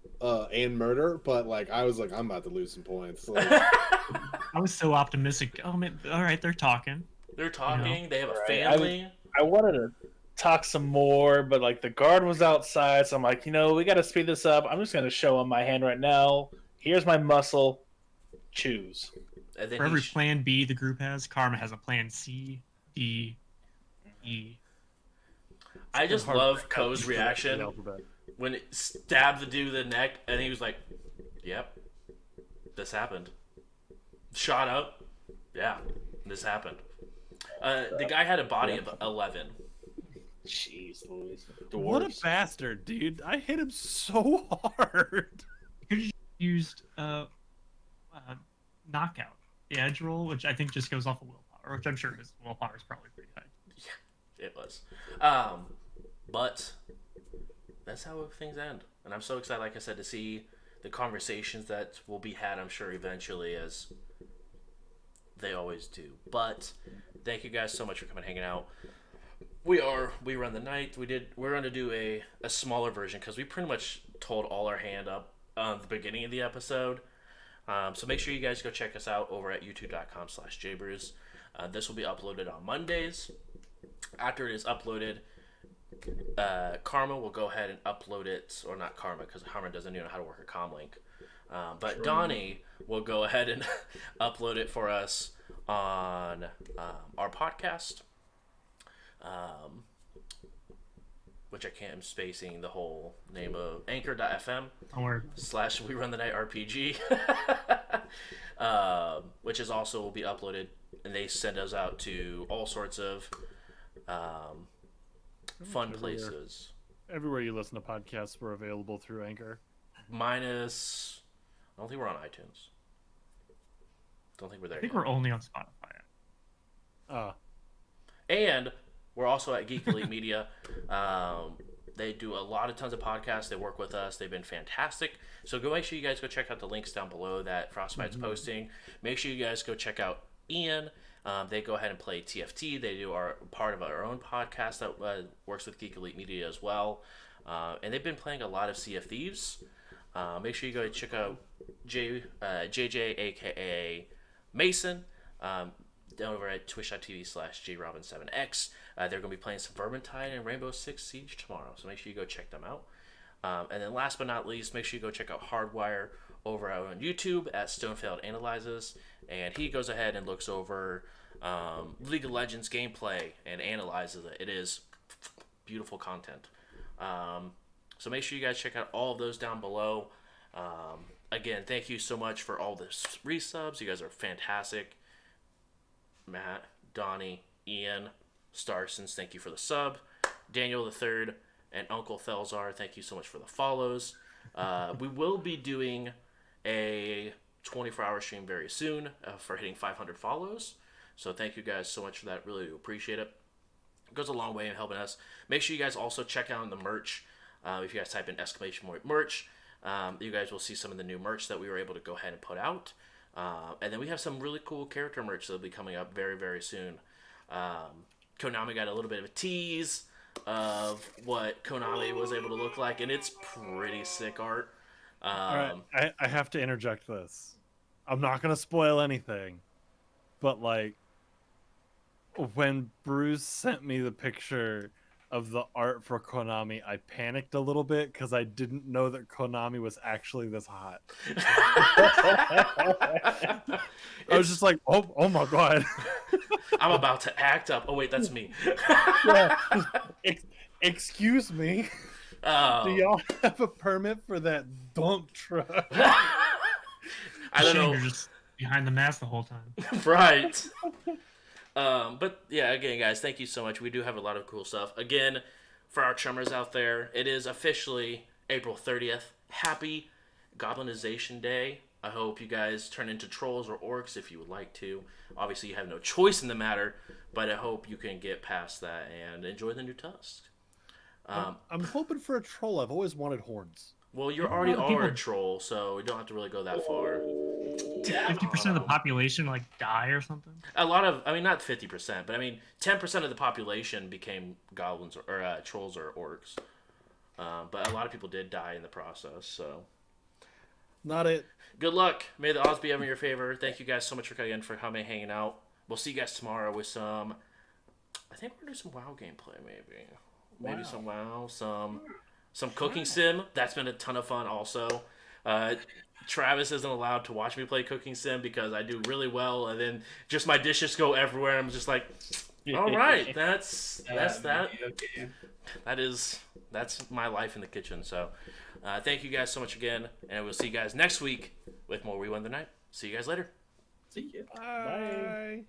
and murder, but like I was like, I'm about to lose some points. Like, I was so optimistic. Oh man, all right, they're talking. They're talking. They have a Right. family. I wanted to talk some more, but like the guard was outside, so I'm like, we got to speed this up. I'm just gonna show him my hand right now. Here's my muscle. Choose. And then For every he plan B the group has, Karma has a plan C, D, E. I just hard love to Ko's calculate the reaction alphabet. when it stabbed the dude in the neck, and he was like, "Yep, this happened." Shot up. Yeah, this happened. The guy had a body of 11. Jeez, Louise. What a Dwarves. bastard, dude! I hit him so hard. Could you used knockout, the edge roll, which I think just goes off of willpower, which I'm sure his willpower is probably pretty high. It was. But that's how things end. And I'm so excited, like I said, to see the conversations that will be had, I'm sure, eventually, as they always do. But thank you guys so much for coming and hanging out. We run the night. We're going to do a smaller version because we pretty much told all our hand up on the beginning of the episode. So make sure you guys go check us out over at youtube.com/jbrews. This will be uploaded on Mondays. After it is uploaded, Karma will go ahead and upload it, or not Karma, because Karma doesn't even know how to work a comm link. But Donnie will go ahead and upload it for us on our podcast, which I can't, I'm spacing the whole name of anchor.fm / We Run the Night RPG, which is also will be uploaded, and they send us out to all sorts of fun places. Everywhere you listen to podcasts, we're available through Anchor. Minus, I don't think we're on iTunes. Don't think we're there. I think yet. we're only on Spotify. And we're also at Geek Elite Media. They do a lot of tons of podcasts. They work with us. They've been fantastic. So go make sure you guys go check out the links down below that Frostbite's posting. Make sure you guys go check out Ian. They go ahead and play TFT. They do part of our own podcast that works with Geek Elite Media as well. And they've been playing a lot of Sea of Thieves. Make sure you go check out JJ, aka Mason, down over at twitch.tv/jrobin7x. They're going to be playing some Vermintide and Rainbow Six Siege tomorrow, so make sure you go check them out. And then last but not least, make sure you go check out Hardwire over on YouTube at Stonefeld Analyzes, and he goes ahead and looks over League of Legends gameplay and analyzes it. It is beautiful content. So make sure you guys check out all of those down below. Again, thank you so much for all the resubs. You guys are fantastic. Matt, Donnie, Ian, Starsons, thank you for the sub. Daniel the Third and Uncle Thelzar, thank you so much for the follows. We will be doing a 24-hour stream very soon for hitting 500 follows. So thank you guys so much for that. Really appreciate it. It goes a long way in helping us. Make sure you guys also check out the merch. If you guys type in ! merch, you guys will see some of the new merch that we were able to go ahead and put out. And then we have some really cool character merch that will be coming up very, very soon. Konami got a little bit of a tease of what Konami was able to look like, and it's pretty sick art. All right, I have to interject this. I'm not going to spoil anything, but like when Bruce sent me the picture of the art for Konami, I panicked a little bit because I didn't know that Konami was actually this hot. I was just like, oh my god. I'm about to act up. Oh wait, that's me. Yeah. Excuse me. Do y'all have a permit for that dump truck? I don't know. You're just behind the mask the whole time. Right. But yeah, again, guys, thank you so much. We do have a lot of cool stuff. Again, for our chummers out there, it is officially April 30th. Happy Goblinization Day. I hope you guys turn into trolls or orcs if you would like to. Obviously, you have no choice in the matter, but I hope you can get past that and enjoy the new tusk. I'm hoping for a troll. I've always wanted horns. Well, you're already a troll, so we don't have to really go that far. 50% of the population like die or something. A lot of, I mean, not 50%, but I mean, 10% of the population became goblins or trolls or orcs. But a lot of people did die in the process, so. Not it. Good luck. May the odds be ever in your favor. Thank you guys so much for coming in, for coming and hanging out. We'll see you guys tomorrow with some, I think we're going to do some WoW gameplay, maybe. Maybe some WoW, some cooking sim. That's been a ton of fun also. Travis isn't allowed to watch me play cooking sim because I do really well, and then just my dishes go everywhere. I'm just like, all right, that's that. Okay. That's my life in the kitchen. So, thank you guys so much again, and we'll see you guys next week with more We Won the Night. See you guys later. See ya. Bye.